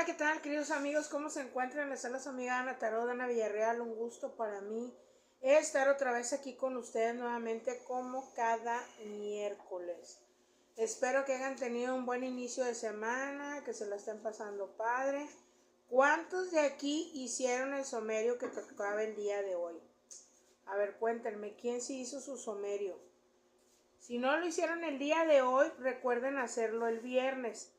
¿qué tal, queridos amigos? ¿Cómo se encuentran? Les habla su amiga Ana Tarot, Ana Villarreal. Un gusto para mí estar otra vez aquí con ustedes nuevamente como cada miércoles. Espero que hayan tenido un buen inicio de semana, que se lo estén pasando padre. ¿Cuántos de aquí hicieron el somerio que tocaba el día de hoy? A ver, cuéntenme, ¿quién sí hizo su somerio? Si no lo hicieron el día de hoy, recuerden hacerlo el viernes.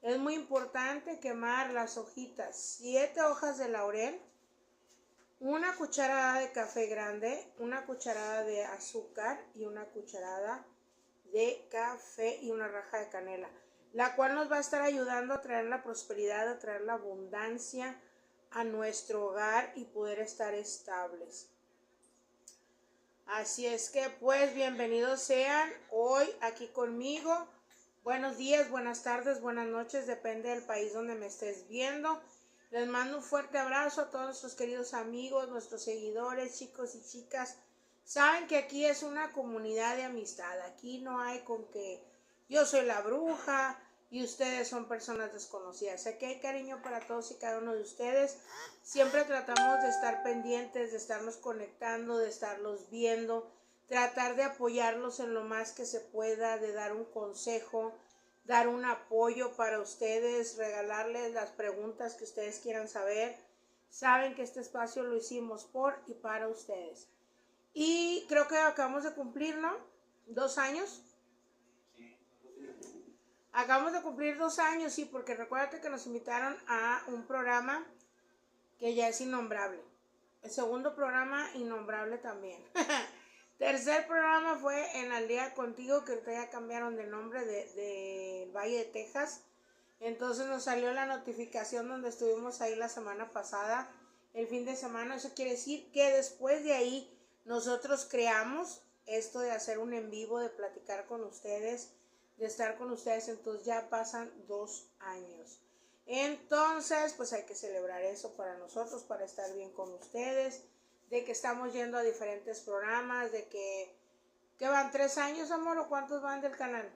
Es muy importante quemar las hojitas, 7 hojas de laurel, una cucharada de café grande, una cucharada de azúcar y una cucharada de café y una raja de canela, la cual nos va a estar ayudando a traer la prosperidad, a traer la abundancia a nuestro hogar y poder estar estables. Así es que pues bienvenidos sean hoy aquí conmigo. Buenos días, buenas tardes, buenas noches, depende del país donde me estés viendo. Les mando un fuerte abrazo a todos nuestros queridos amigos, nuestros seguidores, chicos y chicas. Saben que aquí es una comunidad de amistad. Aquí no hay con que yo soy la bruja y ustedes son personas desconocidas. Sé que hay cariño para todos y cada uno de ustedes. Siempre tratamos de estar pendientes, de estarnos conectando, de estarlos viendo, tratar de apoyarlos en lo más que se pueda, de dar un consejo, dar un apoyo para ustedes, regalarles las preguntas que ustedes quieran saber. Saben que este espacio lo hicimos por y para ustedes. Y creo que acabamos de cumplir, ¿no? 2 años. Acabamos de cumplir 2 años, sí, porque recuérdate que nos invitaron a un programa que ya es innombrable. El segundo programa, innombrable también. Tercer programa fue en Al Día Contigo, que ahorita ya cambiaron de nombre de Valle de Texas. Entonces nos salió la notificación donde estuvimos ahí la semana pasada, el fin de semana. Eso quiere decir que después de ahí nosotros creamos esto de hacer un en vivo, de platicar con ustedes, de estar con ustedes. Entonces ya pasan 2 años. Entonces pues hay que celebrar eso para nosotros, para estar bien con ustedes, de que estamos yendo a diferentes programas, de que van 3 años, amor, ¿o cuántos van del canal?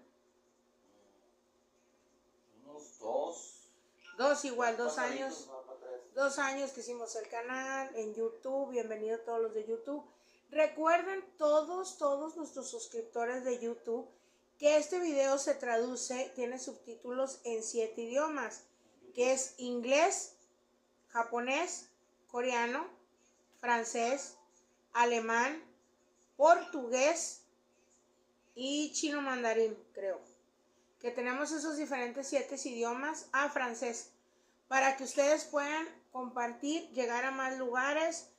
Unos 2. 2 igual, 2 años. 2 años que hicimos el canal en YouTube. Bienvenidos todos los de YouTube. Recuerden todos nuestros suscriptores de YouTube que este video se traduce, tiene subtítulos en 7 idiomas, que es inglés, japonés, coreano, francés, alemán, portugués y chino mandarín, creo. Que tenemos esos diferentes 7 idiomas a francés, para que ustedes puedan compartir, llegar a más lugares.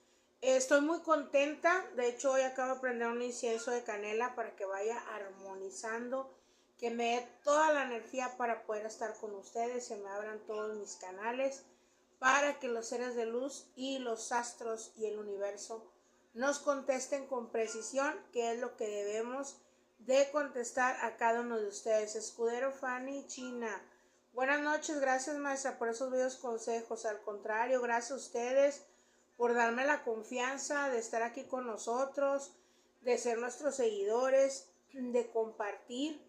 Estoy muy contenta, de hecho hoy acabo de prender un incienso de canela para que vaya armonizando, que me dé toda la energía para poder estar con ustedes, se me abran todos mis canales, para que los seres de luz y los astros y el universo nos contesten con precisión, que es lo que debemos de contestar a cada uno de ustedes. Escudero Fanny China, buenas noches, gracias maestra por esos bellos consejos. Al contrario, gracias a ustedes por darme la confianza de estar aquí con nosotros, de ser nuestros seguidores, de compartir.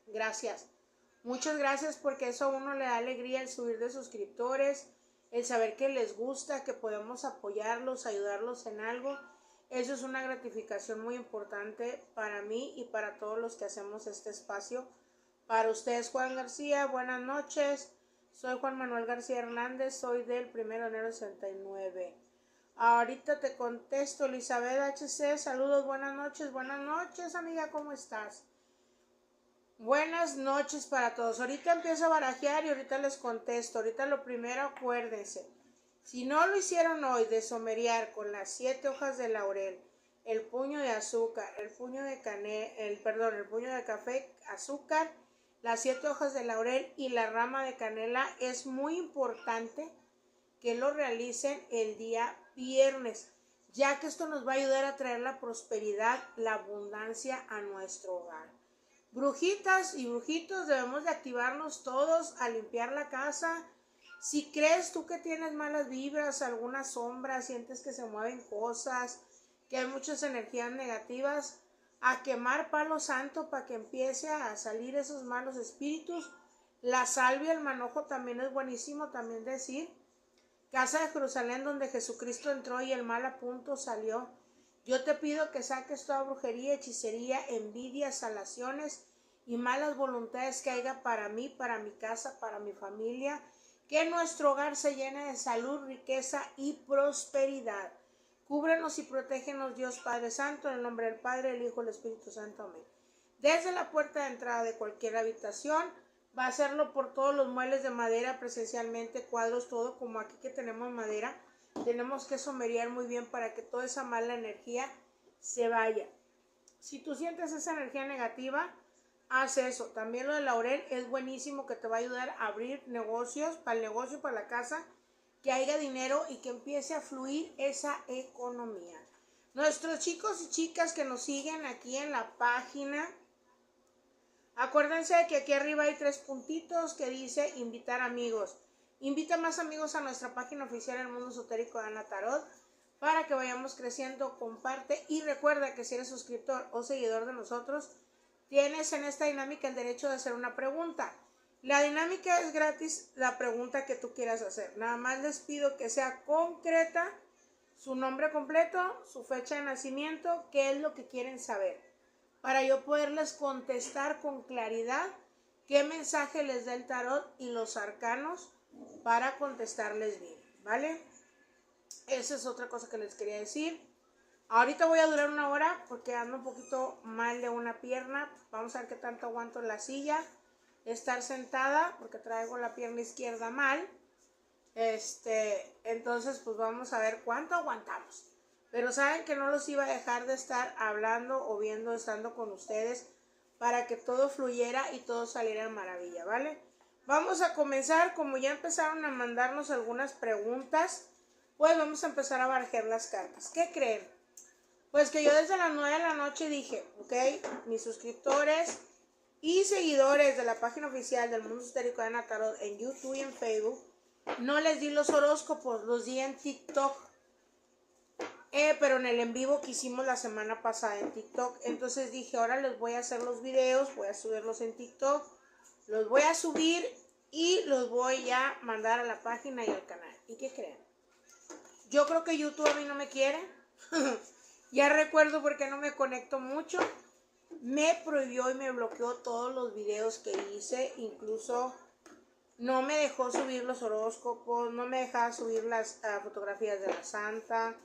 Gracias, muchas gracias, porque eso a uno le da alegría el subir de suscriptores, el saber que les gusta, que podemos apoyarlos, ayudarlos en algo. Eso es una gratificación muy importante para mí y para todos los que hacemos este espacio. Para ustedes, Juan García, buenas noches. Soy Juan Manuel García Hernández, soy del 1 de enero de 69. Ahorita te contesto. Elizabeth HC, saludos, buenas noches amiga, ¿cómo estás? Buenas noches para todos. Ahorita empiezo a barajear y ahorita les contesto. Ahorita lo primero, acuérdense, si no lo hicieron hoy, de somerear con las 7 hojas de laurel, el puño de azúcar, el puño de el puño de café, azúcar, las 7 hojas de laurel y la rama de canela, es muy importante que lo realicen el día viernes, ya que esto nos va a ayudar a traer la prosperidad, la abundancia a nuestro hogar. Brujitas y brujitos, debemos de activarnos todos a limpiar la casa. Si crees tú que tienes malas vibras, alguna sombra, sientes que se mueven cosas, que hay muchas energías negativas, a quemar palo santo para que empiece a salir esos malos espíritus. La salvia, el manojo también es buenísimo. También decir, casa de Jerusalén donde Jesucristo entró y el mal a punto salió. Yo te pido que saques toda brujería, hechicería, envidia, salaciones y malas voluntades que haya para mí, para mi casa, para mi familia. Que nuestro hogar se llene de salud, riqueza y prosperidad. Cúbrenos y protégenos, Dios Padre Santo, en el nombre del Padre, el Hijo y el Espíritu Santo. Amén. Desde la puerta de entrada de cualquier habitación, va a hacerlo por todos los muebles de madera, presencialmente, cuadros, todo, como aquí que tenemos madera. Tenemos que sombrear muy bien para que toda esa mala energía se vaya. Si tú sientes esa energía negativa, haz eso. También lo de laurel es buenísimo, que te va a ayudar a abrir negocios, para el negocio, para la casa, que haya dinero y que empiece a fluir esa economía. Nuestros chicos y chicas que nos siguen aquí en la página, acuérdense de que aquí arriba hay 3 puntitos que dice invitar amigos. Invita más amigos a nuestra página oficial El Mundo Esotérico de Ana Tarot para que vayamos creciendo. Comparte y recuerda que si eres suscriptor o seguidor de nosotros, tienes en esta dinámica el derecho de hacer una pregunta. La dinámica es gratis, la pregunta que tú quieras hacer. Nada más les pido que sea concreta, su nombre completo, su fecha de nacimiento, qué es lo que quieren saber, para yo poderles contestar con claridad qué mensaje les da el tarot y los arcanos para contestarles bien, ¿vale? Esa es otra cosa que les quería decir. Ahorita voy a durar 1 hora porque ando un poquito mal de una pierna. Vamos a ver qué tanto aguanto en la silla. Estar sentada porque traigo la pierna izquierda mal. Entonces pues vamos a ver cuánto aguantamos. Pero saben que no los iba a dejar de estar hablando o viendo, estando con ustedes, para que todo fluyera y todo saliera en maravilla, ¿vale? Vamos a comenzar. Como ya empezaron a mandarnos algunas preguntas, pues vamos a empezar a barajar las cartas. ¿Qué creen? Pues que yo desde las 9 de la noche dije, ok, mis suscriptores y seguidores de la página oficial del Mundo Esotérico de Ana Tarot en YouTube y en Facebook, no les di los horóscopos, los di en TikTok. Pero en el en vivo que hicimos la semana pasada en TikTok. Entonces dije, ahora les voy a hacer los videos, voy a subirlos en TikTok, los voy a subir y los voy a mandar a la página y al canal. ¿Y qué creen? Yo creo que YouTube a mí no me quiere. Ya recuerdo por qué no me conecto mucho. Me prohibió y me bloqueó todos los videos que hice. Incluso no me dejó subir los horóscopos, no me dejaba subir las fotografías de la Santa,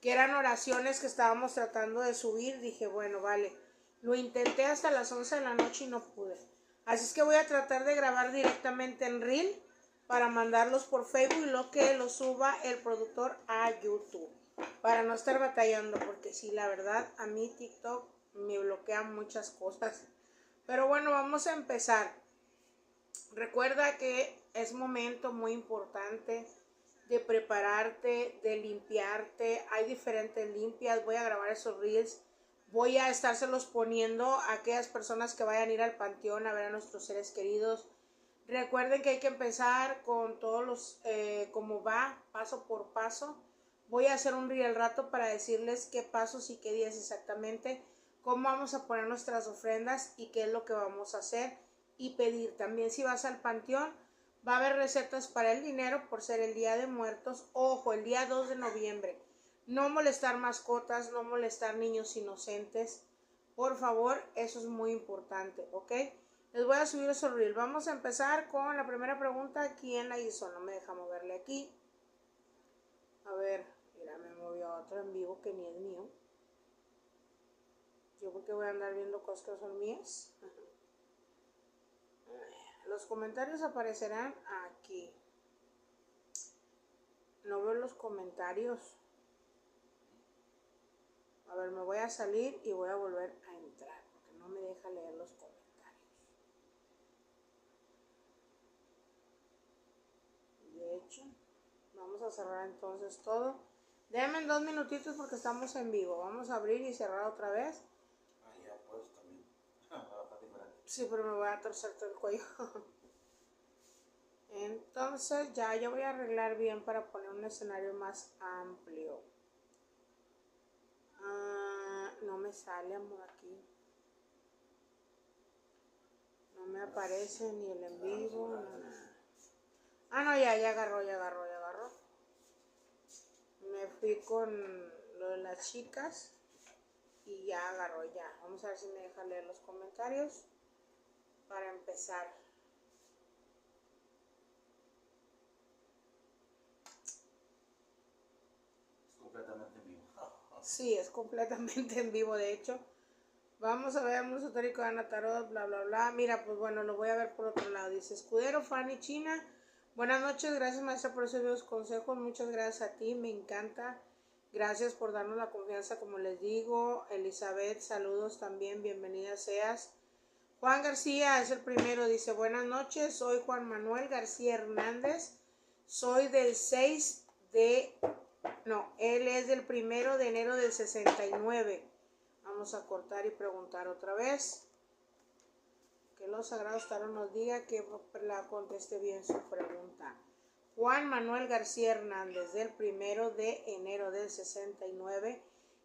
que eran oraciones que estábamos tratando de subir. Dije, bueno, vale. Lo intenté hasta las 11 de la noche y no pude. Así es que voy a tratar de grabar directamente en Reel para mandarlos por Facebook y lo que lo suba el productor a YouTube, para no estar batallando, porque sí, la verdad, a mí TikTok me bloquea muchas cosas. Pero bueno, vamos a empezar. Recuerda que es momento muy importante de prepararte, de limpiarte. Hay diferentes limpias. Voy a grabar esos reels. Voy a estárselos poniendo a aquellas personas que vayan a ir al panteón a ver a nuestros seres queridos. Recuerden que hay que empezar con todos los, como va, paso por paso. Voy a hacer un reel al rato para decirles qué pasos y qué días exactamente, cómo vamos a poner nuestras ofrendas y qué es lo que vamos a hacer y pedir. También si vas al panteón, va a haber recetas para el dinero por ser el Día de Muertos. Ojo, el día 2 de noviembre. No molestar mascotas, no molestar niños inocentes. Por favor, eso es muy importante, ¿ok? Les voy a subir esos reels. Vamos a empezar con la primera pregunta. ¿Quién la hizo? No me deja moverle aquí. A ver, mira, me movió otro en vivo que ni es mío. Yo porque voy a andar viendo cosas que son mías. Los comentarios aparecerán aquí. No veo los comentarios. A ver, me voy a salir y voy a volver a entrar, porque no me deja leer los comentarios. De hecho, vamos a cerrar entonces todo. Déjenme 2 minutitos porque estamos en vivo. Vamos a abrir y cerrar otra vez. Ah, ya, pues también. Sí, pero me voy a torcer todo el cuello. Entonces ya voy a arreglar bien para poner un escenario más amplio. No me sale, amor, aquí. No me aparece ni el en vivo, nada. Ah, no, ya agarró. Me fui con lo de las chicas y ya agarró ya. Vamos a ver si me deja leer los comentarios para empezar. Es completamente en vivo. Sí, es completamente en vivo, de hecho. Vamos a ver, un esotérico de Ana Tarot, bla, bla, bla. Mira, pues bueno, lo voy a ver por otro lado. Dice, Escudero, Fanny China. Buenas noches, gracias maestra por esos videos consejos. Muchas gracias a ti, me encanta. Gracias por darnos la confianza, como les digo. Elizabeth, saludos también, bienvenida seas. Juan García es el primero, dice, buenas noches, soy Juan Manuel García Hernández. Soy del 6 de... No, él es del 1 de enero del 69. Vamos a cortar y preguntar otra vez. Que los sagrados taros nos diga que la conteste bien su pregunta. Juan Manuel García Hernández, del 1 de enero del 69,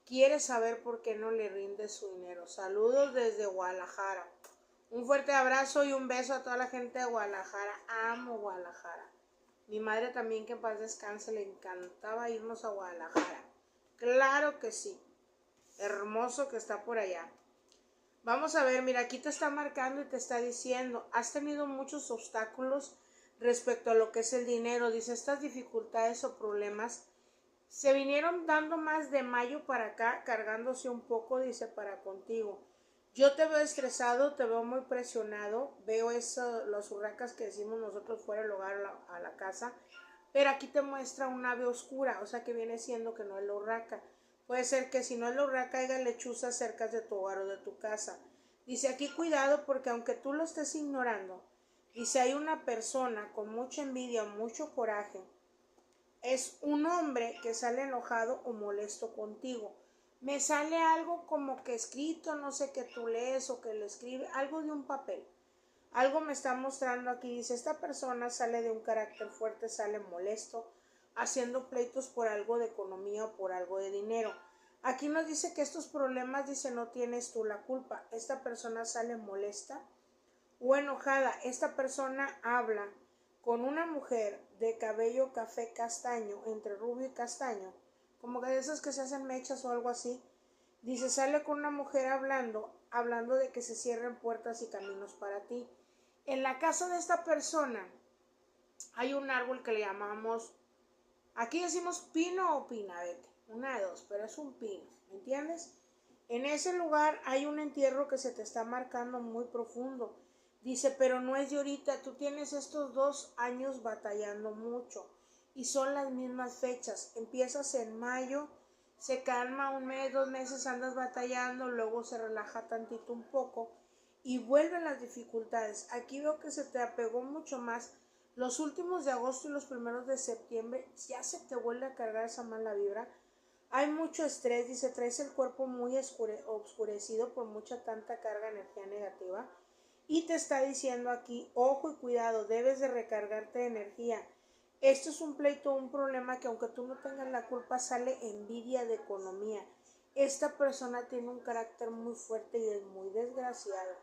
quiere saber por qué no le rinde su dinero. Saludos desde Guadalajara. Un fuerte abrazo y un beso a toda la gente de Guadalajara. Amo Guadalajara. Mi madre también, que en paz descanse, le encantaba irnos a Guadalajara. Claro que sí. Hermoso que está por allá. Vamos a ver, mira, aquí te está marcando y te está diciendo, has tenido muchos obstáculos respecto a lo que es el dinero. Dice, estas dificultades o problemas se vinieron dando más de mayo para acá, cargándose un poco, dice, para contigo. Yo te veo estresado, te veo muy presionado, veo eso, las urracas que decimos nosotros fuera del hogar a la casa, pero aquí te muestra un ave oscura, o sea que viene siendo que no es la urraca. Puede ser que si no es la urraca haya lechuza cerca de tu hogar o de tu casa. Dice aquí cuidado porque aunque tú lo estés ignorando, dice hay una persona con mucha envidia, mucho coraje. Es un hombre que sale enojado o molesto contigo. Me sale algo como que escrito, no sé qué tú lees o que lo escribe, algo de un papel. Algo me está mostrando aquí, dice, esta persona sale de un carácter fuerte, sale molesto, haciendo pleitos por algo de economía o por algo de dinero. Aquí nos dice que estos problemas, dice, no tienes tú la culpa. Esta persona sale molesta o enojada. Esta persona habla con una mujer de cabello café castaño, entre rubio y castaño, como que de esas que se hacen mechas o algo así. Dice, sale con una mujer hablando de que se cierren puertas y caminos para ti. En la casa de esta persona hay un árbol que le llamamos, aquí decimos pino o pinabete, una de dos, pero es un pino, ¿me entiendes? En ese lugar hay un entierro que se te está marcando muy profundo. Dice, pero no es de ahorita, tú tienes estos 2 años batallando mucho y son las mismas fechas. Empiezas en mayo, se calma un mes, 2 meses, andas batallando, luego se relaja tantito un poco y vuelven las dificultades. Aquí veo que se te apegó mucho más. Los últimos de agosto y los primeros de septiembre ya se te vuelve a cargar esa mala vibra. Hay mucho estrés, dice, traes el cuerpo muy oscurecido por mucha tanta carga de energía negativa. Y te está diciendo aquí, ojo y cuidado, debes de recargarte de energía. Esto es un pleito, un problema que aunque tú no tengas la culpa, sale envidia de economía. Esta persona tiene un carácter muy fuerte y es muy desgraciado.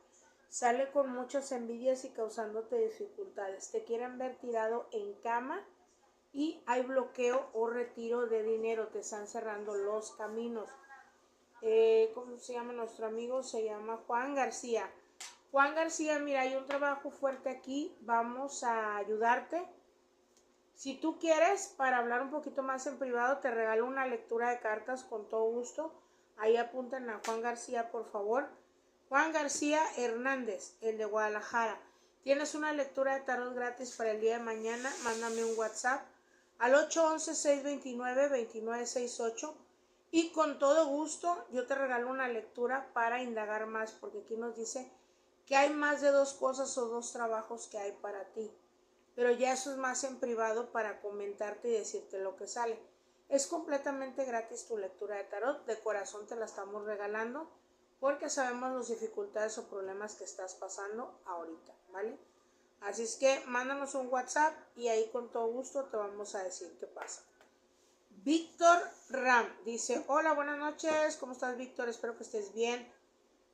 Sale con muchas envidias y causándote dificultades. Te quieren ver tirado en cama y hay bloqueo o retiro de dinero. Te están cerrando los caminos. ¿Cómo se llama nuestro amigo? Se llama Juan García. Juan García, mira, hay un trabajo fuerte aquí. Vamos a ayudarte. Si tú quieres, para hablar un poquito más en privado, te regalo una lectura de cartas con todo gusto. Ahí apunten a Juan García, por favor. Juan García Hernández, el de Guadalajara. Tienes una lectura de tarot gratis para el día de mañana. Mándame un WhatsApp al 811-629-2968 y con todo gusto yo te regalo una lectura para indagar más, porque aquí nos dice que hay más de 2 cosas o 2 trabajos que hay para ti. Pero ya eso es más en privado para comentarte y decirte lo que sale. Es completamente gratis tu lectura de tarot, de corazón te la estamos regalando porque sabemos las dificultades o problemas que estás pasando ahorita, ¿vale? Así es que mándanos un WhatsApp y ahí con todo gusto te vamos a decir qué pasa. Víctor Ram dice, hola, buenas noches, ¿cómo estás, Víctor? Espero que estés bien.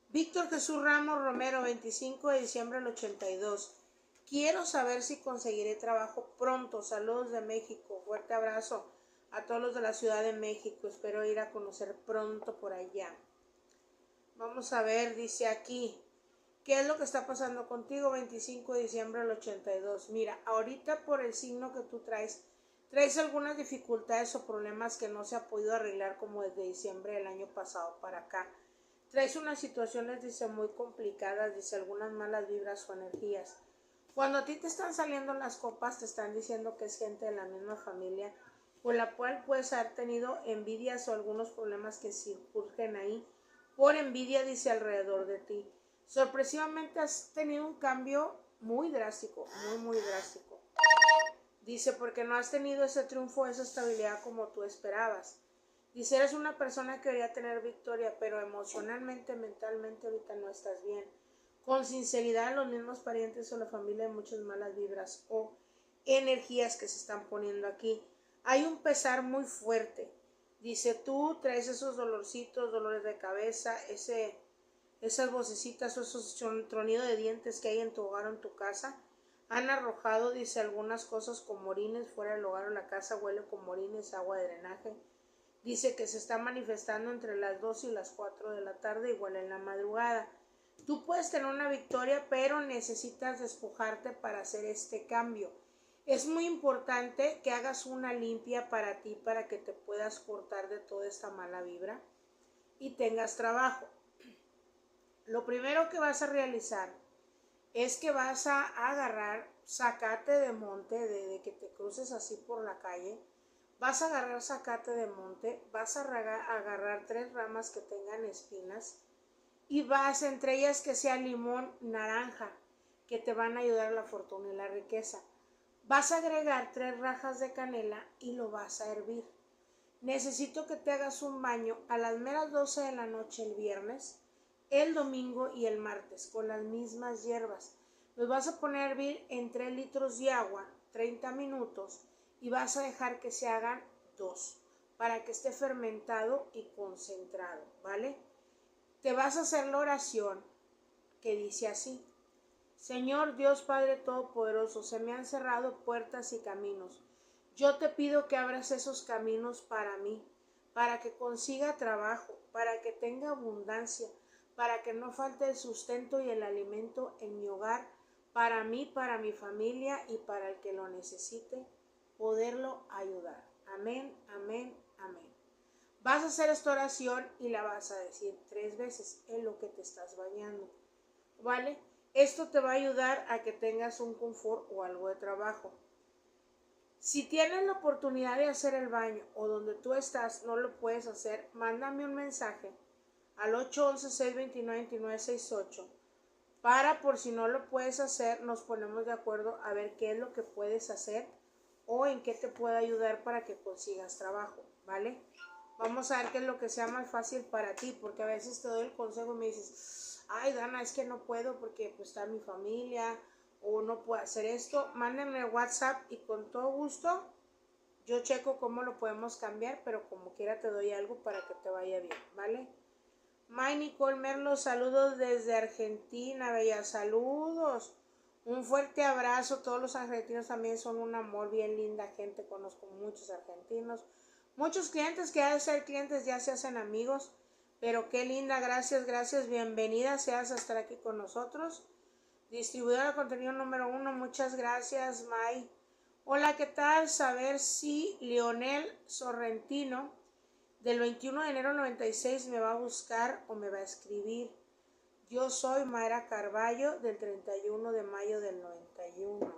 Víctor Jesús Ramos Romero, 25 de diciembre del 82. Quiero saber si conseguiré trabajo pronto. Saludos de México. Fuerte abrazo a todos los de la Ciudad de México. Espero ir a conocer pronto por allá. Vamos a ver, dice aquí. ¿Qué es lo que está pasando contigo? 25 de diciembre del 82. Mira, ahorita por el signo que tú traes algunas dificultades o problemas que no se ha podido arreglar como desde diciembre del año pasado para acá. Traes unas situaciones, dice, muy complicadas, dice, algunas malas vibras o energías. Cuando a ti te están saliendo las copas, te están diciendo que es gente de la misma familia, con la cual puedes haber tenido envidias o algunos problemas que surgen ahí. Por envidia, dice, alrededor de ti. Sorpresivamente has tenido un cambio muy drástico, muy drástico. Dice, porque no has tenido ese triunfo, esa estabilidad como tú esperabas. Dice, eres una persona que debería tener victoria, pero emocionalmente, mentalmente ahorita no estás bien. Con sinceridad, los mismos parientes o la familia hay muchas malas vibras o energías que se están poniendo aquí. Hay un pesar muy fuerte. Dice, tú traes esos dolorcitos, dolores de cabeza, esas vocecitas o esos tronidos de dientes que hay en tu hogar o en tu casa. Han arrojado, dice, algunas cosas como orines fuera del hogar o la casa huele como orines, agua de drenaje. Dice que se está manifestando entre las 2 y las 4 de la tarde, igual en la madrugada. Tú puedes tener una victoria, pero necesitas despojarte para hacer este cambio. Es muy importante que hagas una limpia para ti, para que te puedas cortar de toda esta mala vibra y tengas trabajo. Lo primero que vas a realizar es que vas a agarrar zacate de monte, de que te cruces así por la calle. Vas a agarrar zacate de monte, vas a agarrar 3 ramas que tengan espinas y vas, entre ellas que sea limón, naranja, que te van a ayudar a la fortuna y la riqueza. Vas a agregar 3 rajas de canela y lo vas a hervir. Necesito que te hagas un baño a las meras 12 de la noche el viernes, el domingo y el martes con las mismas hierbas. Los vas a poner a hervir en 3 litros de agua, 30 minutos, y vas a dejar que se hagan 2 para que esté fermentado y concentrado, ¿vale? Te vas a hacer la oración que dice así: Señor Dios Padre Todopoderoso, se me han cerrado puertas y caminos. Yo te pido que abras esos caminos para mí, para que consiga trabajo, para que tenga abundancia, para que no falte el sustento y el alimento en mi hogar, para mí, para mi familia y para el que lo necesite, poderlo ayudar. Amén, amén, amén. Vas a hacer esta oración y la vas a decir 3 veces en lo que te estás bañando, ¿vale? Esto te va a ayudar a que tengas un confort o algo de trabajo. Si tienes la oportunidad de hacer el baño o donde tú estás no lo puedes hacer, mándame un mensaje al 811-629-2968 para, por si no lo puedes hacer, nos ponemos de acuerdo a ver qué es lo que puedes hacer o en qué te puede ayudar para que consigas trabajo, ¿vale? Vamos a ver qué es lo que sea más fácil para ti, porque a veces te doy el consejo y me dices, ay Dana, es que no puedo porque pues está mi familia o no puedo hacer esto. Mándenme WhatsApp y con todo gusto yo checo cómo lo podemos cambiar, pero como quiera te doy algo para que te vaya bien, ¿vale? May Nicole Merlo, saludos desde Argentina, bella, saludos. Un fuerte abrazo, todos los argentinos también son un amor, bien linda gente, conozco muchos argentinos. Muchos clientes que ha de ser clientes ya se hacen amigos, pero qué linda, gracias, bienvenida seas a estar aquí con nosotros. Distribuidora de contenido número 1, muchas gracias, May. Hola, ¿qué tal? Saber si Leonel Sorrentino del 21 de enero del 96 me va a buscar o me va a escribir. Yo soy Mayra Carballo del 31 de mayo del 91.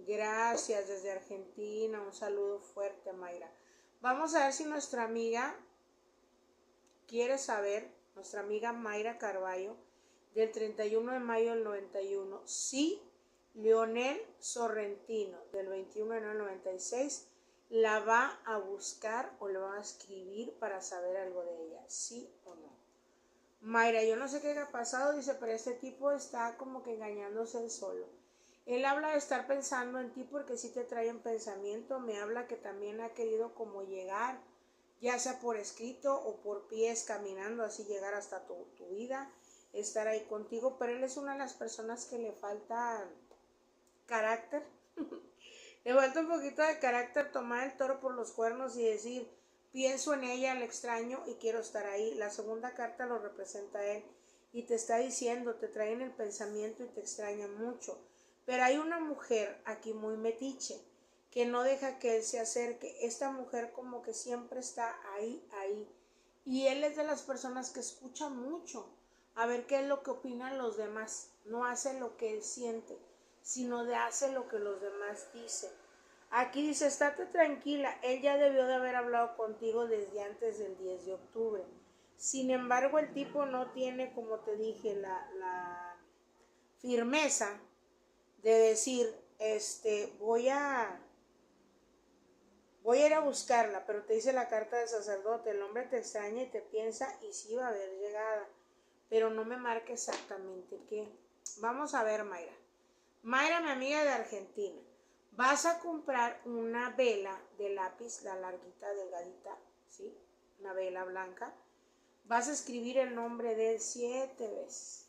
Gracias desde Argentina, un saludo fuerte, Mayra. Vamos a ver si nuestra amiga quiere saber, nuestra amiga Mayra Carballo del 31 de mayo del 91, si Leonel Sorrentino del 21 de enero del 96 la va a buscar o le va a escribir para saber algo de ella, sí o no. Mayra, yo no sé qué ha pasado, dice, pero este tipo está como que engañándose él solo. Él habla de estar pensando en ti porque sí te trae en pensamiento, me habla que también ha querido como llegar, ya sea por escrito o por pies caminando, así llegar hasta tu vida. estar ahí contigo, pero él es una de las personas que le falta carácter. Le falta un poquito de carácter, tomar el toro por los cuernos y decir, pienso en ella, la extraño y quiero estar ahí. La segunda carta lo representa a él y te está diciendo, te trae en el pensamiento y te extraña mucho. Pero hay una mujer aquí muy metiche que no deja que él se acerque. Esta mujer como que siempre está ahí. Y él es de las personas que escucha mucho a ver qué es lo que opinan los demás. No hace lo que él siente, sino hace lo que los demás dicen. Aquí dice, estate tranquila, él ya debió de haber hablado contigo desde antes del 10 de octubre. Sin embargo, el tipo no tiene, como te dije, la firmeza de decir, voy a ir a buscarla, pero te dice la carta del sacerdote, el hombre te extraña y te piensa y sí va a haber llegada, pero no me marca exactamente qué. Vamos a ver, Mayra. Mayra, mi amiga de Argentina, vas a comprar una vela de lápiz, la larguita, delgadita, ¿sí? Una vela blanca. Vas a escribir el nombre de él 7 veces.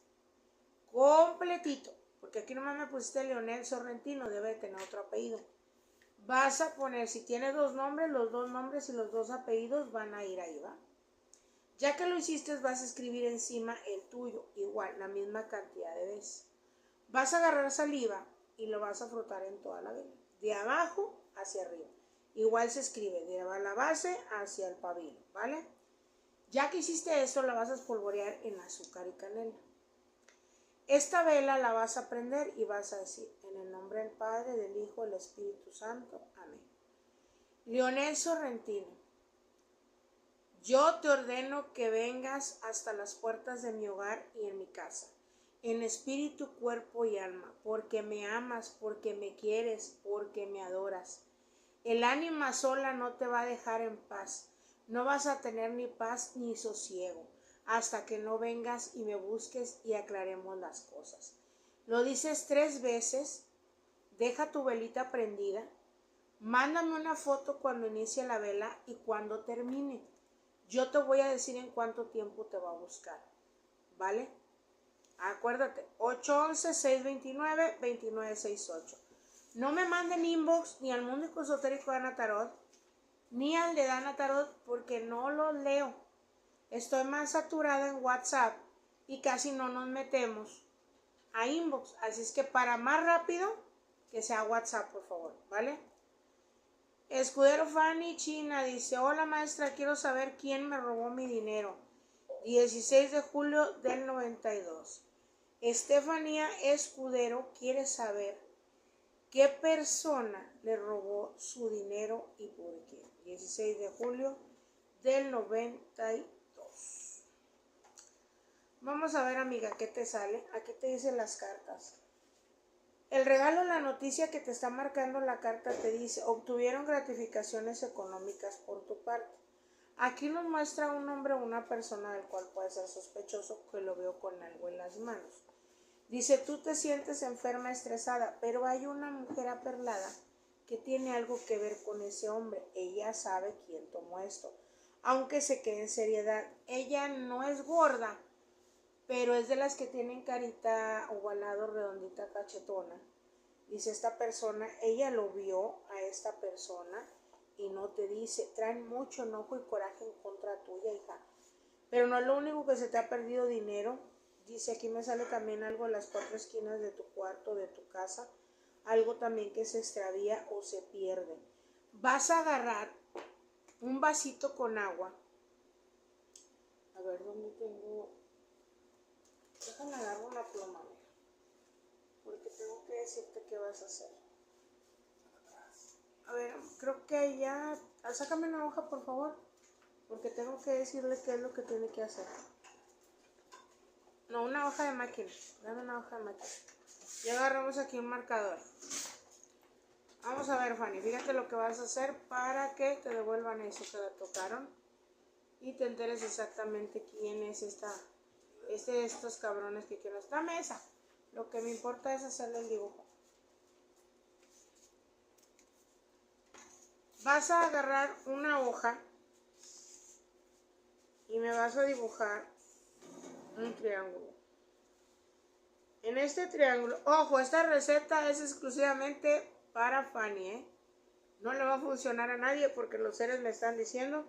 Completito, porque aquí nomás me pusiste Leonel Sorrentino, debe de tener otro apellido. Vas a poner, si tiene 2 nombres, los 2 nombres y los 2 apellidos van a ir ahí, ¿va? Ya que lo hiciste, vas a escribir encima el tuyo, igual, la misma cantidad de veces. Vas a agarrar saliva y lo vas a frotar en toda la vela, de abajo hacia arriba. Igual se escribe de la base hacia el pabilo, ¿vale? Ya que hiciste eso, la vas a espolvorear en azúcar y canela. Esta vela la vas a prender y vas a decir, en el nombre del Padre, del Hijo, del Espíritu Santo. Amén. Leonel Sorrentino, yo te ordeno que vengas hasta las puertas de mi hogar y en mi casa, en espíritu, cuerpo y alma, porque me amas, porque me quieres, porque me adoras. El ánima sola no te va a dejar en paz, no vas a tener ni paz ni sosiego, hasta que no vengas y me busques y aclaremos las cosas. Lo dices 3 veces, deja tu velita prendida, mándame una foto cuando inicie la vela y cuando termine. Yo te voy a decir en cuánto tiempo te va a buscar, ¿vale? Acuérdate, 811-629-2968. No me manden inbox ni al Mundo Esotérico de Ana Tarot, ni al de Dana Tarot, porque no los leo. Estoy más saturada en WhatsApp y casi no nos metemos a inbox. Así es que para más rápido, que sea WhatsApp, por favor, ¿vale? Escudero Fanny China dice, hola maestra, quiero saber quién me robó mi dinero. 16 de julio del 92. Estefanía Escudero quiere saber qué persona le robó su dinero y por qué. 16 de julio del 92. Vamos a ver, amiga, qué te sale. Aquí te dicen las cartas. El regalo, la noticia que te está marcando la carta te dice, obtuvieron gratificaciones económicas por tu parte. Aquí nos muestra un hombre o una persona del cual puede ser sospechoso, que lo veo con algo en las manos. Dice, tú te sientes enferma, estresada, pero hay una mujer aperlada que tiene algo que ver con ese hombre. Ella sabe quién tomó esto, aunque se quede en seriedad. Ella no es gorda, pero es de las que tienen carita ovalado, redondita, cachetona. Dice esta persona, ella lo vio a esta persona y no te dice, traen mucho enojo y coraje en contra tuya, hija. Pero no es lo único que se te ha perdido dinero. Dice, aquí me sale también algo en las 4 esquinas de tu cuarto, de tu casa. Algo también que se extravía o se pierde. Vas a agarrar un vasito con agua. A ver, ¿dónde tengo? Déjame agarrar una pluma, porque tengo que decirte qué vas a hacer. A ver, creo que ya... Sácame una hoja, por favor, porque tengo que decirle qué es lo que tiene que hacer. No, una hoja de máquina. Dame una hoja de máquina. Ya agarramos aquí un marcador. Vamos a ver, Fanny, fíjate lo que vas a hacer para que te devuelvan eso que te tocaron y te enteres exactamente quién es de estos cabrones que quieren esta mesa. Lo que me importa es hacerle el dibujo. Vas a agarrar una hoja y me vas a dibujar un triángulo. En este triángulo, ojo, esta receta es exclusivamente para Fanny, ¿eh? No le va a funcionar a nadie porque los seres me están diciendo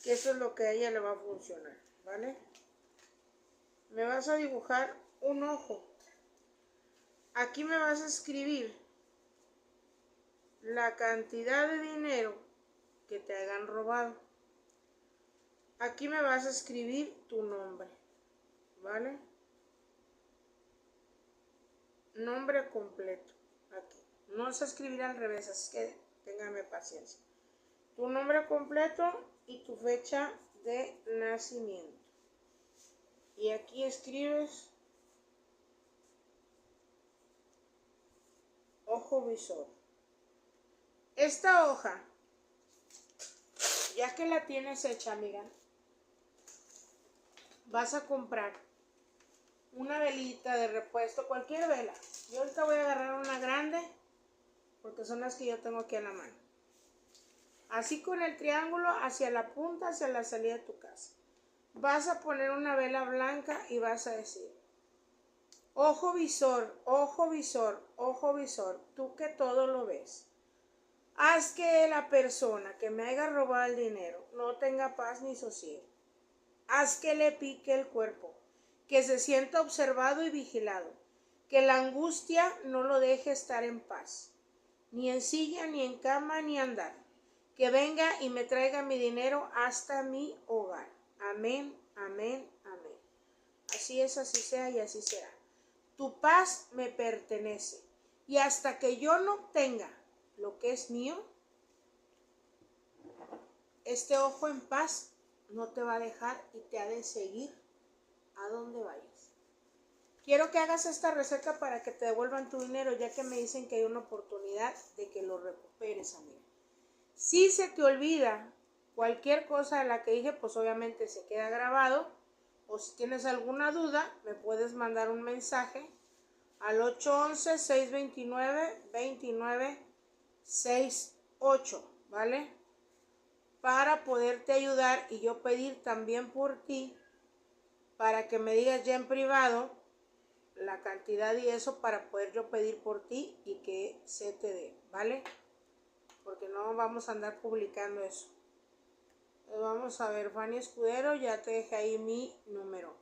que eso es lo que a ella le va a funcionar, ¿vale? Me vas a dibujar un ojo. Aquí me vas a escribir la cantidad de dinero que te hayan robado. Aquí me vas a escribir tu nombre, ¿vale? Nombre completo, aquí. No se escribirá al revés, así que téngame paciencia. Tu nombre completo y tu fecha de nacimiento. Y aquí escribes ojo visor. Esta hoja, ya que la tienes hecha, amiga, vas a comprar una velita de repuesto, cualquier vela. Yo ahorita voy a agarrar una grande porque son las que yo tengo aquí a la mano. Así con el triángulo hacia la punta, hacia la salida de tu casa. Vas a poner una vela blanca y vas a decir: ojo visor, ojo visor, ojo visor, tú que todo lo ves. Haz que la persona que me haya robado el dinero no tenga paz ni sosiego. Haz que le pique el cuerpo, que se sienta observado y vigilado, que la angustia no lo deje estar en paz, ni en silla, ni en cama, ni andar. Que venga y me traiga mi dinero hasta mi hogar. Amén, amén, amén. Así es, así sea y así será. Tu paz me pertenece, y hasta que yo no obtenga lo que es mío, este ojo en paz no te va a dejar y te ha de seguir a donde vayas. Quiero que hagas esta receta para que te devuelvan tu dinero, ya que me dicen que hay una oportunidad de que lo recuperes, amiga. Si se te olvida cualquier cosa de la que dije, pues obviamente se queda grabado. O si tienes alguna duda, me puedes mandar un mensaje al 811-629-2968, ¿vale? Para poderte ayudar y yo pedir también por ti, para que me digas ya en privado la cantidad y eso, para poder yo pedir por ti y que se te dé, ¿vale? Porque no vamos a andar publicando eso. Vamos a ver, Fanny Escudero, ya te dejé ahí mi número.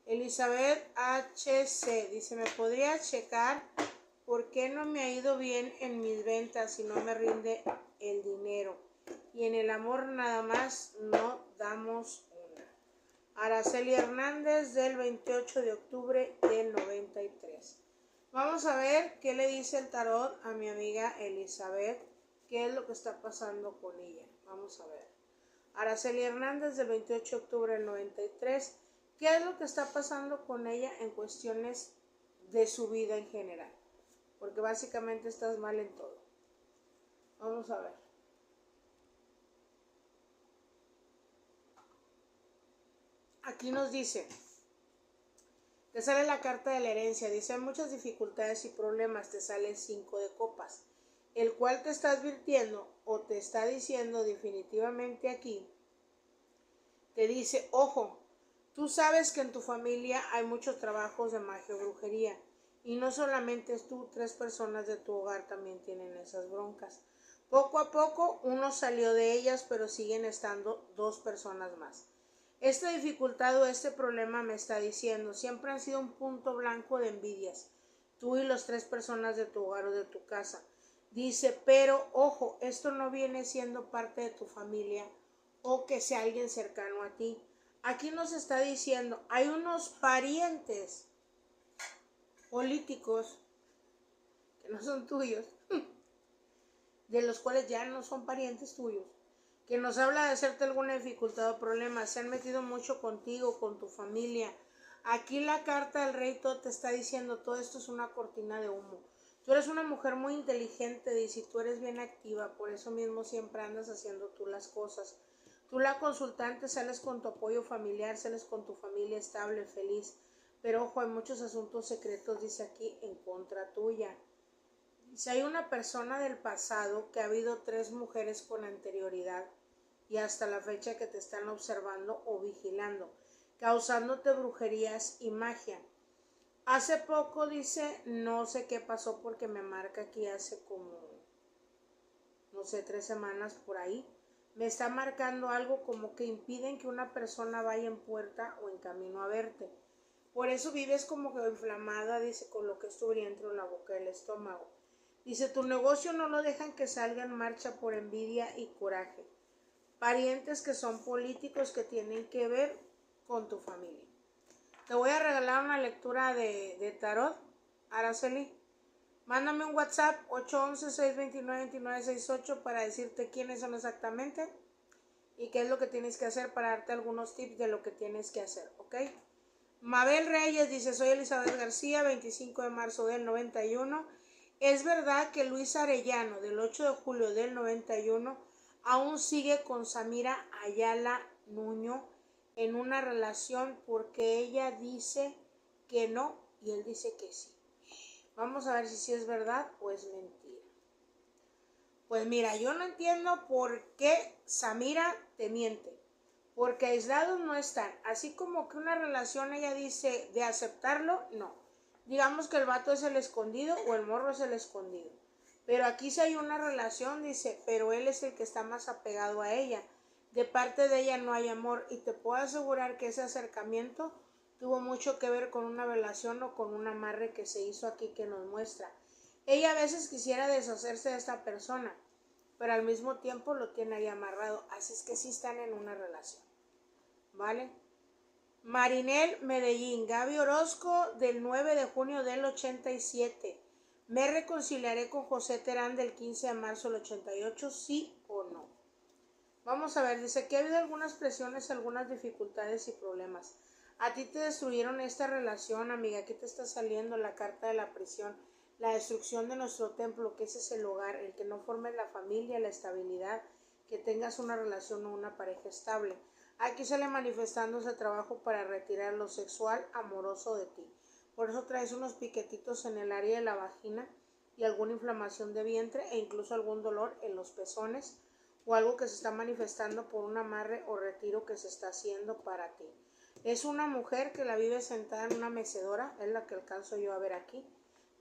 Elizabeth HC dice: ¿me podría checar por qué no me ha ido bien en mis ventas y no me rinde el dinero? Y en el amor nada más no damos una. Araceli Hernández, del 28 de octubre del 93. Vamos a ver qué le dice el tarot a mi amiga Elizabeth, qué es lo que está pasando con ella. Vamos a ver. Araceli Hernández, del 28 de octubre del 93. ¿Qué es lo que está pasando con ella en cuestiones de su vida en general? Porque básicamente estás mal en todo. Vamos a ver. Aquí nos dice, te sale la carta de la herencia, dice: hay muchas dificultades y problemas, te sale el 5 de copas, el cual te está advirtiendo o te está diciendo definitivamente aquí, te dice: ojo, tú sabes que en tu familia hay muchos trabajos de magia o brujería, y no solamente es tú, 3 personas de tu hogar también tienen esas broncas. Poco a poco uno salió de ellas, pero siguen estando 2 personas más. Esta dificultad o este problema, me está diciendo, siempre han sido un punto blanco de envidias, tú y las 3 personas de tu hogar o de tu casa. Dice: pero ojo, esto no viene siendo parte de tu familia o que sea alguien cercano a ti. Aquí nos está diciendo, hay unos parientes políticos que no son tuyos, de los cuales ya no son parientes tuyos, que nos habla de hacerte alguna dificultad o problema, se han metido mucho contigo, con tu familia. Aquí la carta del rey todo te está diciendo, todo esto es una cortina de humo. Tú eres una mujer muy inteligente, dice, y tú eres bien activa, por eso mismo siempre andas haciendo tú las cosas. Tú, la consultante, sales con tu apoyo familiar, sales con tu familia estable, feliz. Pero ojo, hay muchos asuntos secretos, dice aquí, en contra tuya. Si hay una persona del pasado, que ha habido 3 mujeres con anterioridad y hasta la fecha que te están observando o vigilando, causándote brujerías y magia. Hace poco dice, no sé qué pasó porque me marca aquí hace como, no sé, 3 semanas por ahí. Me está marcando algo como que impiden que una persona vaya en puerta o en camino a verte. Por eso vives como que inflamada, dice, con lo que es tu vientre, la boca, el estómago. Dice, tu negocio no lo dejan que salga en marcha por envidia y coraje. Parientes que son políticos que tienen que ver con tu familia. Te voy a regalar una lectura de tarot, Araceli. Mándame un WhatsApp 811-629-2968 para decirte quiénes son exactamente y qué es lo que tienes que hacer para darte algunos tips de lo que tienes que hacer, ¿ok? Mabel Reyes dice, soy Elizabeth García, 25 de marzo del 91. Es verdad que Luis Arellano, del 8 de julio del 91, aún sigue con Samira Ayala Nuño en una relación porque ella dice que no y él dice que sí. Vamos a ver si es verdad o es mentira. Pues mira, yo no entiendo por qué Samira te miente. Porque aislados no están. Así como que una relación ella dice de aceptarlo, no. Digamos que el vato es el escondido o el morro es el escondido. Pero aquí sí hay una relación, dice, pero él es el que está más apegado a ella. De parte de ella no hay amor y te puedo asegurar que ese acercamiento tuvo mucho que ver con una relación o con un amarre que se hizo aquí que nos muestra. Ella a veces quisiera deshacerse de esta persona, pero al mismo tiempo lo tiene ahí amarrado, así es que sí están en una relación, ¿vale? Marinel Medellín, Gaby Orozco del 9 de junio del 87. Me reconciliaré con José Terán del 15 de marzo del 88, sí o no. Vamos a ver, dice que ha habido algunas presiones, algunas dificultades y problemas. A ti te destruyeron esta relación, amiga. Aquí te está saliendo la carta de la prisión, la destrucción de nuestro templo, que ese es el hogar, el que no formes la familia, la estabilidad, que tengas una relación o una pareja estable. Aquí sale manifestando ese trabajo para retirar lo sexual amoroso de ti. Por eso traes unos piquetitos en el área de la vagina y alguna inflamación de vientre e incluso algún dolor en los pezones o algo que se está manifestando por un amarre o retiro que se está haciendo para ti. Es una mujer que la vive sentada en una mecedora, es la que alcanzo yo a ver aquí.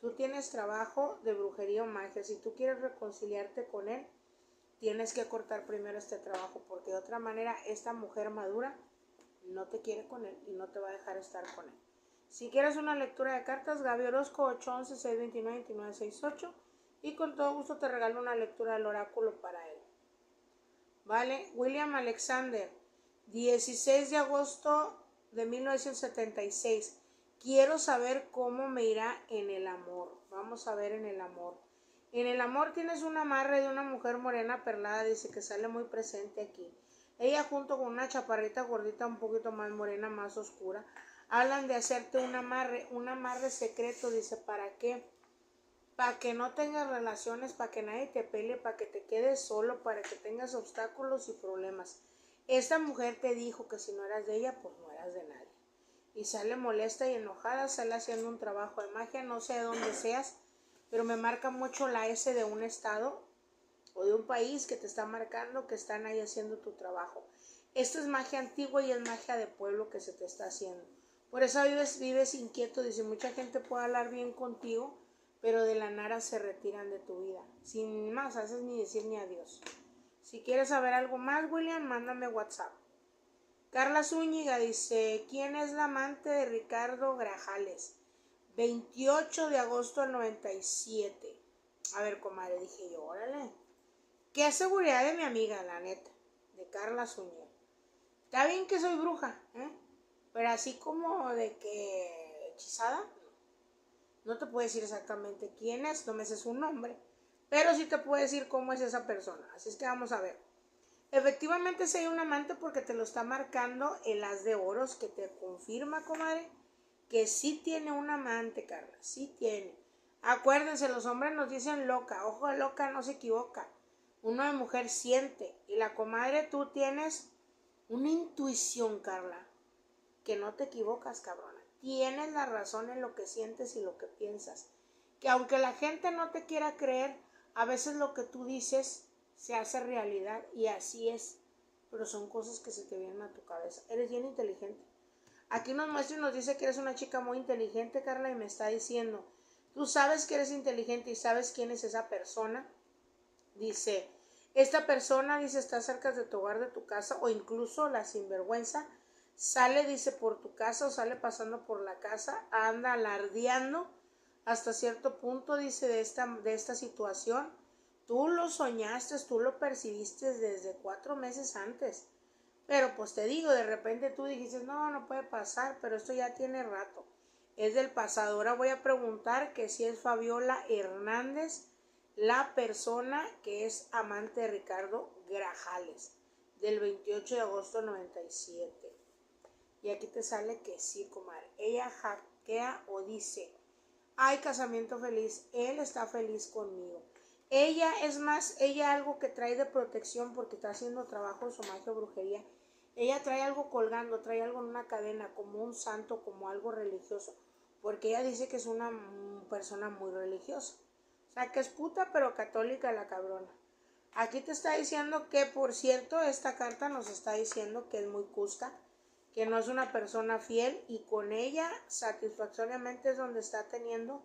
Tú tienes trabajo de brujería o magia. Si tú quieres reconciliarte con él, tienes que cortar primero este trabajo, porque de otra manera esta mujer madura no te quiere con él y no te va a dejar estar con él. Si quieres una lectura de cartas, Gaby Orozco 811-629-2968 y con todo gusto te regalo una lectura del oráculo para él. ¿Vale? William Alexander, 16 de agosto de 1976. Quiero saber cómo me irá en el amor. Vamos a ver en el amor. En el amor tienes un amarre de una mujer morena perlada, dice que sale muy presente aquí. Ella junto con una chaparrita gordita un poquito más morena, más oscura, hablan de hacerte un amarre secreto, dice, ¿para qué? Para que no tengas relaciones, para que nadie te pelee, para que te quedes solo, para que tengas obstáculos y problemas. Esta mujer te dijo que si no eras de ella, pues no eras de nadie. Y sale molesta y enojada, sale haciendo un trabajo de magia, no sé de dónde seas, pero me marca mucho la S de un estado o de un país que te está marcando que están ahí haciendo tu trabajo. Esto es magia antigua y es magia de pueblo que se te está haciendo. Por eso vives inquieto, dice, mucha gente puede hablar bien contigo, pero de la nada se retiran de tu vida. Sin más haces ni decir ni adiós. Si quieres saber algo más, William, mándame WhatsApp. Carla Zúñiga dice, ¿quién es la amante de Ricardo Grajales? 28 de agosto del 97. A ver, comadre, dije yo, órale. Qué seguridad de mi amiga, la neta, de Carla Zúñiga. Está bien que soy bruja, pero así como de que hechizada, no te puedo decir exactamente quién es, no me sé su nombre, pero sí te puedo decir cómo es esa persona. Así es que vamos a ver. Efectivamente sí hay un amante porque te lo está marcando el as de oros, que te confirma, comadre, que sí tiene un amante, Carla, sí tiene. Acuérdense, los hombres nos dicen loca, ojo de loca no se equivoca. Uno de mujer siente, y la comadre tú tienes una intuición, Carla, que no te equivocas, cabrona. Tienes la razón en lo que sientes y lo que piensas. Que aunque la gente no te quiera creer, a veces lo que tú dices se hace realidad y así es. Pero son cosas que se te vienen a tu cabeza. Eres bien inteligente. Aquí nos muestra y nos dice que eres una chica muy inteligente, Carla, y me está diciendo, tú sabes que eres inteligente y sabes quién es esa persona. Dice, esta persona, dice, está cerca de tu hogar, de tu casa, o incluso la sinvergüenza sale, dice, por tu casa o sale pasando por la casa, anda alardeando hasta cierto punto, dice, de esta situación. Tú lo soñaste, tú lo percibiste desde 4 meses antes. Pero pues te digo, de repente tú dijiste, no, no puede pasar, pero esto ya tiene rato. Es del pasado. Ahora voy a preguntar que si es Fabiola Hernández, la persona que es amante de Ricardo Grajales, del 28 de agosto del 97. Y aquí te sale que sí, comadre. Ella hackea o dice, ay, casamiento feliz, él está feliz conmigo. Ella, es más, ella algo que trae de protección porque está haciendo trabajo en su magia o brujería. Ella trae algo colgando, trae algo en una cadena, como un santo, como algo religioso. Porque ella dice que es una persona muy religiosa. O sea, que es puta, pero católica la cabrona. Aquí te está diciendo que, por cierto, esta carta nos está diciendo que es muy cusca, que no es una persona fiel y con ella satisfactoriamente es donde está teniendo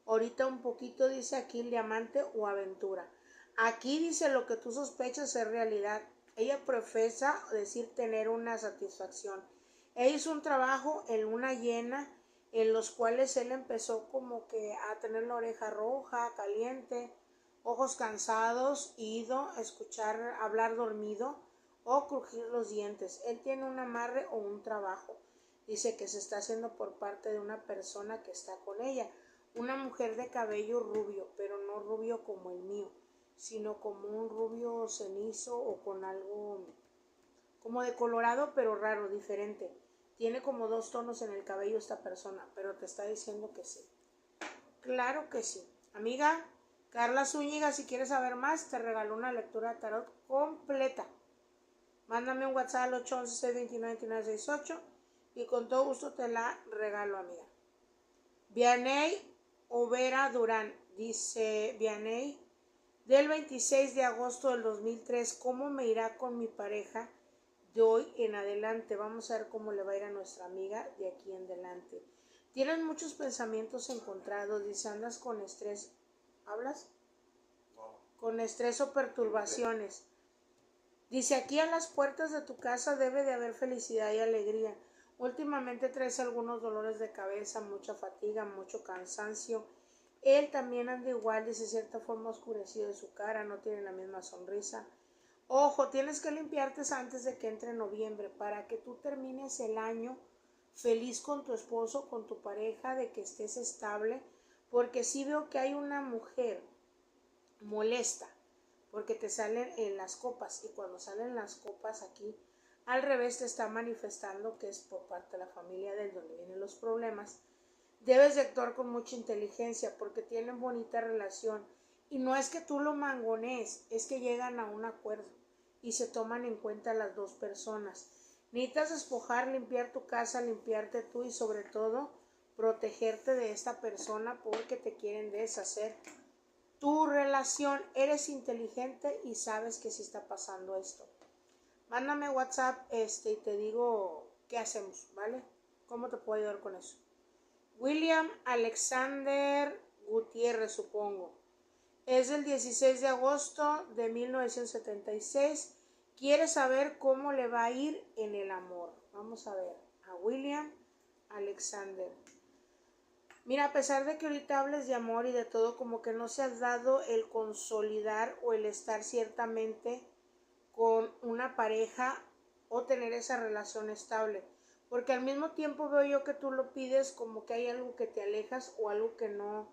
ahorita un poquito, dice aquí, el diamante o aventura. Aquí dice lo que tú sospechas es realidad. Ella profesa decir tener una satisfacción. Ella hizo un trabajo en luna llena en los cuales él empezó como que a tener la oreja roja, caliente, ojos cansados, ido, escuchar, hablar dormido o crujir los dientes. Él tiene un amarre o un trabajo. Dice que se está haciendo por parte de una persona que está con ella. Una mujer de cabello rubio, pero no rubio como el mío, sino como un rubio cenizo o con algo como de colorado, pero raro, diferente. Tiene como 2 tonos en el cabello esta persona, pero te está diciendo que sí. Claro que sí. Amiga, Carla Zúñiga, si quieres saber más, te regaló una lectura de tarot completa. Mándame un WhatsApp al 811-629-2968 y con todo gusto te la regalo, amiga. Vianey Overa Durán, dice Vianey, del 26 de agosto del 2003, ¿cómo me irá con mi pareja de hoy en adelante? Vamos a ver cómo le va a ir a nuestra amiga de aquí en adelante. Tienes muchos pensamientos encontrados, dice, andas con estrés. ¿Hablas? No. Con estrés o perturbaciones. Dice, aquí a las puertas de tu casa debe de haber felicidad y alegría. Últimamente traes algunos dolores de cabeza, mucha fatiga, mucho cansancio. Él también anda igual, dice, cierta forma oscurecido de su cara, no tiene la misma sonrisa. Ojo, tienes que limpiarte antes de que entre noviembre para que tú termines el año feliz con tu esposo, con tu pareja, de que estés estable, porque sí veo que hay una mujer molesta, porque te salen en las copas y cuando salen las copas aquí al revés te está manifestando que es por parte de la familia de donde vienen los problemas. Debes de actuar con mucha inteligencia porque tienen bonita relación y no es que tú lo mangonees, es que llegan a un acuerdo y se toman en cuenta las dos personas. Necesitas despojar, limpiar tu casa, limpiarte tú y sobre todo protegerte de esta persona porque te quieren deshacer tu relación. Eres inteligente y sabes que sí está pasando esto. Mándame WhatsApp y te digo qué hacemos, ¿vale? ¿Cómo te puedo ayudar con eso? William Alexander Gutiérrez, supongo. Es del 16 de agosto de 1976. Quiere saber cómo le va a ir en el amor. Vamos a ver a William Alexander. Mira, a pesar de que ahorita hables de amor y de todo, como que no se has dado el consolidar o el estar ciertamente con una pareja o tener esa relación estable. Porque al mismo tiempo veo yo que tú lo pides como que hay algo que te alejas o algo que no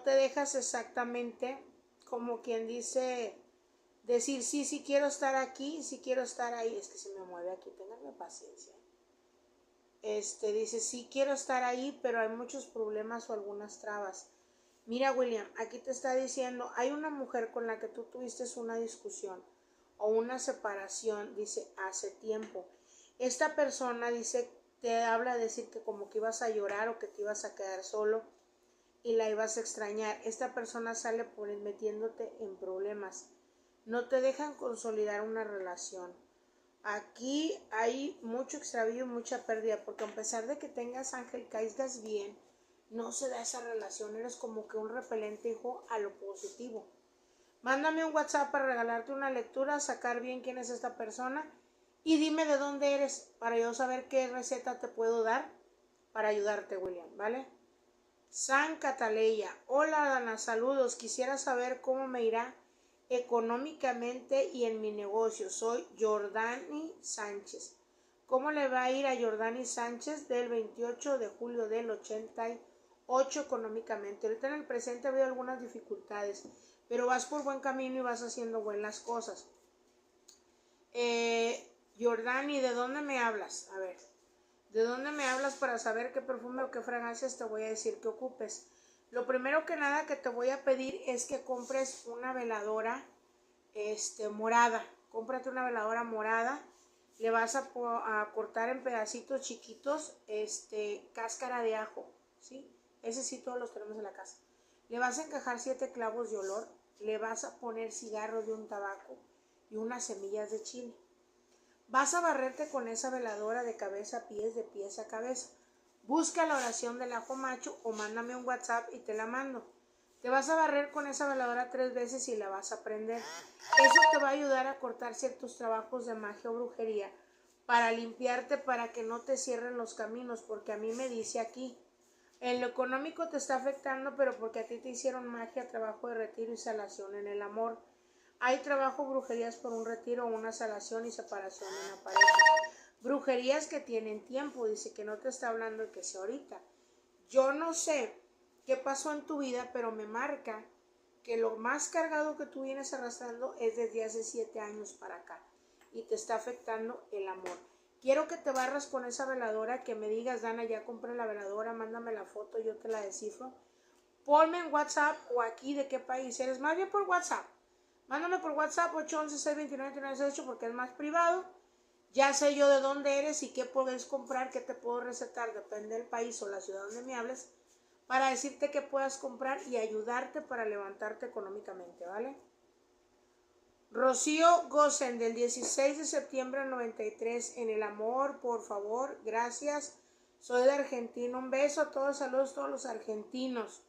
te dejas exactamente, como quien dice, decir sí, sí quiero estar aquí, sí quiero estar ahí. Es que se me mueve aquí, ténganme paciencia. Dice, sí quiero estar ahí, pero hay muchos problemas o algunas trabas. Mira, William, aquí te está diciendo, hay una mujer con la que tú tuviste una discusión o una separación, dice, hace tiempo. Esta persona, dice, te habla de decir que como que ibas a llorar o que te ibas a quedar solo y la ibas a extrañar. Esta persona sale por metiéndote en problemas. No te dejan consolidar una relación. aquí hay mucho extravío y mucha pérdida, porque a pesar de que tengas ángel, caigas bien, no se da esa relación, eres como que un repelente, hijo, a lo positivo. Mándame un WhatsApp para regalarte una lectura, sacar bien quién es esta persona y dime de dónde eres para yo saber qué receta te puedo dar para ayudarte, William, ¿vale? San Cataleya, hola Dana, saludos, quisiera saber cómo me irá económicamente y en mi negocio. Soy Jordani Sánchez. ¿Cómo le va a ir a Jordani Sánchez del 28 de julio del 88 económicamente? Ahorita en el presente ha habido algunas dificultades, pero vas por buen camino y vas haciendo buenas cosas. Jordani, ¿de dónde me hablas? A ver, ¿de dónde me hablas para saber qué perfume o qué fragancias te voy a decir que ocupes? Lo primero que nada que te voy a pedir es que compres una veladora morada. Cómprate una veladora morada. Le vas a cortar en pedacitos chiquitos cáscara de ajo, ¿sí? Ese sí todos los tenemos en la casa. Le vas a encajar 7 clavos de olor. Le vas a poner cigarro de un tabaco y unas semillas de chile. Vas a barrerte con esa veladora de cabeza a pies, de pies a cabeza. Busca la oración del ajo macho o mándame un WhatsApp y te la mando. Te vas a barrer con esa veladora 3 veces y la vas a prender. Eso te va a ayudar a cortar ciertos trabajos de magia o brujería para limpiarte, para que no te cierren los caminos, porque a mí me dice aquí, en lo económico te está afectando, pero porque a ti te hicieron magia, trabajo de retiro y salación. En el amor hay trabajo, brujerías por un retiro, una salación y separación en la pareja. Brujerías que tienen tiempo, dice que no te está hablando de que sea ahorita. Yo no sé qué pasó en tu vida, pero me marca que lo más cargado que tú vienes arrastrando es desde hace 7 años para acá y te está afectando el amor. Quiero que te barras con esa veladora, que me digas, Dana, ya compré la veladora, mándame la foto, yo te la descifro. Ponme en WhatsApp o aquí de qué país eres, más bien por WhatsApp. Mándame por WhatsApp 811-629-2968 porque es más privado. Ya sé yo de dónde eres y qué puedes comprar, qué te puedo recetar, depende del país o la ciudad donde me hables, para decirte qué puedas comprar y ayudarte para levantarte económicamente, ¿vale? Rocío Gosen, del 16 de septiembre del 93, en el amor, por favor, gracias. Soy de Argentina, un beso a todos, saludos a todos los argentinos.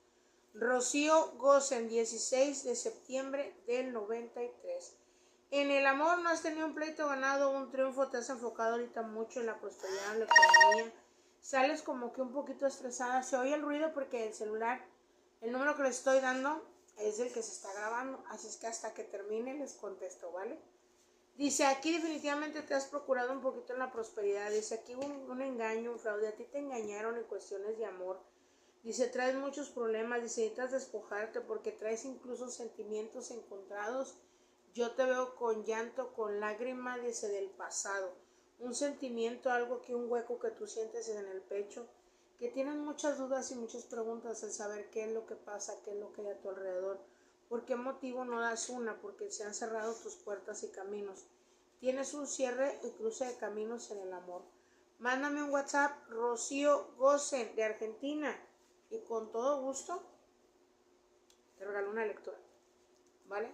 Rocío Gosen, 16 de septiembre del 93. En el amor no has tenido un pleito ganado, un triunfo, te has enfocado ahorita mucho en la prosperidad, en la economía. Sales como que un poquito estresada, se oye el ruido porque el celular, el número que les estoy dando es el que se está grabando, así es que hasta que termine les contesto, ¿vale? Dice, aquí definitivamente te has procurado un poquito en la prosperidad, dice, aquí hubo un engaño, un fraude, a ti te engañaron en cuestiones de amor. Dice, traes muchos problemas, dice, necesitas despojarte porque traes incluso sentimientos encontrados. Yo te veo con llanto, con lágrima, dice, del pasado. Un sentimiento, algo que un hueco que tú sientes en el pecho, que tienes muchas dudas y muchas preguntas al saber qué es lo que pasa, qué es lo que hay a tu alrededor. ¿Por qué motivo no das una? Porque se han cerrado tus puertas y caminos. Tienes un cierre y cruce de caminos en el amor. Mándame un WhatsApp, Rocío Gosen, de Argentina, y con todo gusto te regalo una lectura, ¿vale?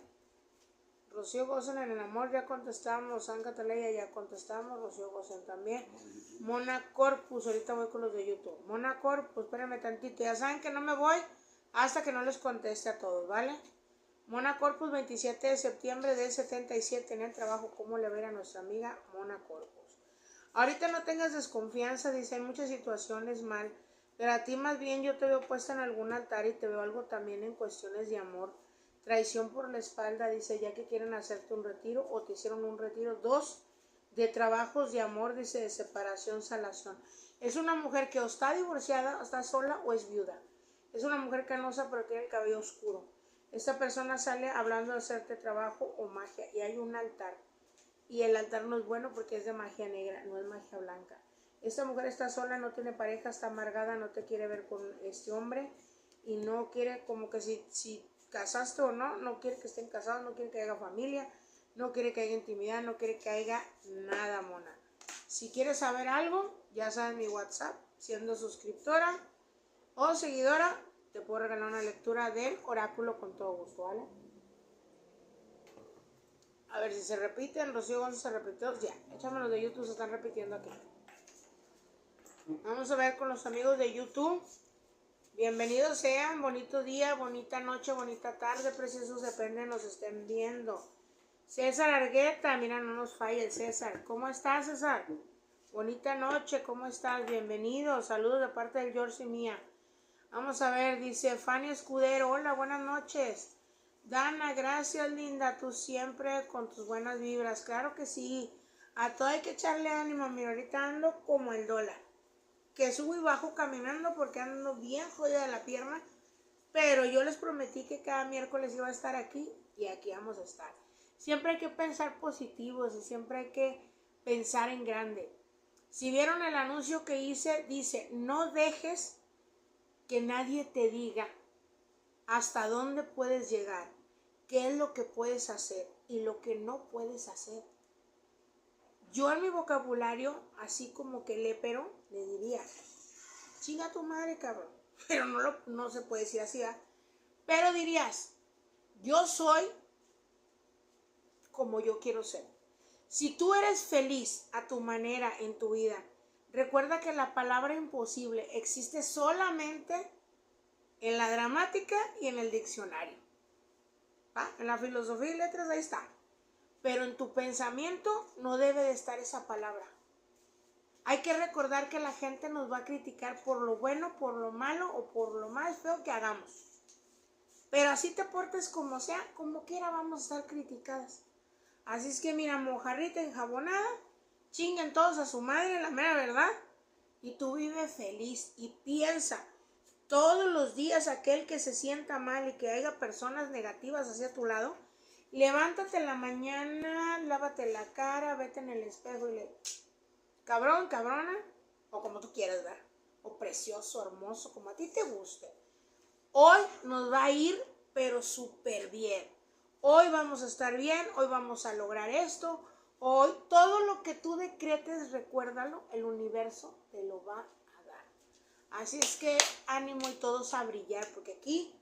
Rocío Gosen, en el amor ya contestamos, San Cataleya ya contestamos, Rocío Gosen también. Mona Corpus, ahorita voy con los de YouTube. Mona Corpus, espérenme tantito, ya saben que no me voy hasta que no les conteste a todos, ¿vale? Mona Corpus, 27 de septiembre del 77, en el trabajo, ¿cómo le va a ir a nuestra amiga Mona Corpus? Ahorita no tengas desconfianza, dice, hay muchas situaciones mal, pero a ti más bien yo te veo puesta en algún altar y te veo algo también en cuestiones de amor. Traición por la espalda, dice, ya que quieren hacerte un retiro o te hicieron un retiro. 2, de trabajos de amor, dice, de separación, salación. Es una mujer que o está divorciada, o está sola o es viuda. Es una mujer canosa pero tiene el cabello oscuro. Esta persona sale hablando de hacerte trabajo o magia y hay un altar. Y el altar no es bueno porque es de magia negra, no es magia blanca. Esta mujer está sola, no tiene pareja, está amargada, no te quiere ver con este hombre y no quiere, como que si casaste o no, no quiere que estén casados, no quiere que haya familia, no quiere que haya intimidad, no quiere que haya nada, mona. Si quieres saber algo, ya sabes mi WhatsApp, siendo suscriptora o seguidora, te puedo regalar una lectura del oráculo con todo gusto, ¿vale? A ver si se repiten. Rocío González se repitió. Ya, échame los de YouTube, se están repitiendo aquí. Vamos a ver con los amigos de YouTube. Bienvenidos sean, bonito día, bonita noche, bonita tarde, preciosos, depende, nos estén viendo. César Argueta, mira, no nos falla el César. ¿Cómo estás, César? Bonita noche, ¿cómo estás? Bienvenido, saludos de parte del George y mía. Vamos a ver, dice Fanny Escudero, hola, buenas noches. Dana, gracias, linda, tú siempre con tus buenas vibras. Claro que sí, a todo hay que echarle ánimo, mira, ahorita ando como el dólar, que subo y bajo caminando porque ando bien jodida de la pierna, pero yo les prometí que cada miércoles iba a estar aquí y aquí vamos a estar. Siempre hay que pensar positivos y siempre hay que pensar en grande. Si vieron el anuncio que hice, dice, no dejes que nadie te diga hasta dónde puedes llegar, qué es lo que puedes hacer y lo que no puedes hacer. Yo en mi vocabulario, así como que lépero, le diría, chinga tu madre, cabrón. Pero no se puede decir así, ¿verdad? Pero dirías, yo soy como yo quiero ser. Si tú eres feliz a tu manera en tu vida, recuerda que la palabra imposible existe solamente en la gramática y en el diccionario. ¿Va? En la filosofía y letras ahí está. Pero en tu pensamiento no debe de estar esa palabra. Hay que recordar que la gente nos va a criticar por lo bueno, por lo malo o por lo más feo que hagamos. Pero así te portes como sea, como quiera vamos a estar criticadas. Así es que mira, mojarrita enjabonada, chinguen todos a su madre, la mera verdad. Y tú vive feliz y piensa todos los días aquel que se sienta mal y que haya personas negativas hacia tu lado. Levántate en la mañana, lávate la cara, vete en el espejo y le... Cabrón, cabrona, o como tú quieras ver, o precioso, hermoso, como a ti te guste. Hoy nos va a ir, pero súper bien. Hoy vamos a estar bien, hoy vamos a lograr esto. Hoy, todo lo que tú decretes, recuérdalo, el universo te lo va a dar. Así es que ánimo y todos a brillar, porque aquí,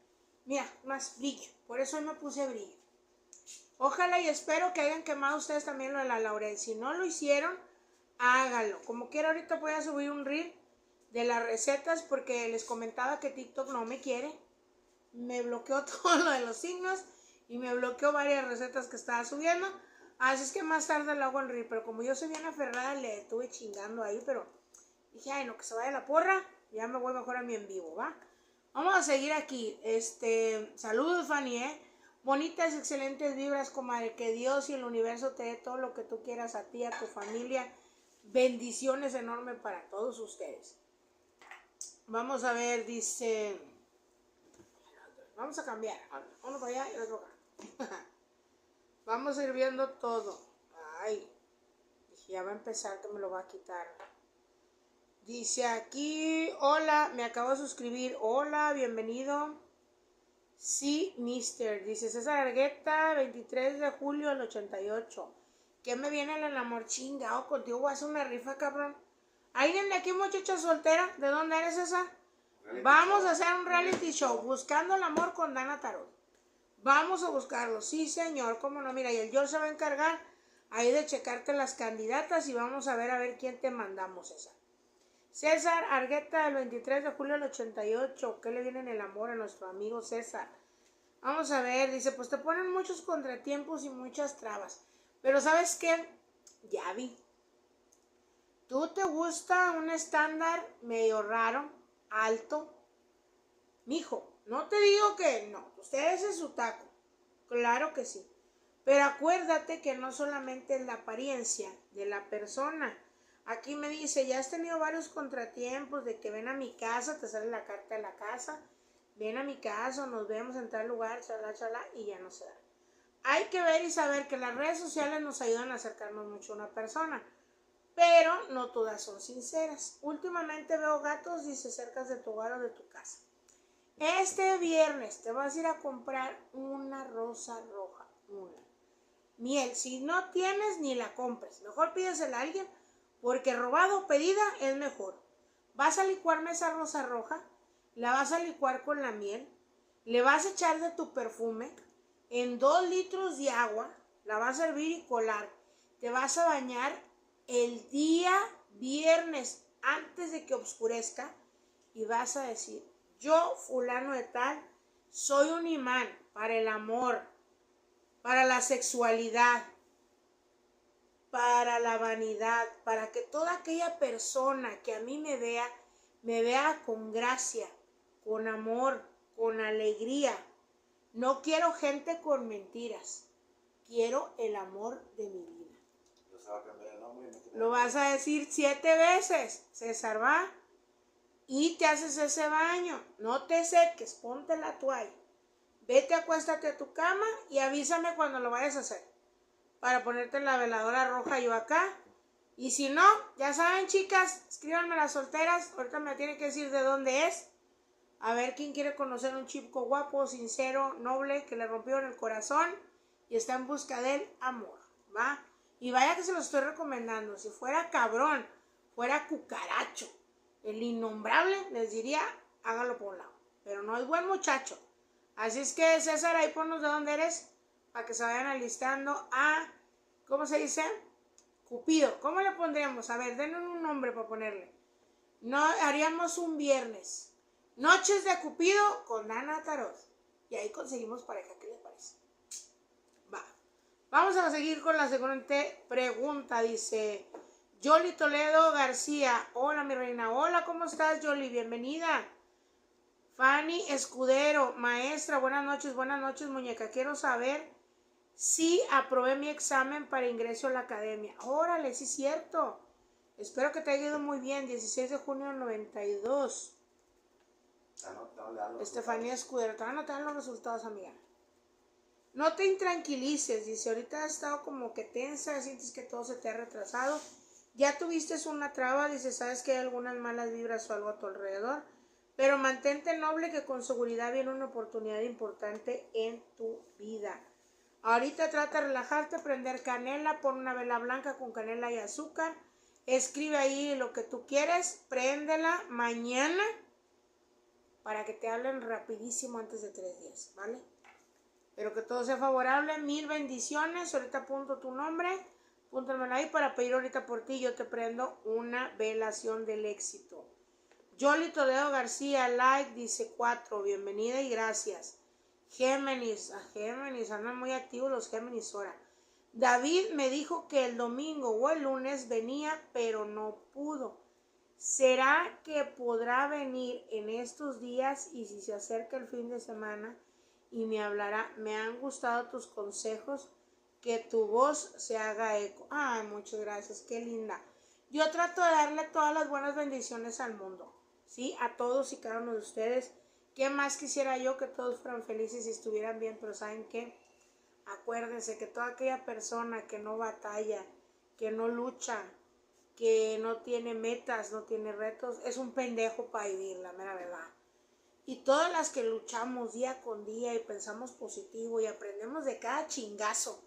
mira, más brillo. Por eso hoy me puse brillo. Ojalá y espero que hayan quemado ustedes también lo de la laurel. Si no lo hicieron, hágalo. Como quiera, ahorita voy a subir un reel de las recetas porque les comentaba que TikTok no me quiere. Me bloqueó todo lo de los signos y me bloqueó varias recetas que estaba subiendo. Así es que más tarde lo hago en reel. Pero como yo soy bien aferrada, le estuve chingando ahí. Pero dije, ay, no, que se vaya la porra. Ya me voy mejor a mi en vivo, ¿va? Vamos a seguir aquí. Saludos, Fanny, Bonitas, excelentes vibras, comadre. Que Dios y el universo te dé todo lo que tú quieras a ti, a tu familia. Bendiciones enormes para todos ustedes. Vamos a ver, dice... Vamos a cambiar. Uno para allá y el otro acá. Vamos a ir viendo todo. Ay, dije, ya va a empezar que me lo va a quitar. Dice aquí, hola, me acabo de suscribir. Hola, bienvenido. Sí, mister. Dice César Argueta, 23 de julio del 88. ¿Qué me viene el amor chingado? Contigo voy a hacer una rifa, cabrón. ¿Alguien de aquí, muchacha soltera? ¿De dónde eres, César? Vamos a hacer un reality show, buscando el amor con Dana Tarot. Vamos a buscarlo, sí señor, cómo no, mira, y el George se va a encargar ahí de checarte las candidatas y vamos a ver quién te mandamos, César. César Argueta, del 23 de julio del 88, ¿qué le viene en el amor a nuestro amigo César? Vamos a ver, dice, pues te ponen muchos contratiempos y muchas trabas, pero ¿sabes qué? Ya vi. ¿Tú te gusta un estándar medio raro, alto? Mijo, no te digo que no, usted es su taco, claro que sí, pero acuérdate que no solamente es la apariencia de la persona. Aquí me dice, ya has tenido varios contratiempos de que ven a mi casa, te sale la carta de la casa, ven a mi casa, nos vemos en tal lugar, chala, chala, y ya no se da. Hay que ver y saber que las redes sociales nos ayudan a acercarnos mucho a una persona, pero no todas son sinceras. Últimamente veo gatos, dice, cerca de tu hogar o de tu casa. Este viernes te vas a ir a comprar una rosa roja, una miel. Si no tienes, ni la compres. Mejor pídesela a alguien, porque robado o pedida es mejor. Vas a licuarme esa rosa roja, la vas a licuar con la miel, le vas a echar de tu perfume en 2 litros de agua, la vas a hervir y colar. Te vas a bañar el día viernes antes de que oscurezca y vas a decir, yo fulano de tal, soy un imán para el amor, para la sexualidad, para la vanidad, para que toda aquella persona que a mí me vea con gracia, con amor, con alegría. No quiero gente con mentiras, quiero el amor de mi vida. Lo vas a decir 7 veces, César, ¿va? Y te haces ese baño, no te seques, ponte la toalla. Vete, acuéstate a tu cama y avísame cuando lo vayas a hacer. Para ponerte la veladora roja yo acá. Y si no, ya saben, chicas, escríbanme las solteras. Ahorita me tienen que decir de dónde es. A ver quién quiere conocer a un chico guapo, sincero, noble, que le rompió en el corazón y está en busca del amor, ¿va? Y vaya que se lo estoy recomendando. Si fuera cabrón, fuera cucaracho, el innombrable, les diría, hágalo por un lado. Pero no es buen muchacho. Así es que, César, ahí ponnos de dónde eres, para que se vayan alistando a, ¿cómo se dice? Cupido. ¿Cómo le pondríamos? A ver, denle un nombre para ponerle. No, haríamos un viernes. Noches de Cupido con Dana Tarot. Y ahí conseguimos pareja. ¿Qué les parece? Va. Vamos a seguir con la siguiente pregunta. Dice Yoli Toledo García. Hola, mi reina. Hola, ¿cómo estás, Yoli? Bienvenida. Fanny Escudero. Maestra, buenas noches, muñeca. Quiero saber si aprobé mi examen para ingreso a la academia. Órale, sí es cierto. Espero que te haya ido muy bien. 16 de junio del 92. Estefanía Escudero, te van a anotar los resultados, amiga. No te intranquilices, dice, ahorita has estado como que tensa, sientes que todo se te ha retrasado. Ya tuviste una traba, dice, sabes que hay algunas malas vibras o algo a tu alrededor, pero mantente noble que con seguridad viene una oportunidad importante en tu vida. Ahorita trata de relajarte, prender canela, pon una vela blanca con canela y azúcar, escribe ahí lo que tú quieres, préndela mañana, para que te hablen rapidísimo antes de 3 días, ¿vale? Pero que todo sea favorable, 1000 bendiciones. Ahorita apunto tu nombre, apúntamelo ahí para pedir ahorita por ti. Yo te prendo una velación del éxito. Yoli Toledo García, like, dice 4, bienvenida y gracias. Géminis, andan muy activos los Géminis ahora. David me dijo que el domingo o el lunes venía, pero no pudo. ¿Será que podrá venir en estos días y si se acerca el fin de semana y me hablará? Me han gustado tus consejos, que tu voz se haga eco. Ay, muchas gracias, qué linda. Yo trato de darle todas las buenas bendiciones al mundo, ¿sí? A todos y cada uno de ustedes. ¿Qué más quisiera yo? Que todos fueran felices y estuvieran bien, pero ¿saben qué? Acuérdense que toda aquella persona que no batalla, que no lucha, que no tiene metas, no tiene retos, es un pendejo para vivir, la mera verdad. Y todas las que luchamos día con día y pensamos positivo y aprendemos de cada chingazo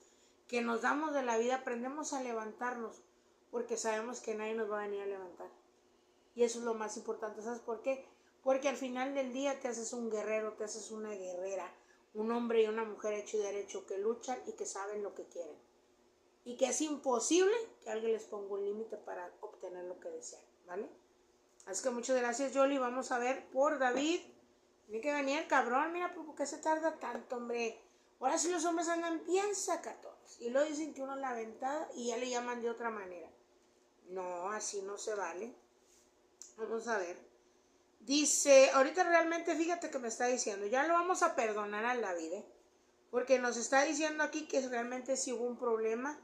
que nos damos de la vida, aprendemos a levantarnos, porque sabemos que nadie nos va a venir a levantar. Y eso es lo más importante, ¿sabes por qué? Porque al final del día te haces un guerrero, te haces una guerrera, un hombre y una mujer hecho y derecho que luchan y que saben lo que quieren. Y que es imposible que alguien les ponga un límite para obtener lo que desean, ¿vale? Así que muchas gracias, Yoli. Vamos a ver por David. Tiene que venir el cabrón, mira, ¿por qué se tarda tanto, hombre? Ahora sí los hombres andan bien sacatones. Y luego dicen que uno es la ventada y ya le llaman de otra manera. No, así no se vale. Vamos a ver. Dice, ahorita realmente fíjate que me está diciendo, ya lo vamos a perdonar a David, porque nos está diciendo aquí que realmente sí hubo un problema.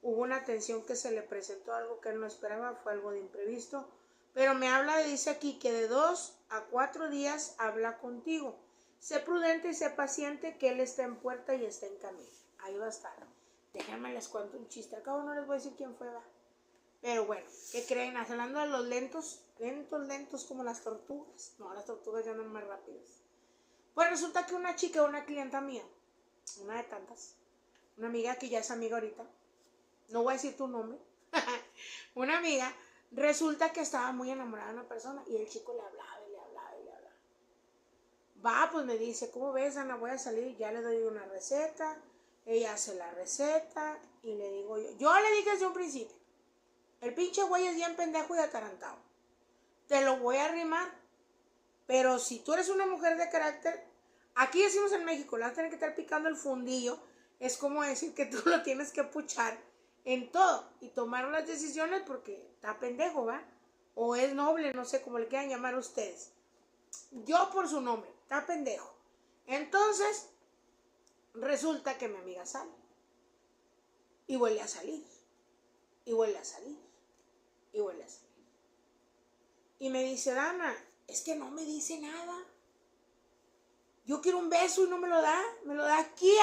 Hubo una tensión que se le presentó, algo que él no esperaba, fue algo de imprevisto. Pero me habla, dice aquí, que de 2 a 4 días habla contigo. Sé prudente y sé paciente, que él está en puerta y está en camino. Ahí va a estar. Déjenme les cuento un chiste. Al cabo no les voy a decir quién fue, va. Pero bueno, ¿qué creen? Hablando de los lentos como las tortugas. No, las tortugas ya andan más rápidas. Pues resulta que una chica, una clienta mía, una de tantas, una amiga que ya es amiga ahorita, no voy a decir tu nombre, una amiga, resulta que estaba muy enamorada de una persona y el chico le hablaba y le hablaba y le hablaba. Va, pues me dice, ¿cómo ves, Ana? Voy a salir, ya le doy una receta, Ella hace la receta y le digo yo le dije desde un principio, el pinche güey es bien pendejo y atarantado. Te lo voy a arrimar, pero si tú eres una mujer de carácter, aquí decimos en México, le vas a tener que estar picando el fundillo, es como decir que tú lo tienes que puchar en todo y tomar unas decisiones porque está pendejo, ¿va? O es noble, no sé cómo le quieran llamar a ustedes. Yo por su nombre, está pendejo. Entonces, resulta que mi amiga sale. Y vuelve a salir. Y vuelve a salir. Y vuelve a salir. Y me dice, Dana, es que no me dice nada. Yo quiero un beso y no me lo da. Me lo da aquí,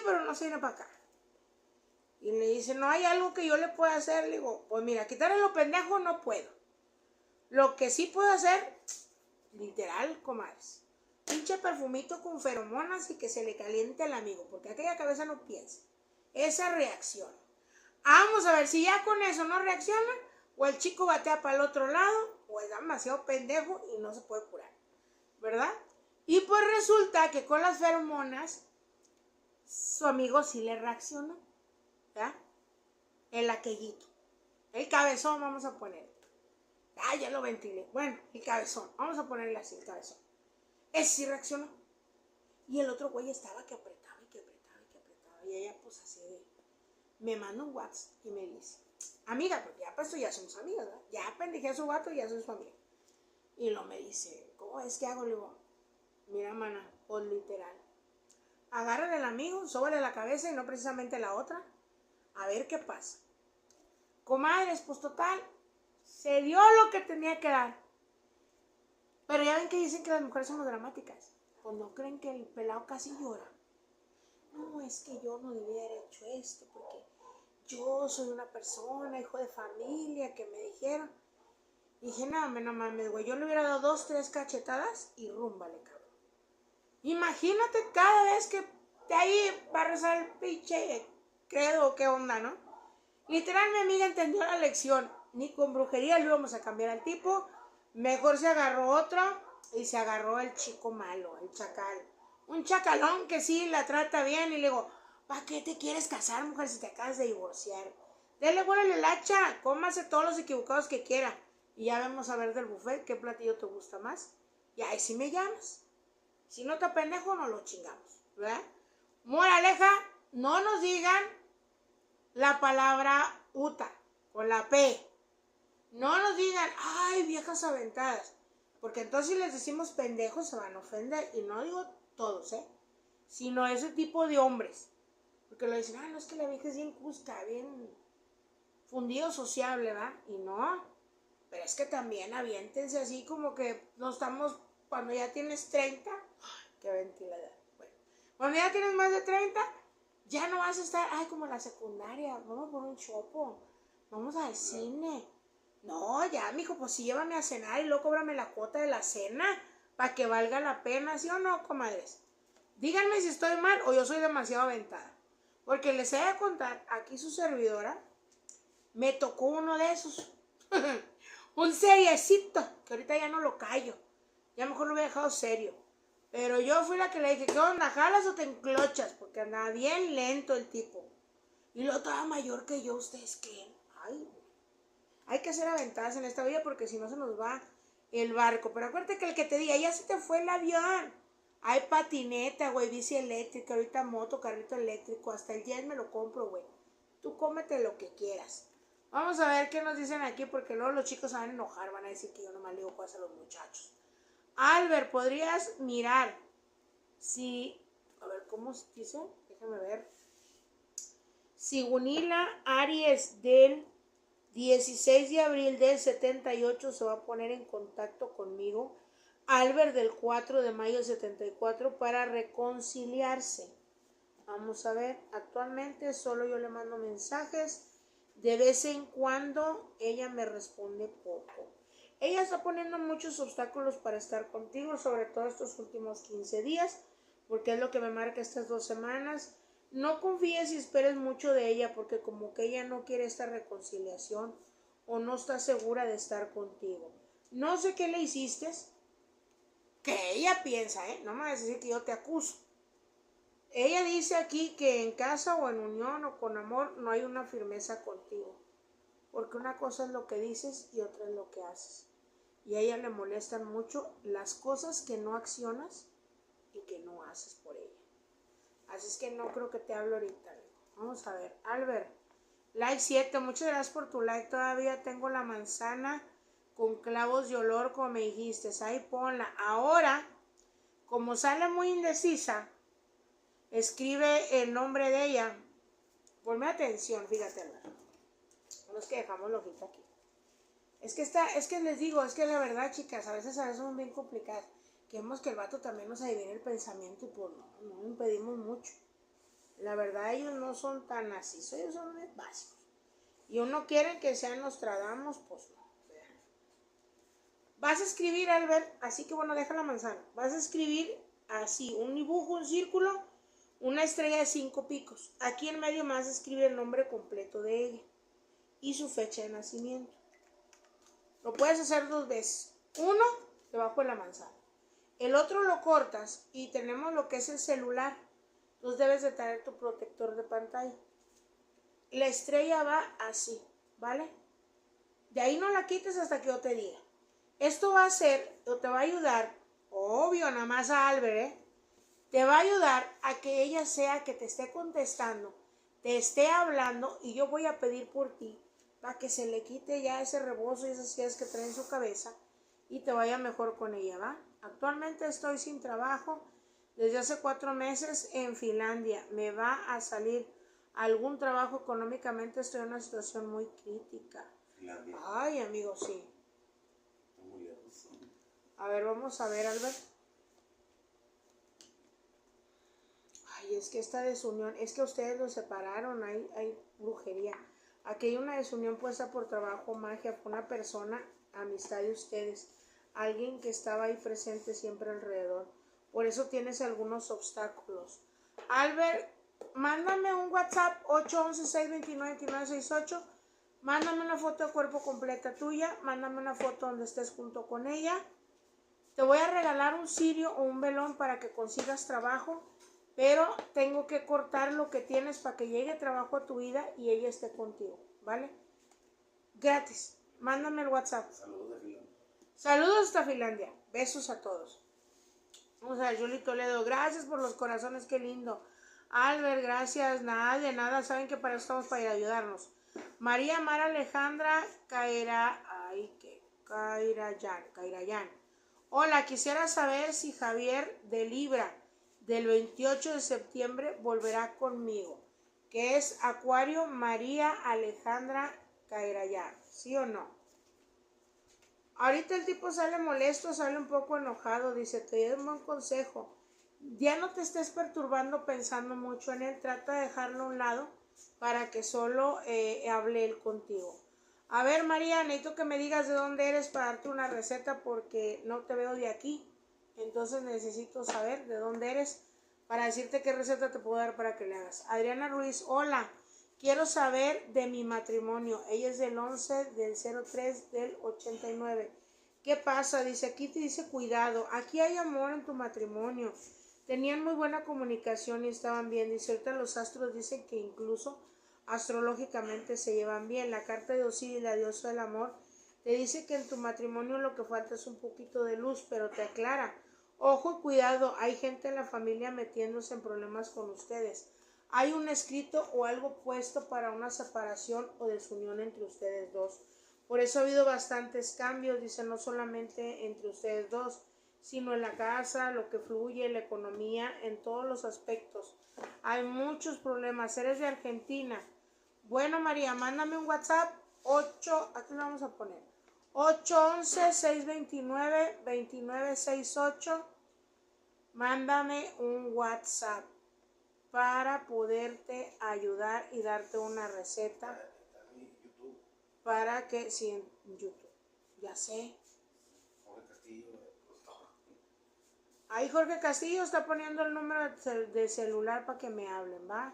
pero no se viene para acá. Y le dice, no hay algo que yo le pueda hacer. Le digo, pues mira, quitarle lo pendejo no puedo. Lo que sí puedo hacer, literal, comadres, pinche perfumito con feromonas y que se le caliente al amigo, porque aquella cabeza no piensa. Esa reacción. Vamos a ver si ya con eso no reacciona, o el chico batea para el otro lado, o es demasiado pendejo y no se puede curar, ¿verdad? Y pues resulta que con las feromonas, su amigo sí le reaccionó, ¿verdad? El aquellito, el cabezón, vamos a poner. Ya lo ventilé. Bueno, el cabezón. Vamos a ponerle así, el cabezón. Ese sí reaccionó. Y el otro güey estaba que apretaba y que apretaba y que apretaba. Y ella pues así de... Me manda un WhatsApp y me dice, amiga, porque ya pues ya somos amigas, ¿verdad? Ya pendejé a su gato y ya soy su amiga. Y luego me dice, ¿cómo es que hago? Le digo, mira, mana, pues literal. Agárrale al amigo, sóbale la cabeza y no precisamente la otra. A ver qué pasa. Comadres, pues total... Se dio lo que tenía que dar. Pero ya ven que dicen que las mujeres somos dramáticas. Pues no creen que el pelado casi llora. No, es que yo no debía haber hecho esto porque yo soy una persona, hijo de familia, que me dijeron. Y dije, no mames, güey. Yo le hubiera dado 2, 3 cachetadas y rúmbale, cabrón. Imagínate cada vez que de ahí va a rezar el pinche credo, qué onda, ¿no? Literal, mi amiga entendió la lección. Ni con brujería le íbamos a cambiar al tipo. Mejor se agarró otro y se agarró el chico malo, el chacal. Un chacalón que sí la trata bien y le digo, ¿para qué te quieres casar, mujer, si te acabas de divorciar? Dele, huélele el hacha, cómase todos los equivocados que quiera. Y ya vamos a ver del buffet qué platillo te gusta más. Y ahí sí me llamas. Si no te pendejo, no lo chingamos, ¿verdad? Moraleja, no nos digan la palabra uta con la P. No nos digan, ay, viejas aventadas. Porque entonces si les decimos pendejos se van a ofender. Y no digo todos, sino ese tipo de hombres. Porque lo dicen, no es que la vieja es bien cusca, bien fundido sociable, ¿va? Y no. Pero es que también aviéntense así como que no estamos, cuando ya tienes 30, qué ventilador. Bueno, cuando ya tienes más de 30, ya no vas a estar, ay, como en la secundaria, vamos por un chopo, vamos al cine. No, ya, mijo, pues sí, llévame a cenar y luego cóbrame la cuota de la cena para que valga la pena, ¿sí o no, comadres? Díganme si estoy mal o yo soy demasiado aventada. Porque les voy a contar, aquí su servidora, me tocó uno de esos. Un seriecito, que ahorita ya no lo callo. Ya mejor lo hubiera dejado serio. Pero yo fui la que le dije, ¿qué onda, jalas o te enclochas? Porque andaba bien lento el tipo. Y lo estaba mayor que yo, ¿ustedes qué? Ay, hay que hacer aventadas en esta vida porque si no se nos va el barco. Pero acuérdate que el que te diga, ya se te fue el avión. Hay patineta, güey, bici eléctrica, ahorita moto, carrito eléctrico, hasta el jet me lo compro, güey. Tú cómete lo que quieras. Vamos a ver qué nos dicen aquí porque luego los chicos se van a enojar, van a decir que yo nomás le digo cosas a los muchachos. Albert, ¿podrías mirar si, a ver, ¿cómo dice? Déjame ver. Si Gunila Aries del 16 de abril del 78 se va a poner en contacto conmigo, Albert del 4 de mayo del 74 para reconciliarse. Vamos a ver, actualmente solo yo le mando mensajes, de vez en cuando ella me responde poco. Ella está poniendo muchos obstáculos para estar contigo, sobre todo estos últimos 15 días, porque es lo que me marca estas 2 semanas. No confíes y esperes mucho de ella, porque como que ella no quiere esta reconciliación o no está segura de estar contigo. No sé qué le hiciste, que ella piensa, no me vas a decir que yo te acuso. Ella dice aquí que en casa o en unión o con amor no hay una firmeza contigo. Porque una cosa es lo que dices y otra es lo que haces. Y a ella le molestan mucho las cosas que no accionas y que no haces por ella. Así es que no creo que te hable ahorita. Vamos a ver. Albert, like 7. Muchas gracias por tu like. Todavía tengo la manzana con clavos de olor como me dijiste. Ahí ponla. Ahora, como sale muy indecisa, escribe el nombre de ella. Ponme atención, fíjate, Albert. No es que dejamos lojita aquí. Es que les digo, es que la verdad, chicas, a veces son bien complicadas. Queremos que el vato también nos adivine el pensamiento y pues no impedimos mucho. La verdad, ellos no son tan así, ellos son muy básicos. Y uno quiere que sean Nostradamus, pues no. Vas a escribir, Albert, así que bueno, deja la manzana. Vas a escribir así, un dibujo, un círculo, una estrella de 5 picos. Aquí en medio más escribe el nombre completo de ella y su fecha de nacimiento. Lo puedes hacer 2 veces. Uno debajo de la manzana. El otro lo cortas y tenemos lo que es el celular. Entonces debes de traer tu protector de pantalla. La estrella va así, ¿vale? De ahí no la quites hasta que yo te diga. Esto va a hacer, o te va a ayudar, obvio, nada más a Albert, te va a ayudar a que ella sea que te esté contestando, te esté hablando y yo voy a pedir por ti para que se le quite ya ese rebozo y esas ideas que trae en su cabeza y te vaya mejor con ella, ¿va? Actualmente estoy sin trabajo desde hace 4 meses en Finlandia. Me va a salir algún trabajo económicamente, estoy en una situación muy crítica. Finlandia. Ay, amigo, sí. Muy lejos. A ver, vamos a ver, Albert. Ay, es que esta desunión, es que ustedes los separaron, hay brujería. Aquí hay una desunión puesta por trabajo, magia, por una persona, amistad de ustedes. Alguien que estaba ahí presente siempre alrededor. Por eso tienes algunos obstáculos. Albert, mándame un WhatsApp 811-629-2968. Mándame una foto de cuerpo completa tuya. Mándame una foto donde estés junto con ella. Te voy a regalar un cirio o un velón para que consigas trabajo. Pero tengo que cortar lo que tienes para que llegue trabajo a tu vida y ella esté contigo, ¿vale? Gratis. Mándame el WhatsApp. Saludos de Finlandia. Saludos hasta Finlandia. Besos a todos. Vamos a ver, Julie Toledo. Gracias por los corazones, qué lindo. Albert, gracias. Nada de nada. Saben que para eso estamos para ir a ayudarnos. María Mara Alejandra Cairayán. Hola, quisiera saber si Javier de Libra del 28 de septiembre volverá conmigo, que es Acuario María Alejandra Cairayán, ¿sí o no? Ahorita el tipo sale molesto, sale un poco enojado, dice, te doy un buen consejo, ya no te estés perturbando pensando mucho en él, trata de dejarlo a un lado para que solo hable él contigo. A ver, María, necesito que me digas de dónde eres para darte una receta porque no te veo de aquí. Entonces necesito saber de dónde eres para decirte qué receta te puedo dar para que le hagas. Adriana Ruiz, hola, quiero saber de mi matrimonio. Ella es del 11 del 03 del 89. ¿Qué pasa? Dice, aquí te dice cuidado. Aquí hay amor en tu matrimonio. Tenían muy buena comunicación y estaban bien. Dice, ahorita los astros dicen que incluso astrológicamente se llevan bien. La carta de Osiris, la diosa del amor, te dice que en tu matrimonio lo que falta es un poquito de luz, pero te aclara. Ojo y cuidado, hay gente en la familia metiéndose en problemas con ustedes. Hay un escrito o algo puesto para una separación o desunión entre ustedes dos. Por eso ha habido bastantes cambios, dice, no solamente entre ustedes dos, sino en la casa, lo que fluye, la economía, en todos los aspectos. Hay muchos problemas. Eres de Argentina. Bueno, María, mándame un WhatsApp. Aquí lo vamos a poner. 811-629-2968. Mándame un WhatsApp para poderte ayudar y darte una receta. Para que, sí, en YouTube. Ya sé. Jorge Castillo. Ahí Jorge Castillo está poniendo el número de celular para que me hablen, ¿va?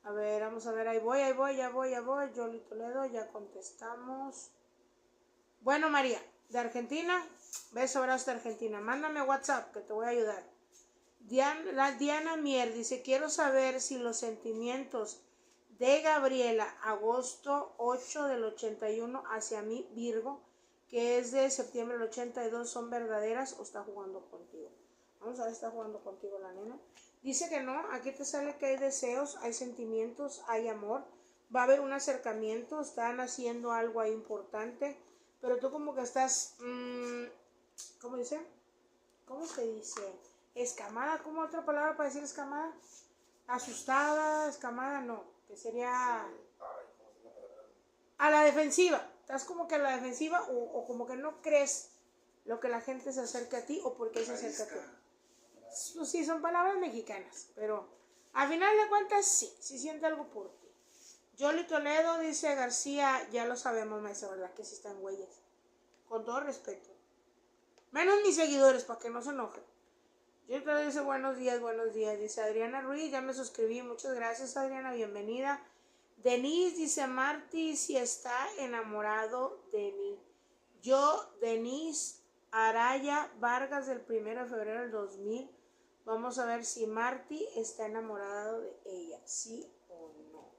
A ver, vamos a ver, ahí voy. Jolie Toledo, ya contestamos. Bueno, María, de Argentina, beso, abrazo de Argentina. Mándame WhatsApp que te voy a ayudar. Diana Mier dice, quiero saber si los sentimientos de Gabriela, agosto 8 del 81, hacia mí, Virgo, que es de septiembre del 82, son verdaderas o está jugando contigo. Vamos a ver si está jugando contigo la nena. Dice que no, aquí te sale que hay deseos, hay sentimientos, hay amor, va a haber un acercamiento, están haciendo algo ahí importante, pero tú como que estás, ¿cómo dice? ¿Cómo se dice? Escamada, ¿cómo otra palabra para decir escamada? Asustada, escamada, no, que sería a la defensiva. Estás como que a la defensiva o como que no crees lo que la gente se acerca a ti o por qué se acerca a ti. Pues sí, son palabras mexicanas, pero al final de cuentas sí siente algo por ti. Yoli Toledo dice García, ya lo sabemos, maestra, ¿verdad? Que sí están güeyes. Con todo respeto. Menos mis seguidores, para que no se enojen. Yoli Toledo dice buenos días. Dice Adriana Ruiz, ya me suscribí. Muchas gracias, Adriana, bienvenida. Denise dice Marty, si está enamorado de mí. Yo, Denise Araya Vargas, del 1 de febrero del 2000. Vamos a ver si Marty está enamorado de ella, sí o no.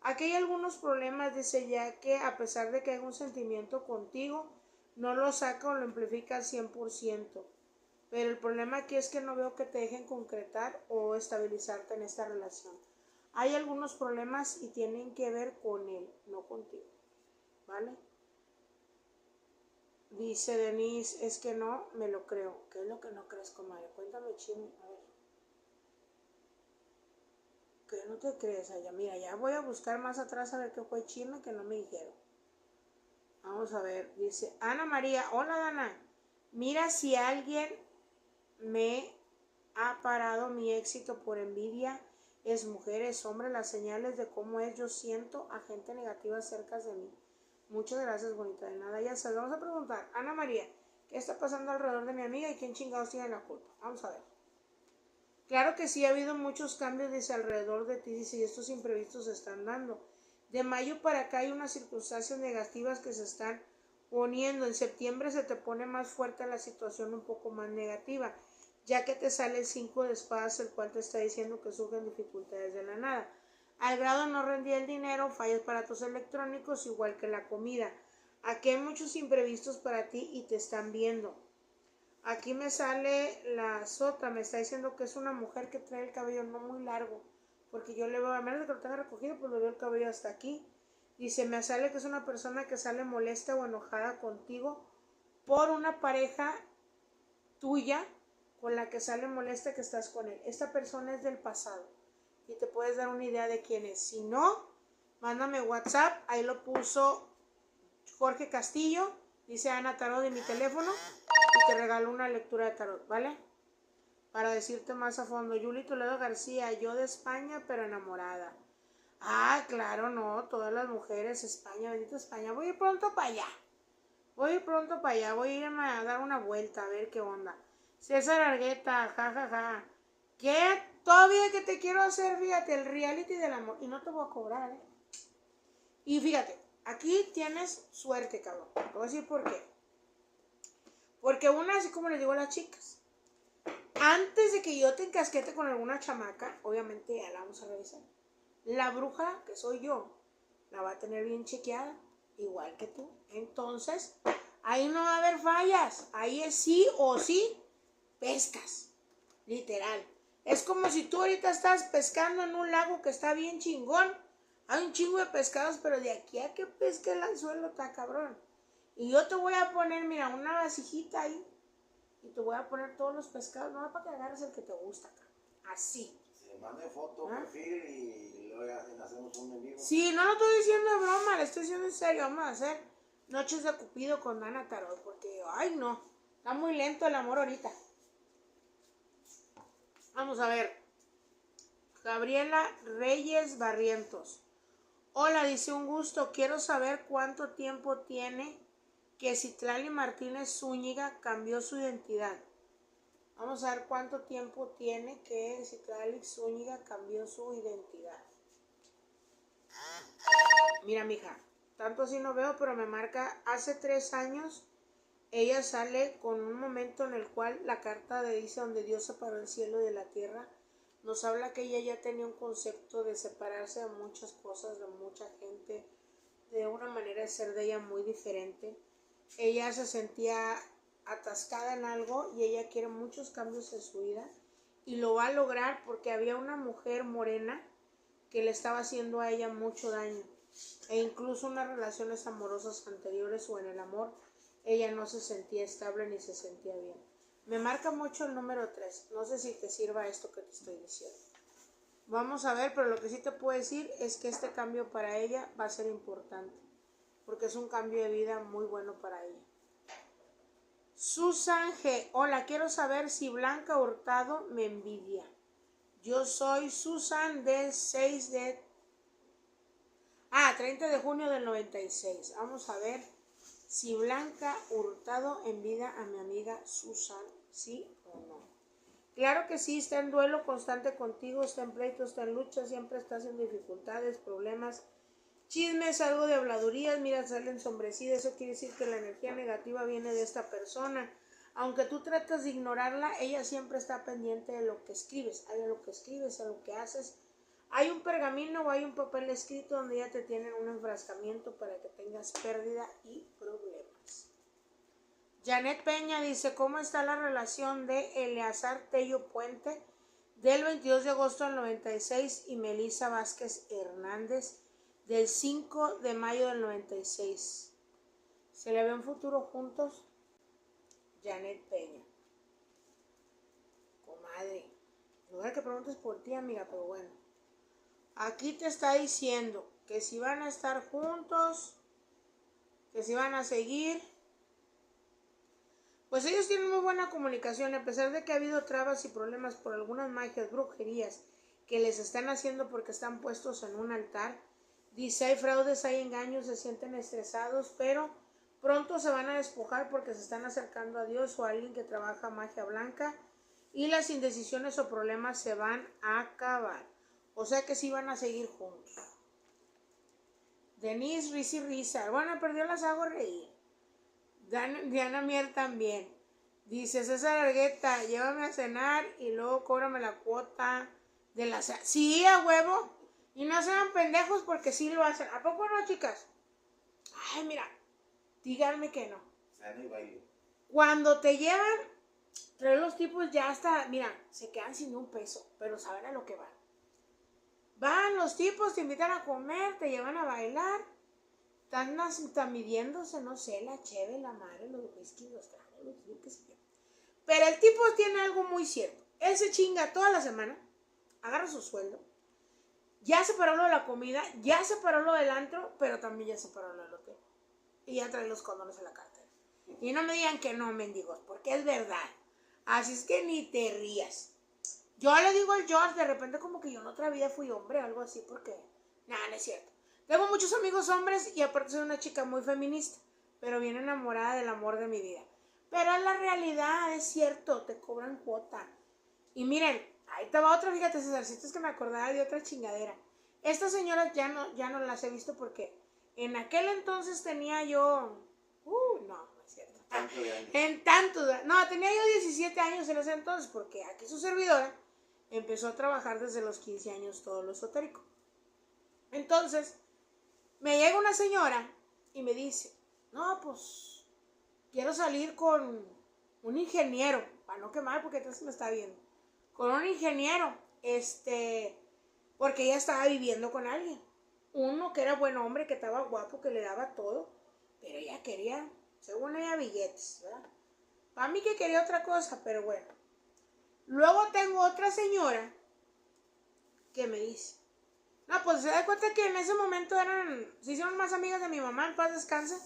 Aquí hay algunos problemas, dice ya que a pesar de que hay un sentimiento contigo, no lo saca o lo amplifica al 100%. Pero el problema aquí es que no veo que te dejen concretar o estabilizarte en esta relación. Hay algunos problemas y tienen que ver con él, no contigo, ¿vale? Dice Denise, es que no me lo creo. ¿Qué es lo que no crees, comadre? Cuéntame, chisme, a ver. ¿Qué no te crees allá? Mira, ya voy a buscar más atrás a ver qué fue chisme que no me dijeron. Vamos a ver, dice Ana María, hola Dana. Mira si alguien me ha parado mi éxito por envidia. Es mujer, es hombre, las señales de cómo es, yo siento a gente negativa cerca de mí. Muchas gracias, bonita, de nada, ya sabes. Vamos a preguntar, Ana María, ¿qué está pasando alrededor de mi amiga y quién chingados tiene la culpa? Vamos a ver. Claro que sí, ha habido muchos cambios, dice, alrededor de ti, dice, y estos imprevistos se están dando. De mayo para acá hay unas circunstancias negativas que se están poniendo. En septiembre se te pone más fuerte la situación, un poco más negativa, ya que te sale el 5 de espadas, el cual te está diciendo que surgen dificultades de la nada. Al grado no rendía el dinero, fallas para tus electrónicos, igual que la comida. Aquí hay muchos imprevistos para ti y te están viendo. Aquí me sale la sota, me está diciendo que es una mujer que trae el cabello no muy largo, porque yo le veo, a menos de que lo tenga recogido, pues le veo el cabello hasta aquí. Dice, me sale que es una persona que sale molesta o enojada contigo por una pareja tuya con la que sale molesta que estás con él. Esta persona es del pasado y te puedes dar una idea de quién es. Si no, mándame WhatsApp, ahí lo puso Jorge Castillo, dice Ana Tarot de mi teléfono y te regalo una lectura de tarot, ¿vale? Para decirte más a fondo. Yuli Toledo García, yo de España pero enamorada. Ah, claro, no, todas las mujeres, España, bendita España. Voy a ir pronto para allá. Voy a irme a dar una vuelta a ver qué onda. César Argueta, jajaja. ¿Qué? Todavía que te quiero hacer, fíjate, el reality del amor. Y no te voy a cobrar, ¿eh? Y fíjate, aquí tienes suerte, cabrón. Te voy a decir por qué. Porque una, así como les digo a las chicas, antes de que yo te encasquete con alguna chamaca, obviamente ya la vamos a revisar. La bruja, que soy yo, la va a tener bien chequeada, igual que tú. Entonces, ahí no va a haber fallas. Ahí es sí o sí, pescas. Literal. Es como si tú ahorita estás pescando en un lago que está bien chingón. Hay un chingo de pescados, pero de aquí a que pesque el anzuelo está cabrón. Y yo te voy a poner, mira, una vasijita ahí. Y te voy a poner todos los pescados, no para que agarres el que te gusta, cabrón. Así. Se mande foto, perfil y luego hacemos un en vivo. Sí, no lo estoy diciendo de broma, le estoy diciendo en serio. Vamos a hacer noches de Cupido con Dana Tarot, porque, ay no, está muy lento el amor ahorita. Vamos a ver. Gabriela Reyes Barrientos. Hola, dice un gusto, quiero saber cuánto tiempo tiene que Citlali Martínez Zúñiga cambió su identidad. Vamos a ver cuánto tiempo tiene que Citlali Zúñiga cambió su identidad. Mira, mija, tanto así no veo, pero me marca hace 3 años ella sale con un momento en el cual la carta dice donde Dios separó el cielo de la tierra. Nos habla que ella ya tenía un concepto de separarse de muchas cosas, de mucha gente, de una manera de ser de ella muy diferente. Ella se sentía atascada en algo y ella quiere muchos cambios en su vida y lo va a lograr porque había una mujer morena que le estaba haciendo a ella mucho daño e incluso unas relaciones amorosas anteriores o en el amor ella no se sentía estable ni se sentía bien. Me marca mucho el número 3, no sé si te sirva esto que te estoy diciendo. Vamos a ver, pero lo que sí te puedo decir es que este cambio para ella va a ser importante porque es un cambio de vida muy bueno para ella. Susan G. Hola, quiero saber si Blanca Hurtado me envidia. Yo soy Susan del 30 de junio del 96. Vamos a ver si Blanca Hurtado envidia a mi amiga Susan, ¿sí o no? Claro que sí, está en duelo constante contigo, está en pleito, está en lucha, siempre estás en dificultades, problemas, chismes, algo de habladurías, mira, sale ensombrecida, eso quiere decir que la energía negativa viene de esta persona. Aunque tú tratas de ignorarla, ella siempre está pendiente de lo que escribes, a lo que escribes, a lo que haces. Hay un pergamino o hay un papel escrito donde ya te tienen un enfrascamiento para que tengas pérdida y problemas. Janet Peña dice, ¿cómo está la relación de Eleazar Tello Puente del 22 de agosto del 96 y Melissa Vázquez Hernández del 5 de mayo del 96? ¿Se le ve un futuro juntos? Janet Peña. Comadre, no es que preguntes por ti, amiga, pero bueno. Aquí te está diciendo que si van a estar juntos, que si van a seguir. Pues ellos tienen muy buena comunicación, a pesar de que ha habido trabas y problemas por algunas magias, brujerías que les están haciendo porque están puestos en un altar. Dice, hay fraudes, hay engaños, se sienten estresados, pero pronto se van a despojar porque se están acercando a Dios o a alguien que trabaja magia blanca y las indecisiones o problemas se van a acabar. O sea que sí van a seguir juntos. Denise, risa y risa. Bueno, perdió las hago reír. Diana Mier también. Dice César Argueta, llévame a cenar y luego cóbrame la cuota de la cena. Sí, a huevo. Y no sean pendejos porque sí lo hacen. ¿A poco no, chicas? Ay, mira, díganme que no. Cena y baile. Cuando te llevan, traen los tipos ya hasta, mira, se quedan sin un peso, pero saben a lo que van. Van los tipos, te invitan a comer, te llevan a bailar. Están midiéndose, no sé, la cheve, la madre, los whisky, los tragos, lo que sé yo. Pero el tipo tiene algo muy cierto. Él se chinga toda la semana, agarra su sueldo, ya separó lo de la comida, ya separó lo del antro, pero también ya separó lo del hotel. Y ya trae los condones en la cartera. Y no me digan que no, mendigos, porque es verdad. Así es que ni te rías. Yo le digo al George, de repente como que yo en otra vida fui hombre, algo así, porque nada, no es cierto. Tengo muchos amigos hombres y aparte soy una chica muy feminista, pero bien enamorada del amor de mi vida. Pero en la realidad es cierto, te cobran cuota. Y miren, ahí te va otra, fíjate, Cesarcito, es que me acordaba de otra chingadera. Estas señoras ya no las he visto porque en aquel entonces tenía yo... no es cierto. Tenía yo 17 años en ese entonces porque aquí su servidora empezó a trabajar desde los 15 años todo lo esotérico. Entonces, me llega una señora y me dice, no, pues, quiero salir con un ingeniero, para no quemar porque entonces me está viendo, con un ingeniero, porque ella estaba viviendo con alguien, uno que era buen hombre, que estaba guapo, que le daba todo, pero ella quería, según ella, billetes, ¿verdad? Para mí que quería otra cosa, pero bueno. Luego tengo otra señora que me dice, no, pues se da cuenta que en ese momento se hicieron más amigas de mi mamá, en paz descanse,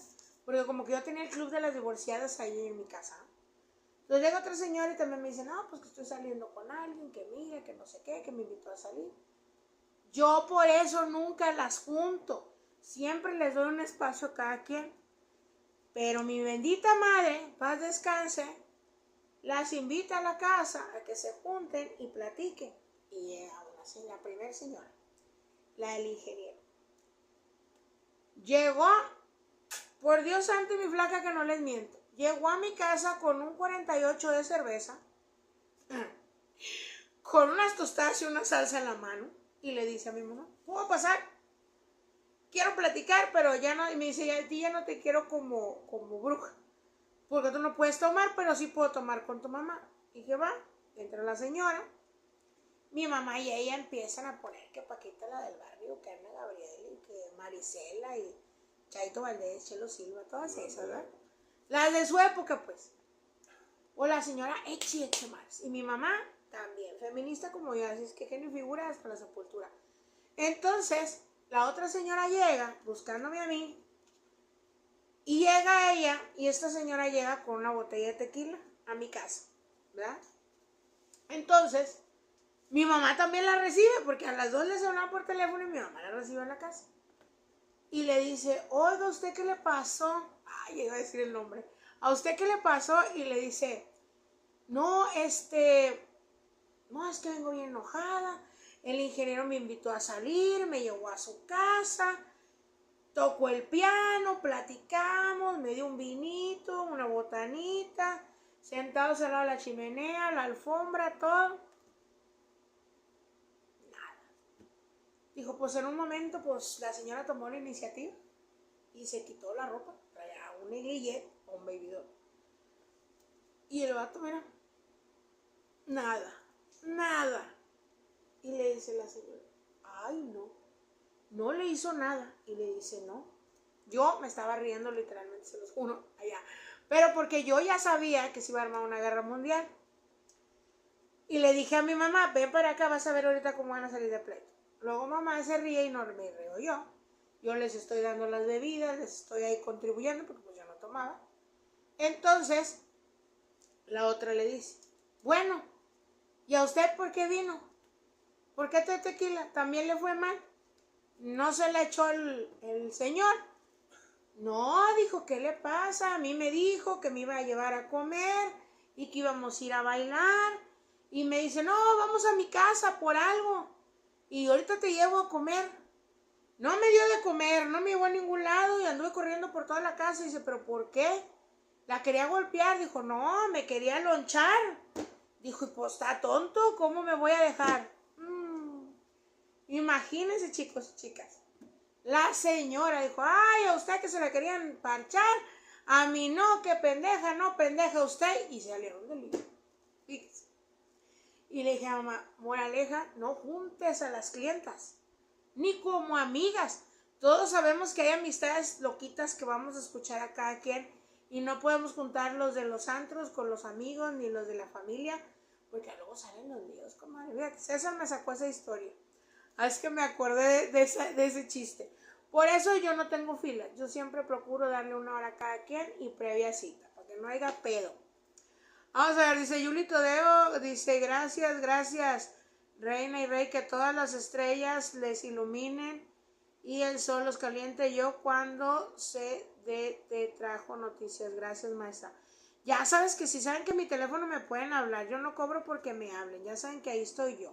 porque como que yo tenía el club de las divorciadas ahí en mi casa. Entonces llega otra señora y también me dice, no, pues que estoy saliendo con alguien, que mira, que no sé qué, que me invitó a salir. Yo por eso nunca las junto, siempre les doy un espacio a cada quien. Pero mi bendita madre, paz descanse, las invita a la casa a que se junten y platiquen. Y aún así, la primera señora, la del ingeniero, llegó, por Dios santo y mi flaca que no les miento, llegó a mi casa con un 48 de cerveza, con unas tostadas y una salsa en la mano, y le dice a mi mamá, ¿puedo pasar? Quiero platicar, pero ya no, y me dice, a ti ya no te quiero como bruja, porque tú no puedes tomar, pero sí puedo tomar con tu mamá. Y que va, entra la señora, mi mamá y ella empiezan a poner que Paquita la del barrio, que Ana Gabriel, y que Marisela, y Chaito Valdés, Chelo Silva, todas esas, ¿verdad? Las de su época, pues. O la señora Echi Echemars. Y mi mamá también, feminista como yo, así es que genio y figura hasta la sepultura. Entonces, la otra señora llega buscándome a mí, y llega ella, y esta señora llega con una botella de tequila a mi casa, ¿verdad? Entonces, mi mamá también la recibe, porque a las dos le sonaba por teléfono y mi mamá la recibe en la casa. Y le dice, oiga, ¿usted qué le pasó? Ay, iba a decir el nombre. ¿A usted qué le pasó? Y le dice, no, no, es que vengo bien enojada. El ingeniero me invitó a salir, me llevó a su casa, tocó el piano, platicamos, me dio un vinito, una botanita, sentados al lado de la chimenea, la alfombra, todo. Dijo, pues en un momento, pues la señora tomó la iniciativa y se quitó la ropa, traía un negligé o un baby doll. Y el vato, mira, nada. Y le dice la señora, ay, no le hizo nada. Y le dice, no. Yo me estaba riendo literalmente, se los juro, allá. Pero porque yo ya sabía que se iba a armar una guerra mundial. Y le dije a mi mamá, ven para acá, vas a ver ahorita cómo van a salir de pleito. Luego mamá se ríe y no me río yo. Yo les estoy dando las bebidas, les estoy ahí contribuyendo porque pues yo no tomaba. Entonces, la otra le dice, bueno, ¿y a usted por qué vino? ¿Por qué te tequila? ¿También le fue mal? ¿No se la echó el señor? No, dijo, ¿qué le pasa? A mí me dijo que me iba a llevar a comer y que íbamos a ir a bailar. Y me dice, no, vamos a mi casa por algo. Y ahorita te llevo a comer. No me dio de comer, no me llevó a ningún lado y anduve corriendo por toda la casa. Y dice, ¿pero por qué? La quería golpear. Dijo, no, me quería lonchar. Dijo, y pues está tonto, ¿cómo me voy a dejar? Imagínense, chicos y chicas. La señora dijo, ay, a usted que se la querían parchar, a mí no, que pendeja, no, pendeja usted. Y se salieron del libro. Fíjese. Y le dije a mamá, moraleja, no juntes a las clientas, ni como amigas. Todos sabemos que hay amistades loquitas que vamos a escuchar a cada quien y no podemos juntar los de los antros con los amigos ni los de la familia, porque luego salen los líos, comadre. César me sacó esa historia. Así que me acordé de ese chiste. Por eso yo no tengo fila. Yo siempre procuro darle una hora a cada quien y previa cita, para que no haya pedo. Vamos a ver, dice Yulito Deo, dice gracias, reina y rey, que todas las estrellas les iluminen y el sol los caliente. Yo cuando te trajo noticias, gracias maestra. Ya sabes que si saben que mi teléfono me pueden hablar, yo no cobro porque me hablen, ya saben que ahí estoy yo.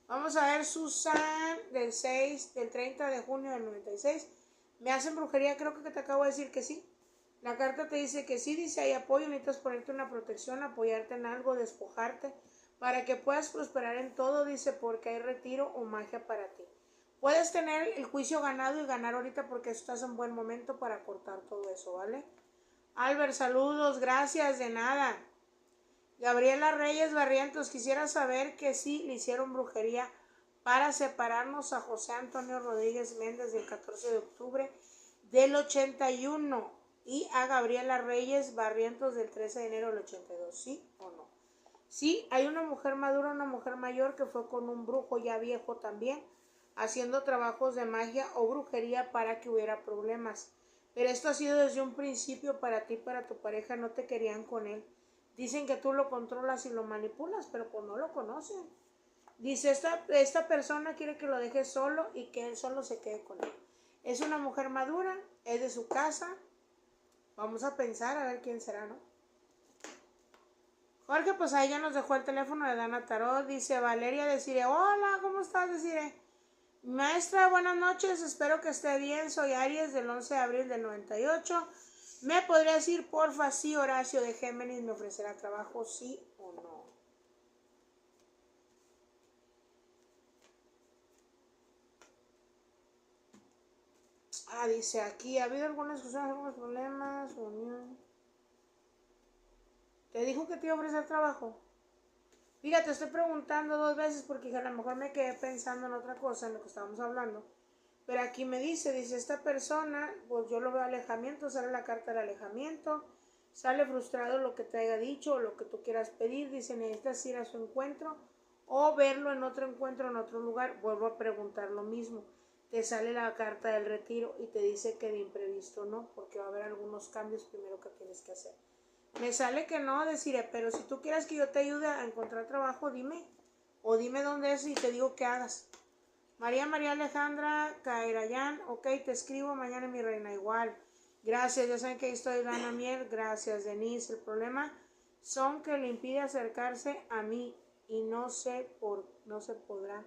Vamos a ver, Susan, del 30 de junio del 96. ¿Me hacen brujería? Creo que te acabo de decir que sí. La carta te dice que sí, dice, hay apoyo, necesitas ponerte una protección, apoyarte en algo, despojarte, para que puedas prosperar en todo, dice, porque hay retiro o magia para ti. Puedes tener el juicio ganado y ganar ahorita porque estás en buen momento para cortar todo eso, ¿vale? Albert, saludos, gracias, de nada. Gabriela Reyes Barrientos, quisiera saber que sí le hicieron brujería para separarnos a José Antonio Rodríguez Méndez del 14 de octubre del 81 y a Gabriela Reyes Barrientos del 13 de enero del 82, ¿sí o no? Sí, hay una mujer madura, una mujer mayor que fue con un brujo ya viejo también, haciendo trabajos de magia o brujería para que hubiera problemas. Pero esto ha sido desde un principio para ti, para tu pareja, no te querían con él. Dicen que tú lo controlas y lo manipulas, pero pues no lo conocen. Dice, esta persona quiere que lo dejes solo y que él solo se quede con él. Es una mujer madura, es de su casa. Vamos a pensar a ver quién será, ¿no? Jorge, pues ahí ya nos dejó el teléfono de Dana Tarot. Dice Valeria Desire, hola, ¿cómo estás, Desire? Maestra, buenas noches, espero que esté bien. Soy Aries del 11 de abril del 98. ¿Me podría decir, porfa, si Horacio de Géminis me ofrecerá trabajo, sí o no? Dice aquí, ¿ha habido algunas discusiones, algunos problemas? Unión. ¿Te dijo que te iba a ofrecer trabajo? Fíjate, estoy preguntando 2 veces porque a lo mejor me quedé pensando en otra cosa, en lo que estábamos hablando. Pero aquí me dice, esta persona, pues yo lo veo alejamiento, sale la carta del alejamiento, sale frustrado lo que te haya dicho o lo que tú quieras pedir, dice, necesitas ir a su encuentro o verlo en otro encuentro, en otro lugar. Vuelvo a preguntar lo mismo. Te sale la carta del retiro y te dice que de imprevisto no, porque va a haber algunos cambios primero que tienes que hacer. Me sale que no, deciré, pero si tú quieres que yo te ayude a encontrar trabajo, dime. O dime dónde es y te digo qué hagas. María Alejandra Caerayán, ok, te escribo mañana, mi reina, igual. Gracias, ya saben que ahí estoy, Dana Miel, gracias, Denise. El problema son que le impide acercarse a mí y no se podrá.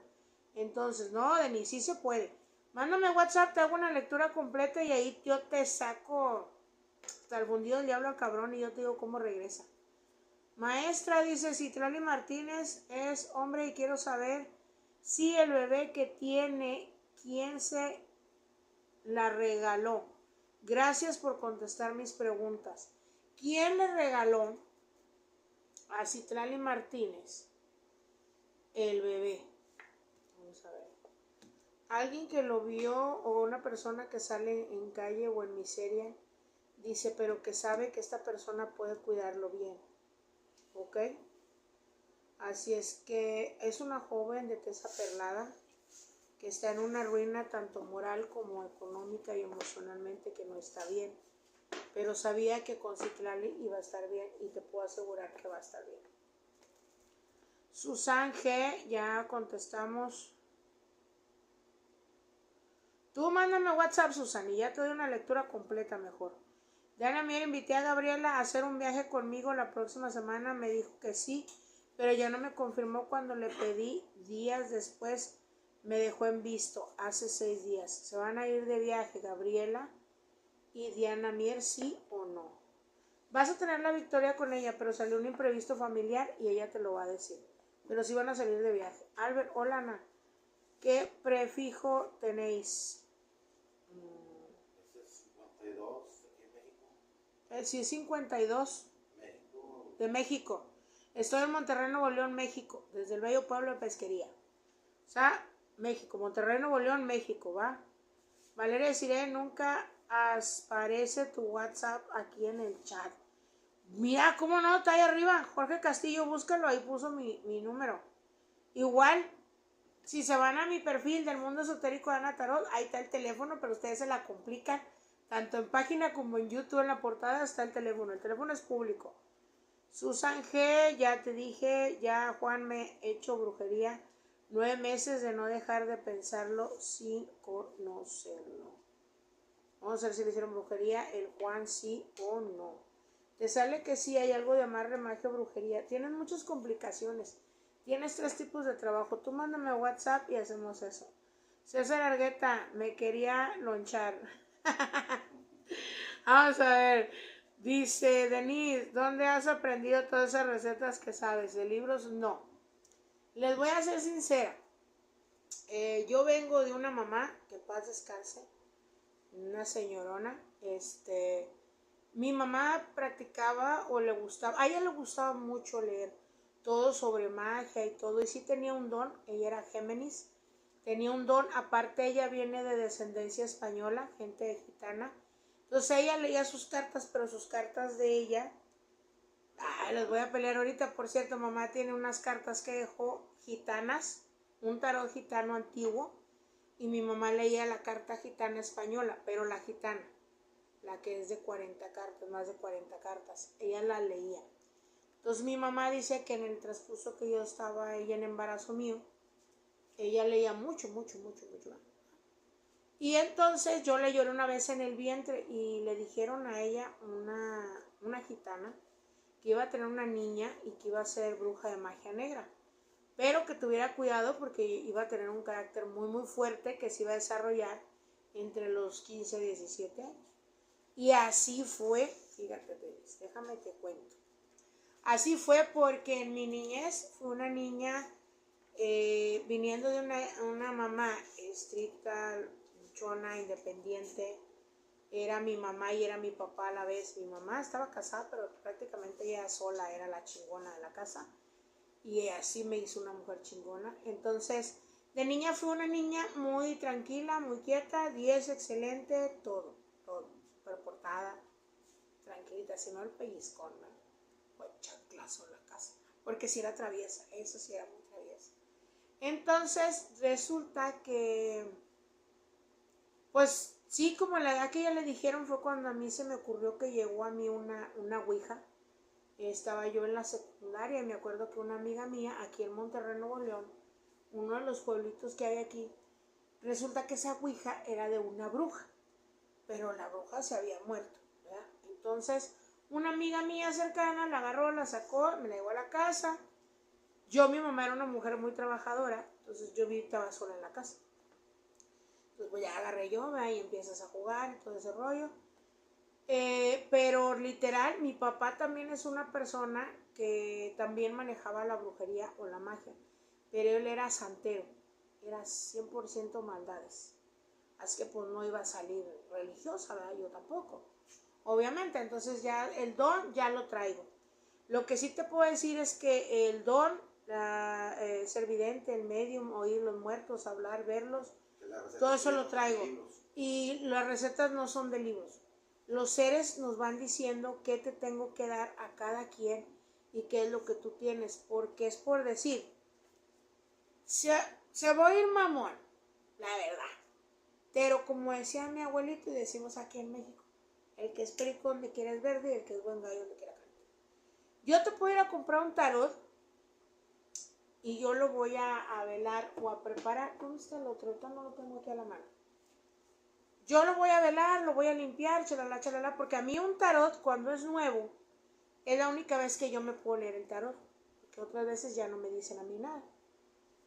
Entonces, no, Denise, sí se puede. Mándame WhatsApp, te hago una lectura completa y ahí yo te saco hasta el fundido del diablo al cabrón y yo te digo cómo regresa. Maestra, dice Citlali Martínez, es hombre y quiero saber si el bebé que tiene, ¿quién se la regaló? Gracias por contestar mis preguntas. ¿Quién le regaló a Citlali Martínez el bebé? Vamos a ver. Alguien que lo vio o una persona que sale en calle o en miseria, dice, pero que sabe que esta persona puede cuidarlo bien. ¿Ok? Así es que es una joven de tez aperlada que está en una ruina tanto moral como económica y emocionalmente, que no está bien. Pero sabía que con Citlali iba a estar bien y te puedo asegurar que va a estar bien. Susan G, ya contestamos. Tú mándame WhatsApp, Susan, y ya te doy una lectura completa mejor. Diana Mier, invité a Gabriela a hacer un viaje conmigo la próxima semana, me dijo que sí, pero ya no me confirmó cuando le pedí. Días después me dejó en visto, hace 6 días. Se van a ir de viaje Gabriela y Diana Mier, sí o no. Vas a tener la victoria con ella, pero salió un imprevisto familiar y ella te lo va a decir. Pero sí van a salir de viaje. Albert, hola Ana, ¿qué prefijo tenéis? Sí, es 52. México. De México. Estoy en Monterrey, Nuevo León, México. Desde el bello pueblo de Pesquería. O sea, México. Monterrey, Nuevo León, México, ¿va? Valeria Desiree, nunca aparece tu WhatsApp aquí en el chat. Mira, ¿cómo no? Está ahí arriba. Jorge Castillo, búscalo. Ahí puso mi número. Igual, si se van a mi perfil del mundo esotérico de Ana Tarot, ahí está el teléfono, pero ustedes se la complican. Tanto en página como en YouTube, en la portada está el teléfono. El teléfono es público. Susan G, ya te dije, ya Juan me hecho brujería. 9 meses de no dejar de pensarlo sin conocerlo. Vamos a ver si le hicieron brujería el Juan, sí o no. Te sale que sí hay algo de amarre, magia o brujería. Tienen muchas complicaciones. Tienes 3 tipos de trabajo. Tú mándame WhatsApp y hacemos eso. César Argueta, me quería lonchar. Vamos a ver. Dice Denise, ¿dónde has aprendido todas esas recetas que sabes? ¿De libros? No. Les voy a ser sincera. Yo vengo de una mamá, que paz descanse, una señorona. Mi mamá practicaba o le gustaba, a ella le gustaba mucho leer todo sobre magia y todo, y sí tenía un don. Ella era Géminis, tenía un don. Aparte, ella viene de descendencia española, gente gitana. Entonces ella leía sus cartas, pero sus cartas de ella, les voy a pelear ahorita. Por cierto, mamá tiene unas cartas que dejó gitanas, un tarot gitano antiguo, y mi mamá leía la carta gitana española, pero la gitana, la que es de 40 cartas, más de 40 cartas, ella la leía. Entonces mi mamá dice que en el transcurso que yo estaba ella en embarazo mío, ella leía mucho. Y entonces yo le lloré una vez en el vientre y le dijeron a ella, una gitana, que iba a tener una niña y que iba a ser bruja de magia negra, pero que tuviera cuidado porque iba a tener un carácter muy fuerte que se iba a desarrollar entre los 15 y 17 años. Y así fue, fíjate, déjame te cuento. Así fue porque en mi niñez fue una niña viniendo de una mamá estricta, luchona, independiente. Era mi mamá y era mi papá a la vez. Mi mamá estaba casada, pero prácticamente ella sola era la chingona de la casa. Y así me hizo una mujer chingona. Entonces, de niña fui una niña muy tranquila, muy quieta, 10 excelente, todo, súper portada, tranquilita, si no el pellizcón, ¿no? Pues chanclazo en la casa, porque si era traviesa, eso sí era muy traviesa. Entonces, resulta que, pues sí, como la edad que ya le dijeron fue cuando a mí se me ocurrió que llegó a mí una ouija. Estaba yo en la secundaria y me acuerdo que una amiga mía aquí en Monterrey, Nuevo León, uno de los pueblitos que hay aquí, resulta que esa ouija era de una bruja, pero la bruja se había muerto, ¿verdad? Entonces, una amiga mía cercana la agarró, la sacó, me la llevó a la casa. Mi mamá era una mujer muy trabajadora, entonces yo estaba sola en la casa. Entonces, pues ya agarré yo, y empiezas a jugar y todo ese rollo. Pero literal, mi papá también es una persona que también manejaba la brujería o la magia, pero él era santero, era 100% maldades, así que pues no iba a salir religiosa, ¿verdad? Yo tampoco, obviamente. Entonces ya el don ya lo traigo. Lo que sí te puedo decir es que el don, ser vidente, el medium, oír los muertos, hablar, verlos, todo eso lo traigo. Y las recetas no son de libros. Los seres nos van diciendo qué te tengo que dar a cada quien y qué es lo que tú tienes, porque es por decir, se va a ir mamón, la verdad. Pero como decía mi abuelito y decimos aquí en México, el que es perico donde quieres verde y el que es buen gallo donde quiera cantar. Yo te puedo ir a comprar un tarot y yo lo voy a velar o a preparar. ¿Dónde está el otro? Ahorita no lo tengo aquí a la mano. Yo lo voy a velar, lo voy a limpiar, chalala, porque a mí un tarot cuando es nuevo es la única vez que yo me puedo leer el tarot, porque otras veces ya no me dicen a mí nada.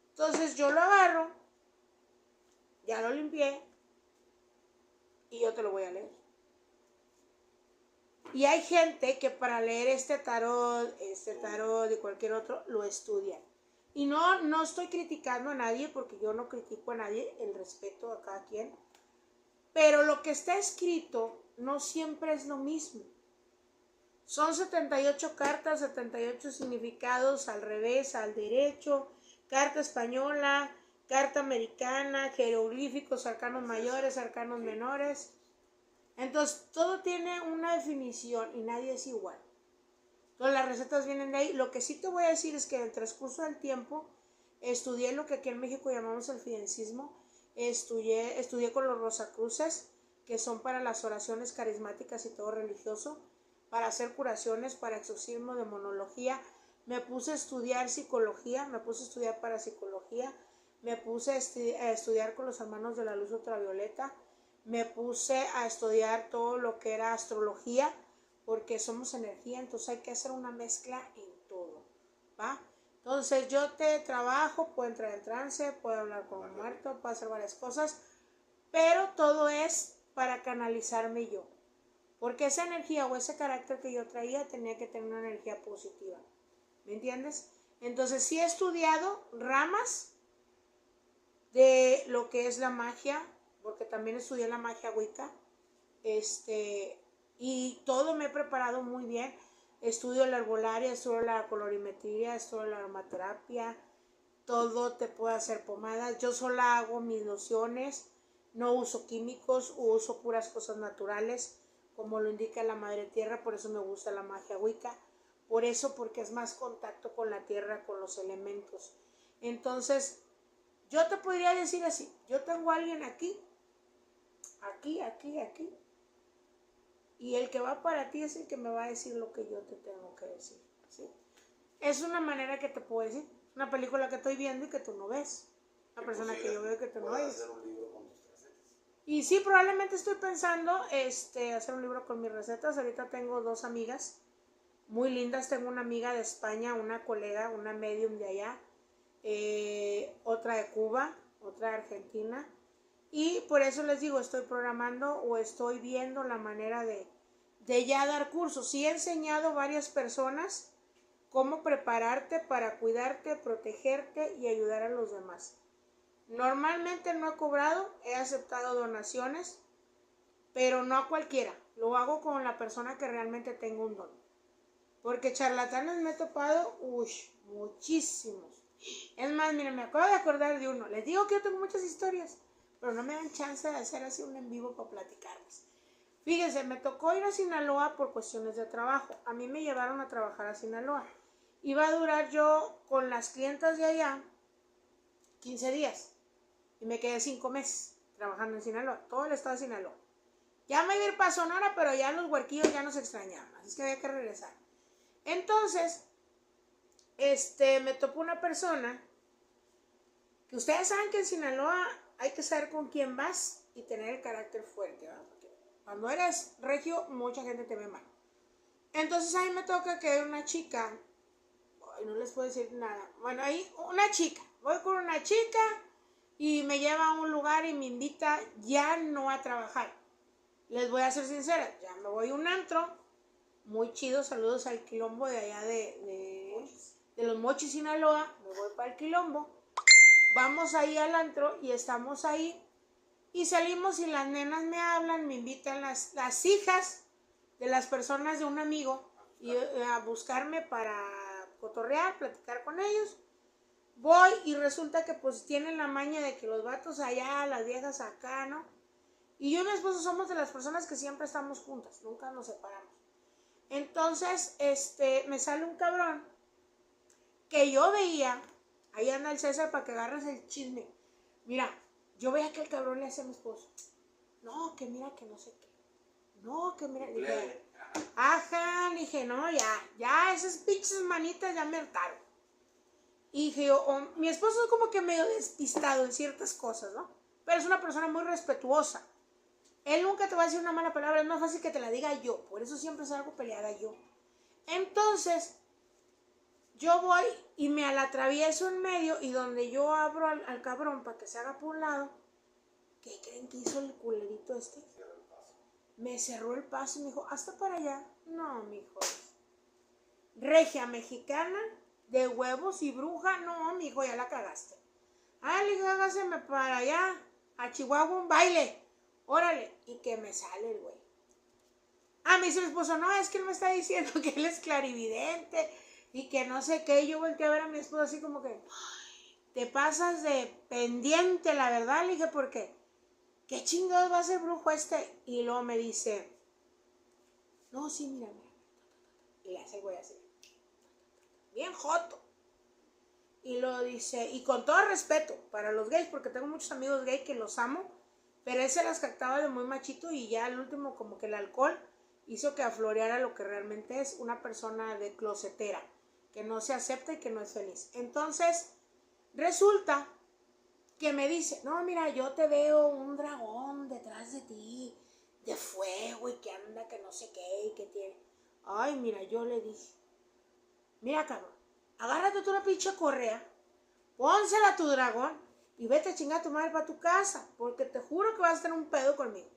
Entonces yo lo agarro, ya lo limpié y yo te lo voy a leer. Y hay gente que para leer este tarot y cualquier otro lo estudia. Y no estoy criticando a nadie, porque yo no critico a nadie, el respeto a cada quien. Pero lo que está escrito no siempre es lo mismo. Son 78 cartas, 78 significados al revés, al derecho, carta española, carta americana, jeroglíficos, arcanos mayores, arcanos menores. Entonces, todo tiene una definición y nadie es igual. Entonces, las recetas vienen de ahí. Lo que sí te voy a decir es que en el transcurso del tiempo estudié lo que aquí en México llamamos el fidencismo. Estudié con los Rosacruces, que son para las oraciones carismáticas y todo religioso, para hacer curaciones, para exorcismo, demonología. Me puse a estudiar psicología, me puse a estudiar parapsicología, me puse a estudiar con los hermanos de la luz ultravioleta, me puse a estudiar todo lo que era astrología, porque somos energía, entonces hay que hacer una mezcla en todo, ¿va? Entonces yo te trabajo, puedo entrar en trance, puedo hablar con un muerto, puedo hacer varias cosas, pero todo es para canalizarme yo, porque esa energía o ese carácter que yo traía tenía que tener una energía positiva, ¿me entiendes? Entonces sí he estudiado ramas de lo que es la magia, porque también estudié la magia Wicca, y todo me he preparado muy bien. Estudio la herbolaria, estudio la colorimetría, estudio la aromaterapia, todo, te puedo hacer pomadas. Yo sola hago mis lociones, no uso químicos, uso puras cosas naturales, como lo indica la madre tierra. Por eso me gusta la magia Wicca, por eso, porque es más contacto con la tierra, con los elementos. Entonces, yo te podría decir así, yo tengo a alguien aquí, y el que va para ti es el que me va a decir lo que yo te tengo que decir, ¿sí? Es una manera que te puedo decir, una película que estoy viendo y que tú no ves, una persona que yo veo y que tú no ves. Hacer un libro con tus recetas. Y sí, probablemente estoy pensando hacer un libro con mis recetas. Ahorita tengo 2 amigas muy lindas. Tengo una amiga de España, una colega, una medium de allá, otra de Cuba, otra de Argentina. Y por eso les digo, estoy programando o estoy viendo la manera de ya dar cursos. Sí he enseñado a varias personas cómo prepararte para cuidarte, protegerte y ayudar a los demás. Normalmente no he cobrado, he aceptado donaciones, pero no a cualquiera. Lo hago con la persona que realmente tenga un don. Porque charlatanes me he topado, muchísimos. Es más, miren, me acabo de acordar de uno. Les digo que yo tengo muchas historias, pero no me dan chance de hacer así un en vivo para platicarles. Fíjense, me tocó ir a Sinaloa por cuestiones de trabajo. A mí me llevaron a trabajar a Sinaloa. Iba a durar yo con las clientas de allá 15 días. Y me quedé 5 meses trabajando en Sinaloa, todo el estado de Sinaloa. Ya me iba a ir para Sonora, pero ya los huerquillos ya nos extrañaban, así que había que regresar. Entonces, me topó una persona que ustedes saben que en Sinaloa hay que saber con quién vas y tener el carácter fuerte, ¿verdad? Porque cuando eres regio, mucha gente te ve mal. Entonces a mí me toca que hay una chica, no les puedo decir nada, bueno, ahí una chica, voy con una chica y me lleva a un lugar y me invita ya no a trabajar. Les voy a ser sincera, ya me voy a un antro, muy chido, saludos al Quilombo de allá de los Mochis, Sinaloa, me voy para el Quilombo, vamos ahí al antro y estamos ahí y salimos y las nenas me hablan, me invitan las hijas de las personas de un amigo y a buscarme para cotorrear, platicar con ellos. Voy y resulta que pues tienen la maña de que los vatos allá, las viejas acá, ¿no? Y yo y mi esposo somos de las personas que siempre estamos juntas, nunca nos separamos. Entonces, me sale un cabrón que yo veía, ahí anda el César para que agarres el chisme. Mira, yo veía que el cabrón le hacía a mi esposo. No, que mira que no sé qué. No, que mira, dije, ajá, dije, no, ya, esas pinches manitas ya me hartaron. Y dije yo, mi esposo es como que medio despistado en ciertas cosas, ¿no? Pero es una persona muy respetuosa. Él nunca te va a decir una mala palabra, es más fácil que te la diga yo. Por eso siempre salgo peleada yo. Entonces, yo voy y me la atravieso en medio y donde yo abro al cabrón para que se haga por un lado, ¿qué creen que hizo el culerito este? Me cerró el paso y me dijo, hasta para allá. No, mijo. Regia mexicana, de huevos y bruja, no, mijo, ya la cagaste. Ah, le dije, hágaseme para allá, a Chihuahua un baile. Órale, y que me sale el güey. Me dice mi esposo, no, es que él me está diciendo que él es clarividente y que no sé qué. Y yo volteé a ver a mi esposo así como que, te pasas de pendiente, la verdad. Le dije, ¿por qué? ¿Qué chingados va a ser brujo este? Y luego me dice, no, sí, mira. Y le hace el güey así, bien joto. Y lo dice, y con todo respeto para los gays, porque tengo muchos amigos gays que los amo, pero él se las jactaba de muy machito y ya al último como que el alcohol hizo que afloreara lo que realmente es una persona de closetera, que no se acepta y que no es feliz. Entonces, resulta que me dice, no, mira, yo te veo un dragón detrás de ti, de fuego y que anda, que no sé qué y que tiene. Ay, mira, yo le dije, mira, cabrón, agárrate tú una pinche correa, pónsela a tu dragón y vete a chingar a tu madre para tu casa, porque te juro que vas a tener un pedo conmigo.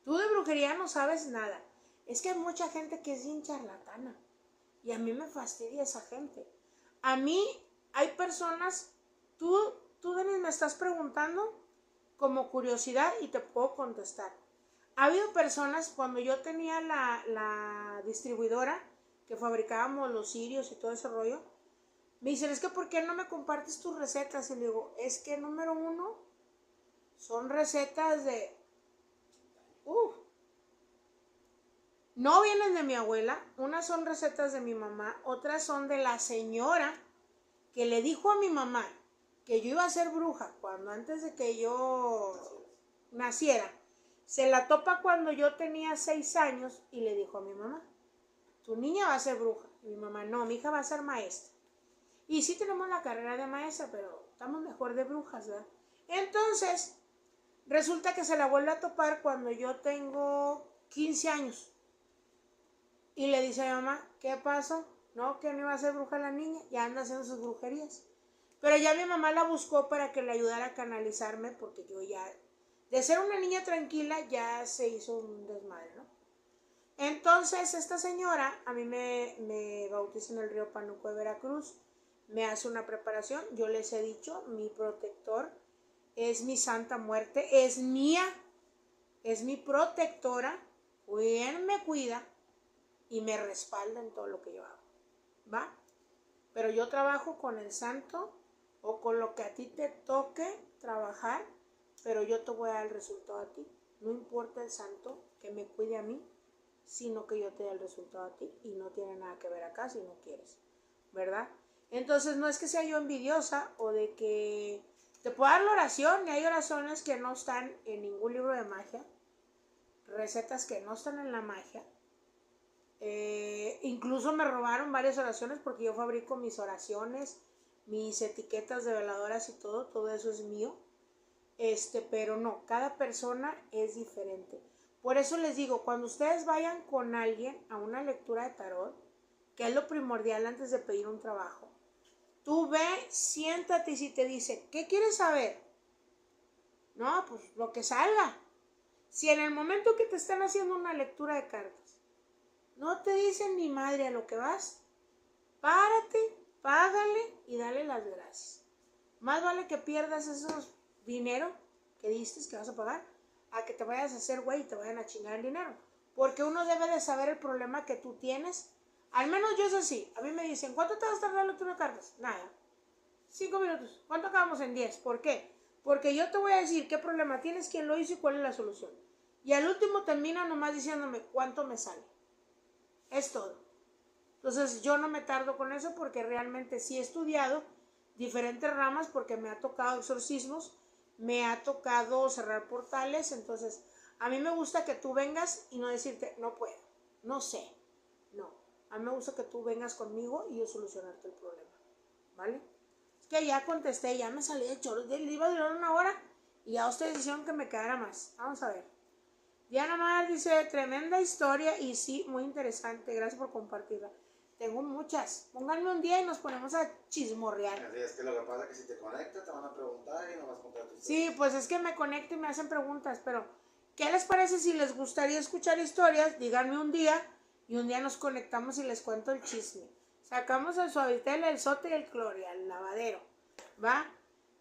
Tú de brujería no sabes nada. Es que hay mucha gente que es bien charlatana y a mí me fastidia esa gente. A mí hay personas, tú Denis, me estás preguntando como curiosidad y te puedo contestar. Ha habido personas, cuando yo tenía la distribuidora, que fabricábamos los cirios y todo ese rollo, me dicen, es que ¿por qué no me compartes tus recetas? Y le digo, es que número uno, son recetas de... no vienen de mi abuela, unas son recetas de mi mamá, otras son de la señora que le dijo a mi mamá que yo iba a ser bruja cuando antes de que yo naciera. Se la topa cuando yo tenía 6 años y le dijo a mi mamá, tu niña va a ser bruja. Y mi mamá, no, mi hija va a ser maestra. Y sí tenemos la carrera de maestra, pero estamos mejor de brujas, ¿verdad? Entonces, resulta que se la vuelve a topar cuando yo tengo 15 años. Y le dice a mi mamá, ¿qué pasó? No, que no iba a ser bruja la niña, ya anda haciendo sus brujerías. Pero ya mi mamá la buscó para que le ayudara a canalizarme, porque yo ya De ser una niña tranquila ya se hizo un desmadre, ¿no? Entonces esta señora a mí me bautiza en el río Pánuco de Veracruz, me hace una preparación, yo les he dicho, mi protector es mi Santa Muerte, es mía, es mi protectora, quien me cuida y me respalda en todo lo que yo hago, ¿va? Pero yo trabajo con el santo o con lo que a ti te toque trabajar, pero yo te voy a dar el resultado a ti. No importa el santo que me cuide a mí, sino que yo te dé el resultado a ti y no tiene nada que ver acá si no quieres, ¿verdad? Entonces no es que sea yo envidiosa o de que te puedo dar la oración, y hay oraciones que no están en ningún libro de magia, recetas que no están en la magia. Incluso me robaron varias oraciones porque yo fabrico mis oraciones, mis etiquetas de veladoras y todo eso es mío. Pero no, cada persona es diferente. Por eso les digo, cuando ustedes vayan con alguien a una lectura de tarot, que es lo primordial antes de pedir un trabajo, tú ve, siéntate y si te dice, ¿qué quieres saber? No, pues lo que salga. Si en el momento que te están haciendo una lectura de cartas, no te dicen ni madre a lo que vas, párate, págale y dale las gracias. Más vale que pierdas esos dinero que diste, que vas a pagar, a que te vayas a hacer güey y te vayan a chingar el dinero. Porque uno debe de saber el problema que tú tienes. Al menos yo es así. A mí me dicen, ¿cuánto te vas a tardar la lectura de cartas? Nada. 5 minutos. ¿Cuánto acabamos en 10? ¿Por qué? Porque yo te voy a decir qué problema tienes, quién lo hizo y cuál es la solución. Y al último termina nomás diciéndome cuánto me sale. Es todo. Entonces yo no me tardo con eso porque realmente sí he estudiado diferentes ramas porque me ha tocado exorcismos, me ha tocado cerrar portales. Entonces a mí me gusta que tú vengas y no decirte no puedo, no sé, no. A mí me gusta que tú vengas conmigo y yo solucionarte el problema, ¿vale? Es que ya contesté, ya me salí de chorro, le iba a durar 1 hora y ya ustedes dijeron que me quedara más. Vamos a ver. Diana Mar dice, tremenda historia y sí, muy interesante, gracias por compartirla. Tengo muchas, pónganme un día y nos ponemos a chismorrear. Así es que lo que pasa es que si te conectas te van a preguntar y no vas a contar tu historia. Sí, pues es que me conecto y me hacen preguntas, pero ¿qué les parece si les gustaría escuchar historias? Díganme un día y un día nos conectamos y les cuento el chisme. Sacamos el Suavitel, el Sote y el Gloria, el lavadero, ¿va?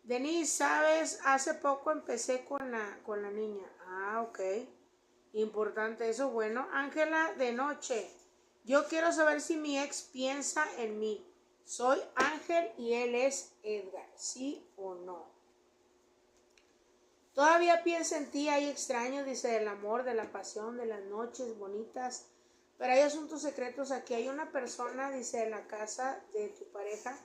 Denise, ¿sabes? Hace poco empecé con la niña. Ah, ok. Importante eso, bueno. Ángela de noche. Yo quiero saber si mi ex piensa en mí. Soy Ángel y él es Edgar. ¿Sí o no? Todavía piensa en ti, hay extraños, dice, del amor, de la pasión, de las noches bonitas. Pero hay asuntos secretos. Aquí hay una persona, dice, en la casa de tu pareja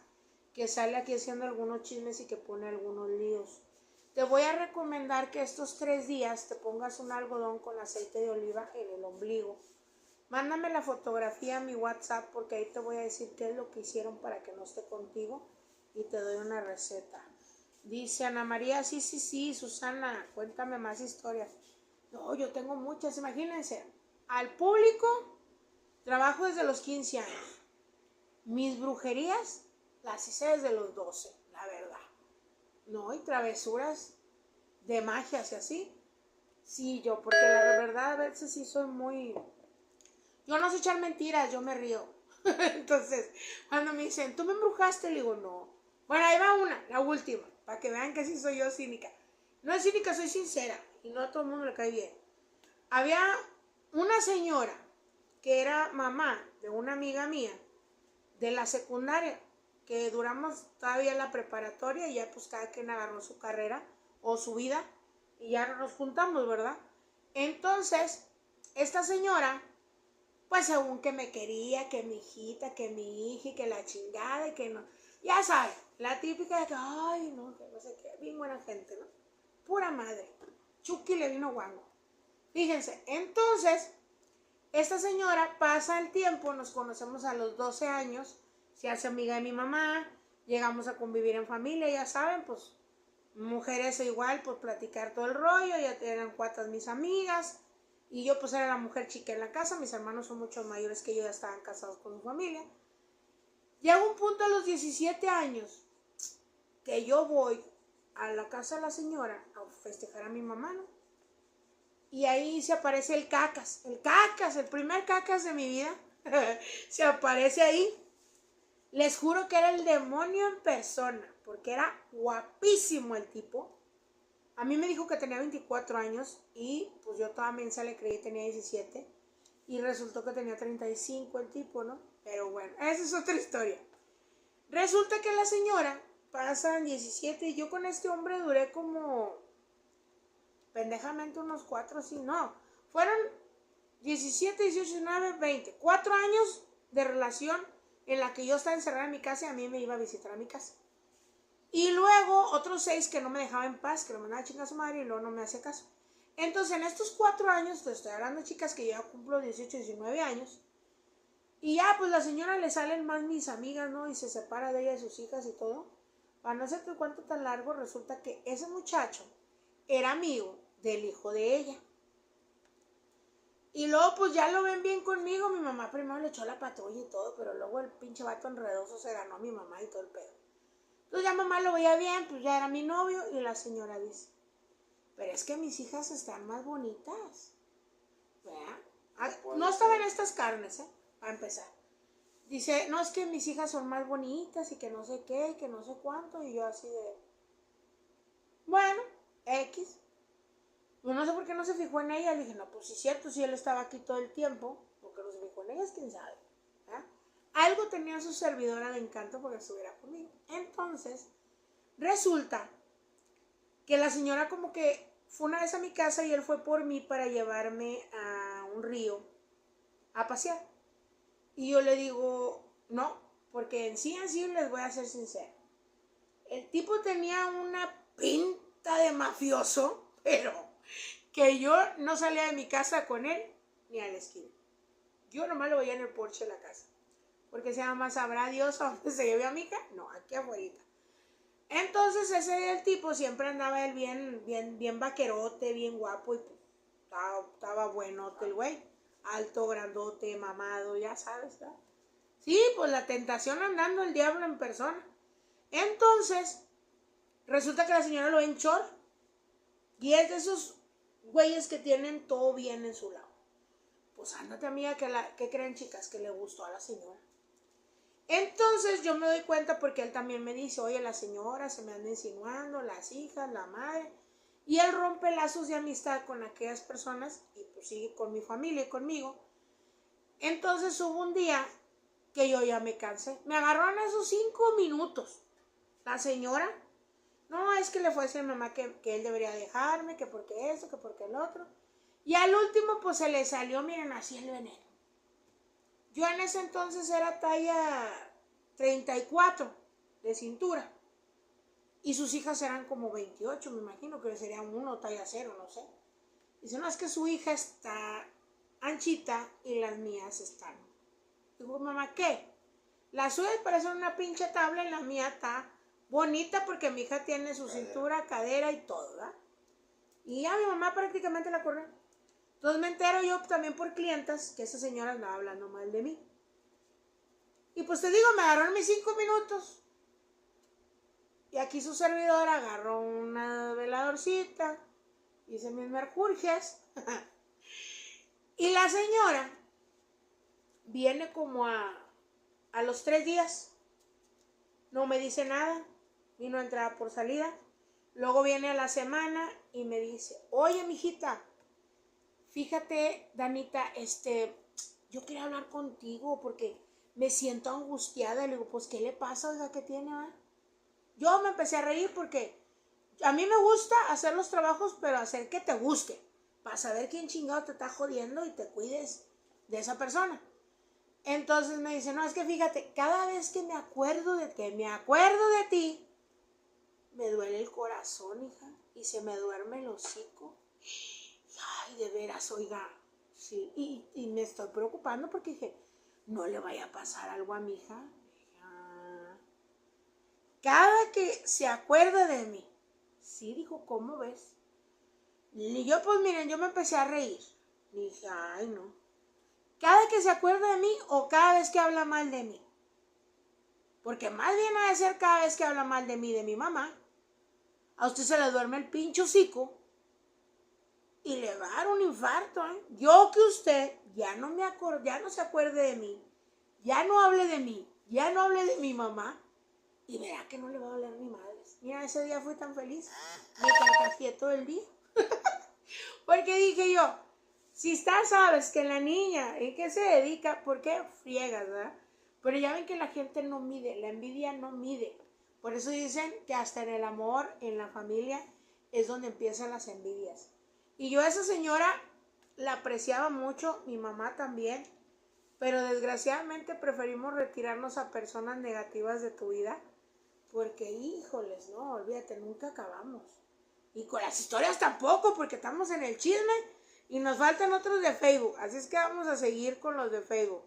que sale aquí haciendo algunos chismes y que pone algunos líos. Te voy a recomendar que estos 3 días te pongas un algodón con aceite de oliva en el ombligo. Mándame la fotografía a mi WhatsApp porque ahí te voy a decir qué es lo que hicieron para que no esté contigo y te doy una receta. Dice Ana María, sí, Susana, cuéntame más historias. No, yo tengo muchas, imagínense. Al público trabajo desde los 15 años. Mis brujerías las hice desde los 12, la verdad. No, y travesuras de magias y así. Sí, yo, porque la verdad a veces sí soy muy... Yo no sé echar mentiras, yo me río. Entonces, cuando me dicen, ¿tú me embrujaste? Le digo, no. Bueno, ahí va una, la última, para que vean que sí soy yo cínica. No es cínica, soy sincera, y no a todo el mundo le cae bien. Había una señora que era mamá de una amiga mía de la secundaria, que duramos todavía en la preparatoria y ya pues cada quien agarró su carrera o su vida y ya nos juntamos, ¿verdad? Entonces, esta señora, pues según que me quería, que mi hijita, que mi hija y que la chingada y que no, ya sabes, la típica de que, ay, no, que no sé qué, bien buena gente, ¿no? Pura madre, Chucky le vino guango. Fíjense, entonces, esta señora pasa el tiempo, nos conocemos a los 12 años, se hace amiga de mi mamá, llegamos a convivir en familia, ya saben, pues mujeres igual, pues platicar todo el rollo, ya eran cuatas mis amigas, y yo pues era la mujer chica en la casa, mis hermanos son mucho mayores que yo, ya estaban casados con su familia. Llega un punto a los 17 años que yo voy a la casa de la señora a festejar a mi mamá, ¿no? y ahí se aparece el Cacas, el primer Cacas de mi vida, se aparece ahí. Les juro que era el demonio en persona, porque era guapísimo el tipo. A mí me dijo que tenía 24 años y pues yo toda mensa le creí que tenía 17 y resultó que tenía 35 el tipo, ¿no? Pero bueno, esa es otra historia. Resulta que la señora pasan 17 y yo con este hombre duré como pendejamente unos 4, sí, no. Fueron 17, 18, 19, 20. 4 años de relación en la que yo estaba encerrada en mi casa y a mí me iba a visitar a mi casa. Y luego otros 6 que no me dejaba en paz, que lo mandaba a chingar a su madre y luego no me hacía caso. Entonces en estos 4 años, te estoy hablando chicas que yo ya cumplo 18, 19 años. Y ya pues la señora le salen más mis amigas, ¿no? Y se separa de ella, de sus hijas y todo. Para no hacerte el cuento tan largo, resulta que ese muchacho era amigo del hijo de ella. Y luego pues ya lo ven bien conmigo. Mi mamá primero le echó la patrulla y todo, pero luego el pinche vato enredoso se ganó a mi mamá y todo el pedo. Entonces ya mamá lo veía bien, pues ya era mi novio. Y la señora dice, pero es que mis hijas están más bonitas. ¿Verdad? No estaba en estas carnes, para empezar. Dice, no, es que mis hijas son más bonitas y que no sé qué, y que no sé cuánto. Y yo así de, bueno, X. Yo no sé por qué no se fijó en ella. Le dije, no, pues sí es cierto, si él estaba aquí todo el tiempo, ¿por qué no se fijó en ella? Quién sabe. ¿Eh? Algo tenía su servidora de encanto porque estuviera conmigo. Entonces, resulta que la señora como que fue una vez a mi casa y él fue por mí para llevarme a un río a pasear. Y yo le digo, no, porque en sí les voy a ser sincera. El tipo tenía una pinta de mafioso, pero que yo no salía de mi casa con él ni a la esquina. Yo nomás lo veía en el porche de la casa. Porque se llama, sabrá Dios a dónde se lleve a mi hija. No, aquí afuera. Entonces ese día el tipo siempre andaba él bien vaquerote, bien guapo y pues, estaba buenote el güey. Alto, grandote, mamado, ya sabes, ¿verdad? Sí, pues la tentación andando el diablo en persona. Entonces, resulta que la señora lo ve en short. Y es de esos güeyes que tienen todo bien en su lado. Pues ándate, amiga, ¿qué creen, chicas? Que le gustó a la señora. Entonces yo me doy cuenta porque él también me dice, oye, la señora se me anda insinuando, las hijas, la madre. Y él rompe lazos de amistad con aquellas personas y pues sigue con mi familia y conmigo. Entonces hubo un día que yo ya me cansé. Me agarraron esos 5 minutos. La señora, no, es que le fue a decir a mi mamá que él debería dejarme, que porque esto, que porque el otro. Y al último pues se le salió, miren, así el veneno. Yo en ese entonces era talla 34 de cintura. Y sus hijas eran como 28, me imagino que serían uno talla 0, no sé. Dice, no, es que su hija está anchita y las mías están. Digo, mamá, ¿qué? Las suyas parecen una pinche tabla y la mía está bonita porque mi hija tiene su cintura, cadera y todo, ¿verdad? Y ya mi mamá prácticamente la corrió. Entonces me entero yo también por clientas que esa señora andaba hablando mal de mí. Y pues te digo, me agarraron mis 5 minutos. Y aquí su servidora agarró una veladorcita, hice mis merjurjes. Y la señora viene como a los 3 días. No me dice nada. Vino a entrar por salida. Luego viene a la semana y me dice, oye, mijita, fíjate, Danita, yo quería hablar contigo porque me siento angustiada. Le digo, pues, ¿qué le pasa? Oiga, ¿qué tiene? Yo me empecé a reír porque a mí me gusta hacer los trabajos, pero hacer que te guste, para saber quién chingado te está jodiendo y te cuides de esa persona. Entonces me dice, no, es que fíjate, cada vez que me acuerdo de ti, me duele el corazón, hija, y se me duerme el hocico. Ay, de veras, oiga, sí, y me estoy preocupando porque dije, no le vaya a pasar algo a mi hija. Cada que se acuerda de mí, sí, dijo, ¿cómo ves? Y yo, pues miren, yo me empecé a reír. Y dije, ay, no. Cada que se acuerda de mí o cada vez que habla mal de mí. Porque más bien ha de ser cada vez que habla mal de mí, de mi mamá. A usted se le duerme el pinche hocico y le va a dar un infarto, ¿eh? Yo que usted ya no se acuerde de mí, ya no hable de mí, ya no hable de mi mamá, y verá que no le va a doler mi madre. Mira, ese día fui tan feliz, me carcajeé todo el día. Porque dije yo, si sabes que la niña, ¿en qué se dedica? ¿Por qué friegas, verdad? Pero ya ven que la gente no mide, la envidia no mide. Por eso dicen que hasta en el amor, en la familia, es donde empiezan las envidias. Y yo a esa señora la apreciaba mucho, mi mamá también, pero desgraciadamente preferimos retirarnos a personas negativas de tu vida, porque híjoles, no, olvídate, nunca acabamos. Y con las historias tampoco, porque estamos en el chisme y nos faltan otros de Facebook. Así es que vamos a seguir con los de Facebook.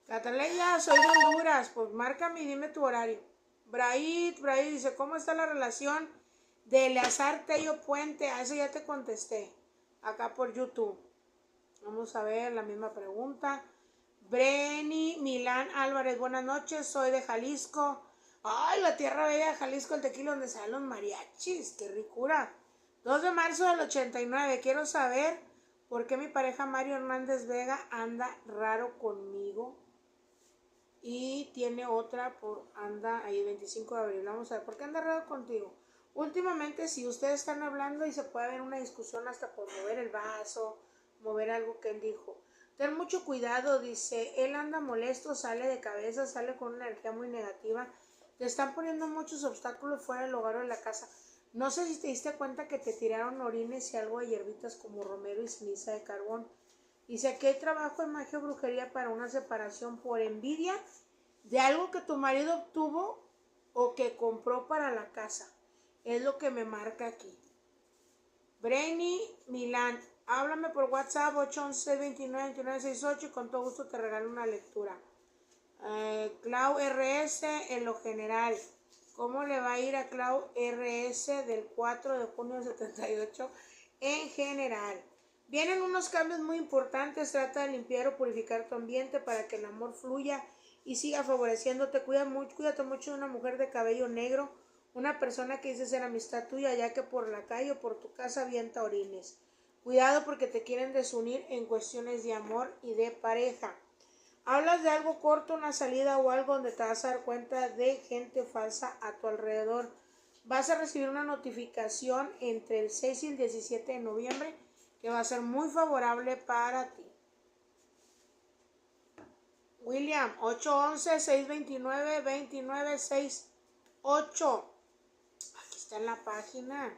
Cataleya, soy de Honduras. Pues márcame y dime tu horario. Braid dice, ¿cómo está la relación de Eleazar Tello Puente? A eso ya te contesté. Acá por YouTube. Vamos a ver la misma pregunta. Breni Milán Álvarez, buenas noches. Soy de Jalisco. Ay, la tierra bella de Jalisco, el tequila donde salen los mariachis, qué ricura. 2 de marzo del 89, quiero saber por qué mi pareja Mario Hernández Vega anda raro conmigo. Y tiene otra anda ahí 25 de abril. Vamos a ver, ¿por qué anda raro contigo? Últimamente, si ustedes están hablando y se puede haber una discusión hasta por mover el vaso, mover algo que él dijo. Ten mucho cuidado, dice, él anda molesto, sale de cabeza, sale con una energía muy negativa. Te están poniendo muchos obstáculos fuera del hogar o en la casa. No sé si te diste cuenta que te tiraron orines y algo de hierbitas como romero y ceniza de carbón. Dice que hay trabajo en magia o brujería para una separación por envidia de algo que tu marido obtuvo o que compró para la casa. Es lo que me marca aquí. Breni Milán, háblame por WhatsApp 811-29-2968 y con todo gusto te regalo una lectura. Clau RS en lo general. ¿Cómo le va a ir a Clau RS del 4 de junio del 78 en general? Vienen unos cambios muy importantes. Trata de limpiar o purificar tu ambiente para que el amor fluya y siga favoreciéndote. Cuídate mucho de una mujer de cabello negro, una persona que dice ser amistad tuya, ya que por la calle o por tu casa avienta orines. Cuidado porque te quieren desunir en cuestiones de amor y de pareja. Hablas de algo corto, una salida o algo donde te vas a dar cuenta de gente falsa a tu alrededor. Vas a recibir una notificación entre el 6 y el 17 de noviembre que va a ser muy favorable para ti. William, 811-629-2968. Aquí está en la página.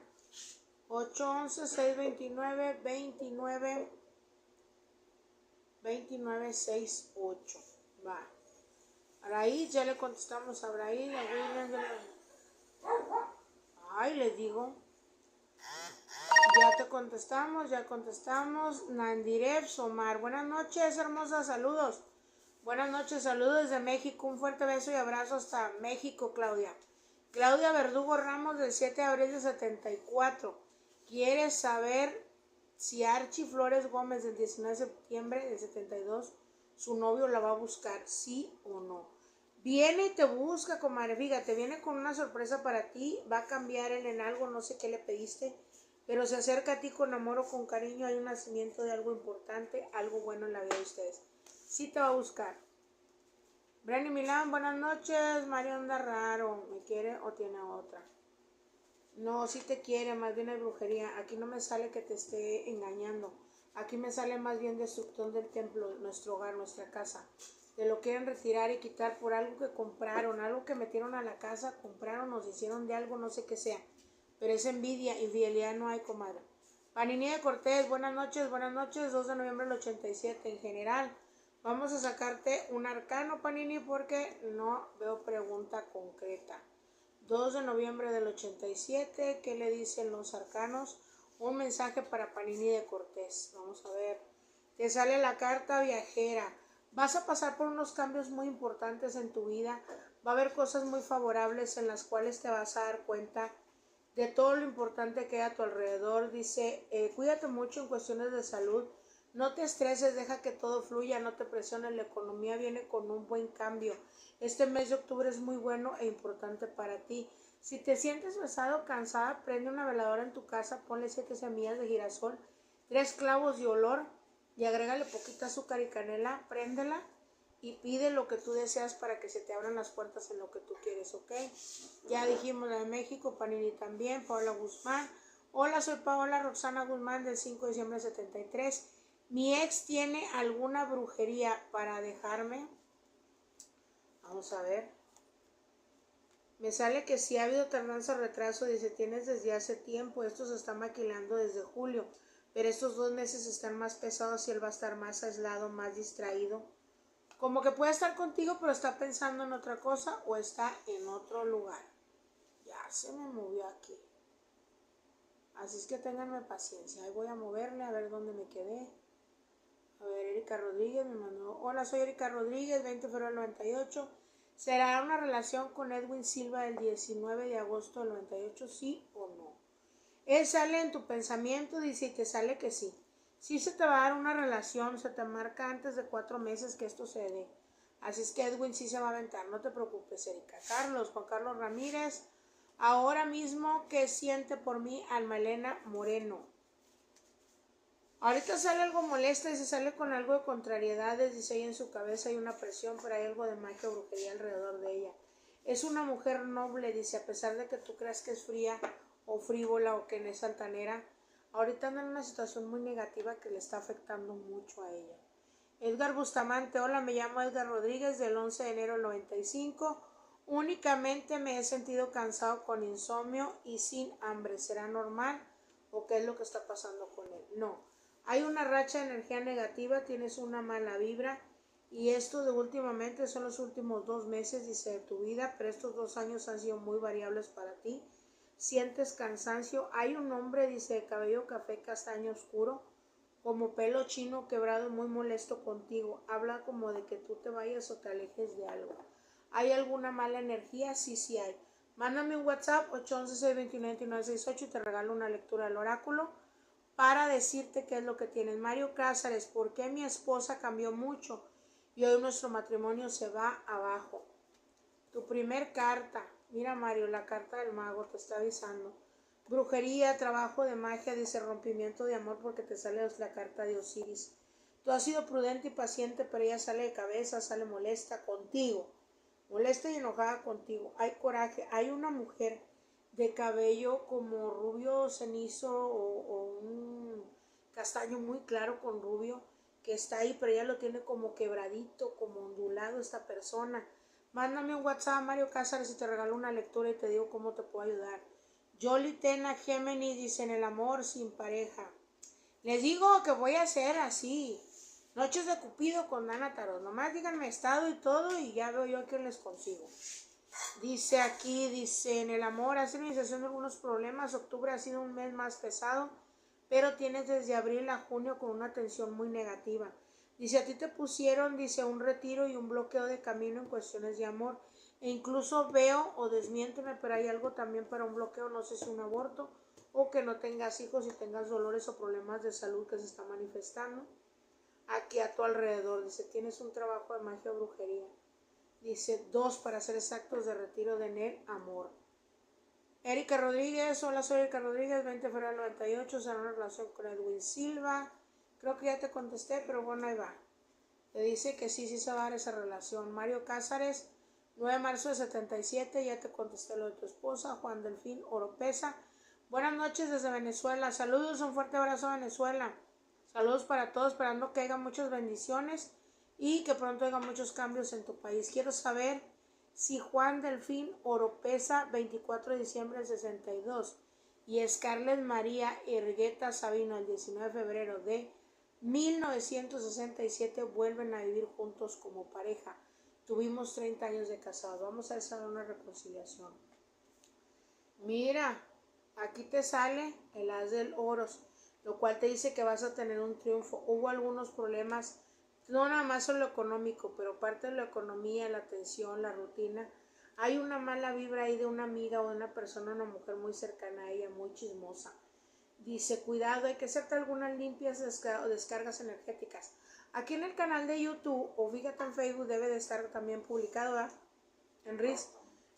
811-629-2968. Va. Araí, ya le contestamos a Araí, a William. Ay, les digo. Ya contestamos. Nandirev Somar. Buenas noches, hermosas, saludos. Buenas noches, saludos desde México. Un fuerte beso y abrazo hasta México, Claudia. Claudia Verdugo Ramos, del 7 de abril de 74. Quiere saber si Archie Flores Gómez, del 19 de septiembre del 72, su novio la va a buscar, sí o no. Viene y te busca, comadre. Fíjate, viene con una sorpresa para ti. Va a cambiar él en algo, no sé qué le pediste, pero se acerca a ti con amor o con cariño. Hay un nacimiento de algo importante, algo bueno en la vida de ustedes. Sí te va a buscar. Brani Milán, buenas noches. Mario anda raro. ¿Me quiere o tiene otra? No, sí te quiere, más bien es brujería. Aquí no me sale que te esté engañando. Aquí me sale más bien destrucción del templo, nuestro hogar, nuestra casa. Te lo quieren retirar y quitar por algo que compraron, algo que metieron a la casa, compraron, nos hicieron de algo, no sé qué sea. Pero es envidia, infidelidad no hay, comadre. Panini de Cortés, buenas noches, 2 de noviembre del 87. En general, vamos a sacarte un arcano, Panini, porque no veo pregunta concreta. 2 de noviembre del 87, ¿qué le dicen los arcanos? Un mensaje para Panini de Cortés. Vamos a ver. Te sale la carta viajera. Vas a pasar por unos cambios muy importantes en tu vida. Va a haber cosas muy favorables en las cuales te vas a dar cuenta de todo lo importante que hay a tu alrededor. Dice, cuídate mucho en cuestiones de salud. No te estreses, deja que todo fluya, no te presiones. La economía viene con un buen cambio. Este mes de octubre es muy bueno e importante para ti. Si te sientes pesado, cansada, prende una veladora en tu casa, ponle 7 semillas de girasol 3 clavos de olor y agrégale poquita azúcar y canela, préndela y pide lo que tú deseas para que se te abran las puertas en lo que tú quieres, ¿ok? Ya dijimos la de México, Panini también, Paola Guzmán. Hola, soy Paola Roxana Guzmán del 5 de diciembre de 73. Mi ex tiene alguna brujería para dejarme. Vamos a ver. Me sale que sí ha habido tardanza o retraso, dice, tienes desde hace tiempo, esto se está maquilando desde julio, pero estos 2 meses están más pesados y él va a estar más aislado, más distraído. Como que puede estar contigo, pero está pensando en otra cosa o está en otro lugar. Ya se me movió aquí. Así es que ténganme paciencia. Ahí voy a moverle a ver dónde me quedé. A ver, Erika Rodríguez me mandó. Hola, soy Erika Rodríguez, 20 de febrero del 98. ¿Será una relación con Edwin Silva el 19 de agosto del 98? ¿Sí o no? Él sale en tu pensamiento, dice, y te sale que sí. Sí se te va a dar una relación, se te marca antes de 4 meses que esto se dé. Así es que Edwin sí se va a aventar, no te preocupes, Erika. Juan Carlos Ramírez, ahora mismo, ¿qué siente por mí? Alma Elena Moreno. Ahorita sale algo molesta y se sale con algo de contrariedades, dice ahí en su cabeza hay una presión, pero hay algo de magia o brujería alrededor de ella. Es una mujer noble, dice, a pesar de que tú creas que es fría o frívola o que no es altanera, ahorita anda en una situación muy negativa que le está afectando mucho a ella. Edgar Bustamante, hola, me llamo Edgar Rodríguez del 11 de enero del 95. Únicamente me he sentido cansado con insomnio y sin hambre. ¿Será normal o qué es lo que está pasando con él? No. Hay una racha de energía negativa, tienes una mala vibra y esto de últimamente son los últimos 2 meses, dice, de tu vida, pero estos 2 años han sido muy variables para ti. Sientes cansancio. Hay un hombre, dice, de cabello café castaño oscuro, como pelo chino quebrado, muy molesto contigo. Habla como de que tú te vayas o te alejes de algo. ¿Hay alguna mala energía? Sí hay. Mándame un WhatsApp 811-629-2968 y te regalo una lectura del oráculo para decirte qué es lo que tienes. Mario Cázares, ¿por qué mi esposa cambió mucho y hoy nuestro matrimonio se va abajo? Tu primer carta, mira Mario, la carta del mago te está avisando. Brujería, trabajo de magia, dice rompimiento de amor porque te sale la carta de Osiris. Tú has sido prudente y paciente, pero ella sale de cabeza, sale molesta contigo. Molesta y enojada contigo. Hay coraje. Hay una mujer de cabello como rubio cenizo o un castaño muy claro con rubio que está ahí, pero ella lo tiene como quebradito, como ondulado esta persona. Mándame un WhatsApp, Mario Cázares, y te regalo una lectura y te digo cómo te puedo ayudar. Yoli Tena Géminis dice, en el amor sin pareja. Les digo que voy a hacer así. Noches de Cupido con Dana Tarot. Nomás díganme estado y todo y ya veo yo a quién les consigo. Dice aquí, dice, en el amor, hace iniciación de algunos problemas. Octubre ha sido un mes más pesado, pero tienes desde abril a junio con una tensión muy negativa. Dice, a ti te pusieron, dice, un retiro y un bloqueo de camino en cuestiones de amor. E incluso veo, o desmiénteme, pero hay algo también para un bloqueo, no sé si un aborto, o que no tengas hijos y tengas dolores o problemas de salud que se están manifestando aquí a tu alrededor. Dice, tienes un trabajo de magia o brujería. Dice, 2 para ser exactos de retiro de Nel Amor. Erika Rodríguez, hola, soy Erika Rodríguez, 20 de febrero del 98, será una relación con Edwin Silva. Creo que ya te contesté, pero bueno, ahí va. Te dice que sí se va a dar esa relación. Mario Cázares, 9 de marzo de 77, ya te contesté lo de tu esposa. Juan Delfín Oropesa, buenas noches desde Venezuela. Saludos, un fuerte abrazo a Venezuela. Saludos para todos, esperando que haya muchas bendiciones y que pronto haya muchos cambios en tu país. Quiero saber si Juan Delfín Oropesa, 24 de diciembre del 62, y Scarlett María Ergueta Sabino, el 19 de febrero de 1967, vuelven a vivir juntos como pareja. Tuvimos 30 años de casados. Vamos a hacer una reconciliación. Mira, aquí te sale el as del oros, lo cual te dice que vas a tener un triunfo. Hubo algunos problemas, no nada más en lo económico, pero parte de la economía, la tensión, la rutina. Hay una mala vibra ahí de una amiga o de una persona, una mujer muy cercana a ella, muy chismosa. Dice, cuidado, hay que hacerte algunas limpias o descargas energéticas. Aquí en el canal de YouTube, o fíjate en Facebook, debe de estar también publicado, ¿verdad? En Riz,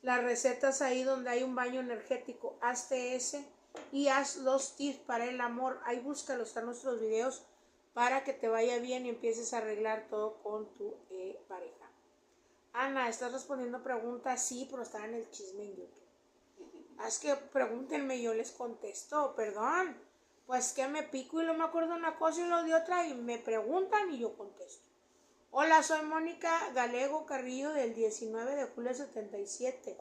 las recetas ahí donde hay un baño energético, hazte ese y haz los tips para el amor. Ahí búscalos, están nuestros videos para que te vaya bien y empieces a arreglar todo con tu pareja. Ana, ¿estás respondiendo preguntas? Sí, pero está en el chisme en YouTube. Es que pregúntenme, yo les contesto, perdón. Pues que me pico y no me acuerdo una cosa y lo de otra y me preguntan y yo contesto. Hola, soy Mónica Galego Carrillo del 19 de julio del 77.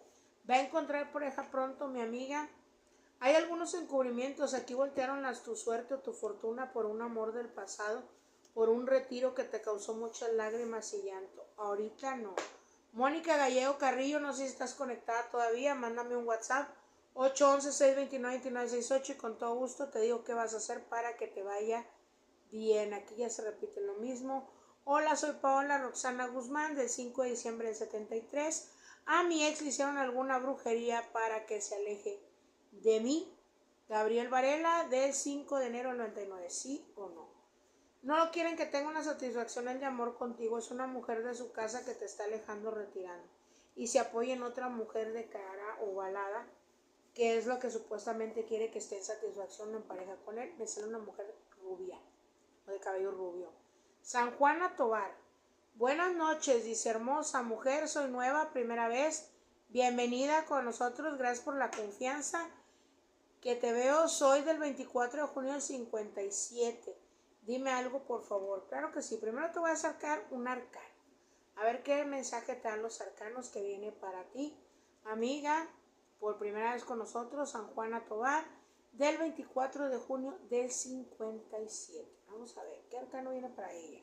Va a encontrar pareja pronto, mi amiga. Hay algunos encubrimientos. Aquí voltearon tu suerte o tu fortuna por un amor del pasado, por un retiro que te causó muchas lágrimas y llanto. Ahorita no. Mónica Gallego Carrillo, no sé si estás conectada todavía, mándame un WhatsApp 811-629-2968 y con todo gusto te digo qué vas a hacer para que te vaya bien. Aquí ya se repite lo mismo. Hola, soy Paola Roxana Guzmán del 5 de diciembre del 73. A mi ex le hicieron alguna brujería para que se aleje de mí. Gabriel Varela del 5 de enero del 99. ¿Sí o no? No quieren que tenga una satisfacción de amor contigo. Es una mujer de su casa que te está alejando, retirando. Y se apoya en otra mujer de cara ovalada, que es lo que supuestamente quiere que esté en satisfacción o en pareja con él. Me sale una mujer rubia o de cabello rubio. San Juana Tobar. Buenas noches, dice hermosa mujer, soy nueva, primera vez. Bienvenida con nosotros, gracias por la confianza. Que te veo, soy del 24 de junio del 57. Dime algo, por favor. Claro que sí. Primero te voy a sacar un arcano. A ver qué mensaje te dan los arcanos que viene para ti. Amiga, por primera vez con nosotros, San Juana Tobar, del 24 de junio del 57. Vamos a ver, ¿qué arcano viene para ella?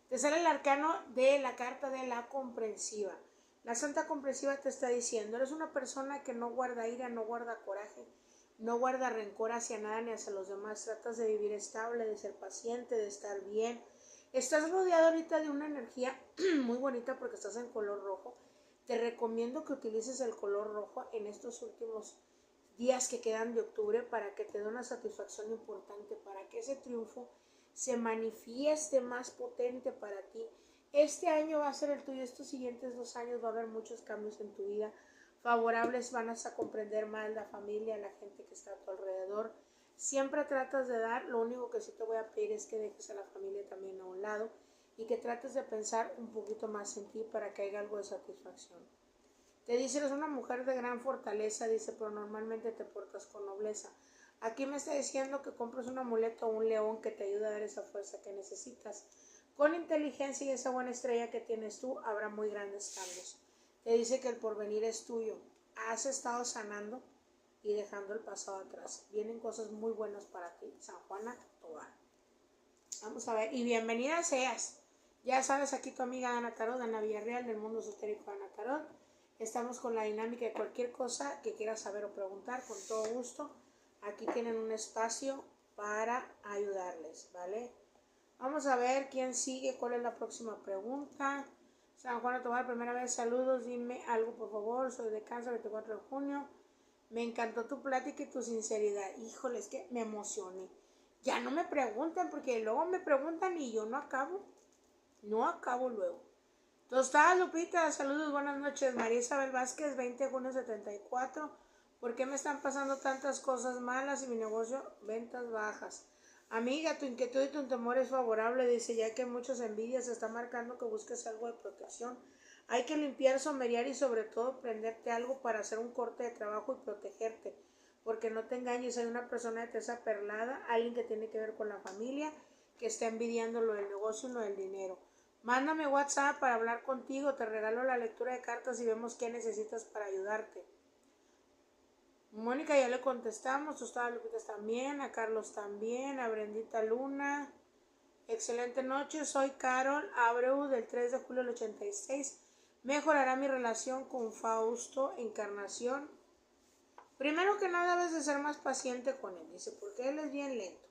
Te sale el arcano de la carta de la comprensiva. La Santa Comprensiva te está diciendo, eres una persona que no guarda ira, no guarda coraje, no guarda rencor hacia nada ni hacia los demás. Tratas de vivir estable, de ser paciente, de estar bien. Estás rodeado ahorita de una energía muy bonita porque estás en color rojo. Te recomiendo que utilices el color rojo en estos últimos días que quedan de octubre para que te dé una satisfacción importante, para que ese triunfo se manifieste más potente para ti. Este año va a ser el tuyo, estos siguientes 2 años va a haber muchos cambios en tu vida favorables, van a comprender más la familia, la gente que está a tu alrededor. Siempre tratas de dar, lo único que sí te voy a pedir es que dejes a la familia también a un lado y que trates de pensar un poquito más en ti para que haya algo de satisfacción. Te dice, eres una mujer de gran fortaleza, dice, pero normalmente te portas con nobleza. Aquí me está diciendo que compres un amuleto o un león que te ayude a dar esa fuerza que necesitas. Con inteligencia y esa buena estrella que tienes tú, habrá muy grandes cambios. Te dice que el porvenir es tuyo. Has estado sanando y dejando el pasado atrás. Vienen cosas muy buenas para ti, San Juana Tobar. Vamos a ver, y bienvenida seas. Ya sabes, aquí tu amiga Ana Tarot, Ana Villarreal, del mundo esotérico Ana Tarot. Estamos con la dinámica de cualquier cosa que quieras saber o preguntar, con todo gusto. Aquí tienen un espacio para ayudarles, ¿vale? Vamos a ver quién sigue, cuál es la próxima pregunta. San Juan Tobar, primera vez, saludos, dime algo por favor, soy de Cáncer, 24 de junio. Me encantó tu plática y tu sinceridad. Híjole, es que me emocioné. Ya no me preguntan, porque luego me preguntan y yo no acabo luego. Tostada Lupita, saludos, buenas noches. María Isabel Vázquez, 20 de junio 74. ¿Por qué me están pasando tantas cosas malas y mi negocio ventas bajas? Amiga, tu inquietud y tu temor es favorable, dice, ya que muchas envidias está marcando que busques algo de protección. Hay que limpiar, sombrear y sobre todo prenderte algo para hacer un corte de trabajo y protegerte. Porque no te engañes, hay una persona de tesa perlada, alguien que tiene que ver con la familia, que está envidiando lo del negocio y lo del dinero. Mándame WhatsApp para hablar contigo, te regalo la lectura de cartas y vemos qué necesitas para ayudarte. Mónica ya le contestamos, Tostada Lupita también, a Carlos también, a Brendita Luna. Excelente noche, soy Carol Abreu del 3 de julio del 86. Mejorará mi relación con Fausto Encarnación. Primero que nada debes de ser más paciente con él, dice, porque él es bien lento.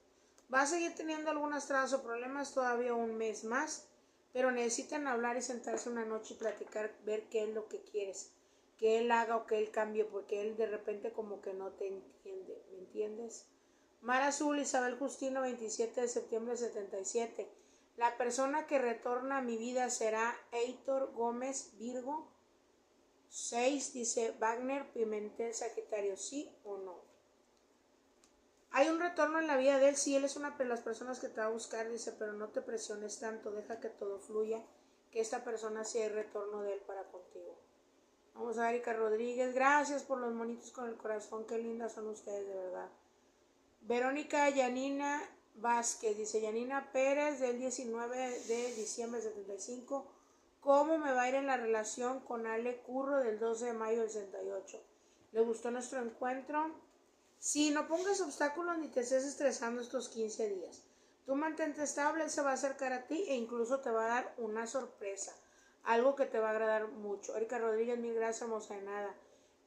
Va a seguir teniendo algunas trabas o problemas todavía un mes más, pero necesitan hablar y sentarse una noche y platicar, ver qué es lo que quieres, que él haga o que él cambie, porque él de repente como que no te entiende, ¿me entiendes? Mar Azul, Isabel Justino, 27 de septiembre de 77. La persona que retorna a mi vida será Heitor Gómez Virgo. 6, dice Wagner Pimentel Sagitario, ¿sí o no? Hay un retorno en la vida de él, sí, él es una de las personas que te va a buscar, dice, pero no te presiones tanto, deja que todo fluya, que esta persona sí hay retorno de él para contigo. Vamos a Erika Rodríguez, gracias por los monitos con el corazón, qué lindas son ustedes, de verdad. Verónica Yanina Vázquez, dice Yanina Pérez, del 19 de diciembre del 75, ¿cómo me va a ir en la relación con Ale Curro del 12 de mayo del 68? ¿Le gustó nuestro encuentro? Sí, no pongas obstáculos ni te estés estresando estos 15 días. Tú mantente estable, él se va a acercar a ti e incluso te va a dar una sorpresa. Algo que te va a agradar mucho. Erika Rodríguez, mil gracias, hermosa de nada.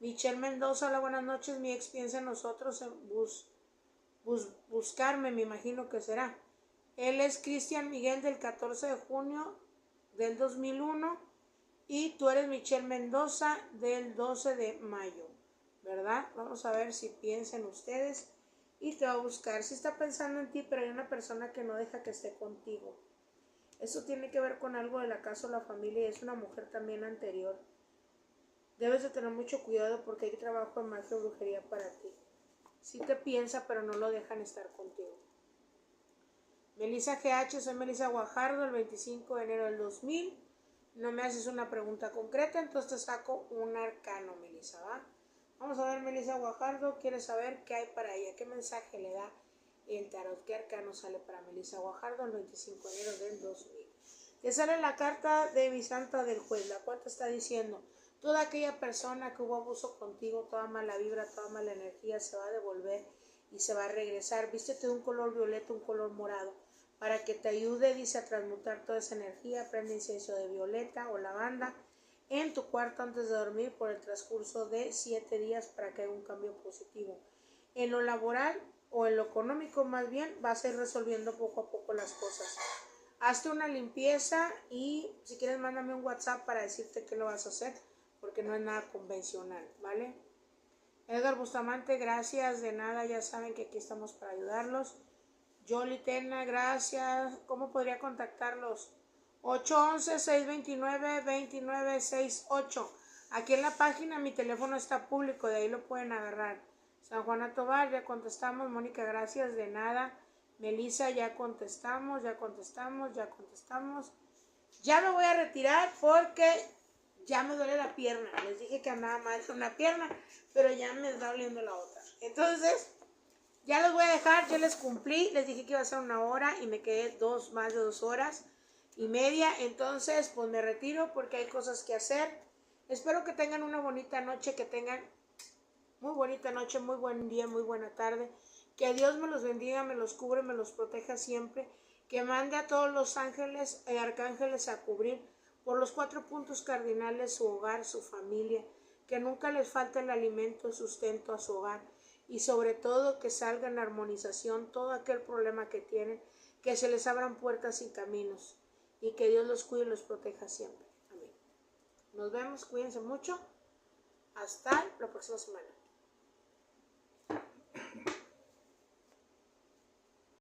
Michelle Mendoza, hola, buenas noches. Mi ex piensa en nosotros, en buscarme, me imagino que será. Él es Cristian Miguel del 14 de junio del 2001 y tú eres Michelle Mendoza del 12 de mayo, ¿verdad? Vamos a ver si piensan ustedes y te va a buscar. Si está pensando en ti, pero hay una persona que no deja que esté contigo. Eso tiene que ver con algo de la casa o la familia y es una mujer también anterior. Debes de tener mucho cuidado porque hay trabajo de magia o brujería para ti. Sí te piensa, pero no lo dejan estar contigo. Melissa GH, soy Melissa Guajardo, el 25 de enero del 2000. No me haces una pregunta concreta, entonces te saco un arcano, Melissa, ¿va? Vamos a ver, Melissa Guajardo, quiere saber qué hay para ella, qué mensaje le da el tarot, qué arcano sale para Melissa Guajardo el 25 de enero del 2000. Te sale la carta de mi santa del juez, la cual te está diciendo, toda aquella persona que hubo abuso contigo, toda mala vibra, toda mala energía se va a devolver y se va a regresar. Vístete de un color violeta, un color morado, para que te ayude, dice, a transmutar toda esa energía. Prende incienso de violeta o lavanda en tu cuarto antes de dormir por el transcurso de 7 días para que haya un cambio positivo. En lo laboral o en lo económico más bien vas a ir resolviendo poco a poco las cosas. Hazte una limpieza y si quieres mándame un WhatsApp para decirte qué lo vas a hacer, porque no es nada convencional, ¿vale? Edgar Bustamante, gracias, de nada, ya saben que aquí estamos para ayudarlos. Yoli Tena, gracias. ¿Cómo podría contactarlos? 811-629-2968. Aquí en la página mi teléfono está público, de ahí lo pueden agarrar. San Juana Tobar, ya contestamos. Mónica, gracias, de nada. Melissa, ya contestamos. Ya me voy a retirar porque ya me duele la pierna. Les dije que andaba mal con una pierna, pero ya me está doliendo la otra. Entonces, ya los voy a dejar. Yo les cumplí. Les dije que iba a ser 1 hora y me quedé más de 2 horas y media. Entonces, pues me retiro porque hay cosas que hacer. Espero que tengan una bonita noche, que tengan muy bonita noche, muy buen día, muy buena tarde. Que Dios me los bendiga, me los cubre, me los proteja siempre. Que mande a todos los ángeles y arcángeles a cubrir por los 4 puntos cardinales su hogar, su familia. Que nunca les falte el alimento, el sustento a su hogar. Y sobre todo que salga en armonización todo aquel problema que tienen. Que se les abran puertas y caminos. Y que Dios los cuide y los proteja siempre. Amén. Nos vemos, cuídense mucho. Hasta la próxima semana.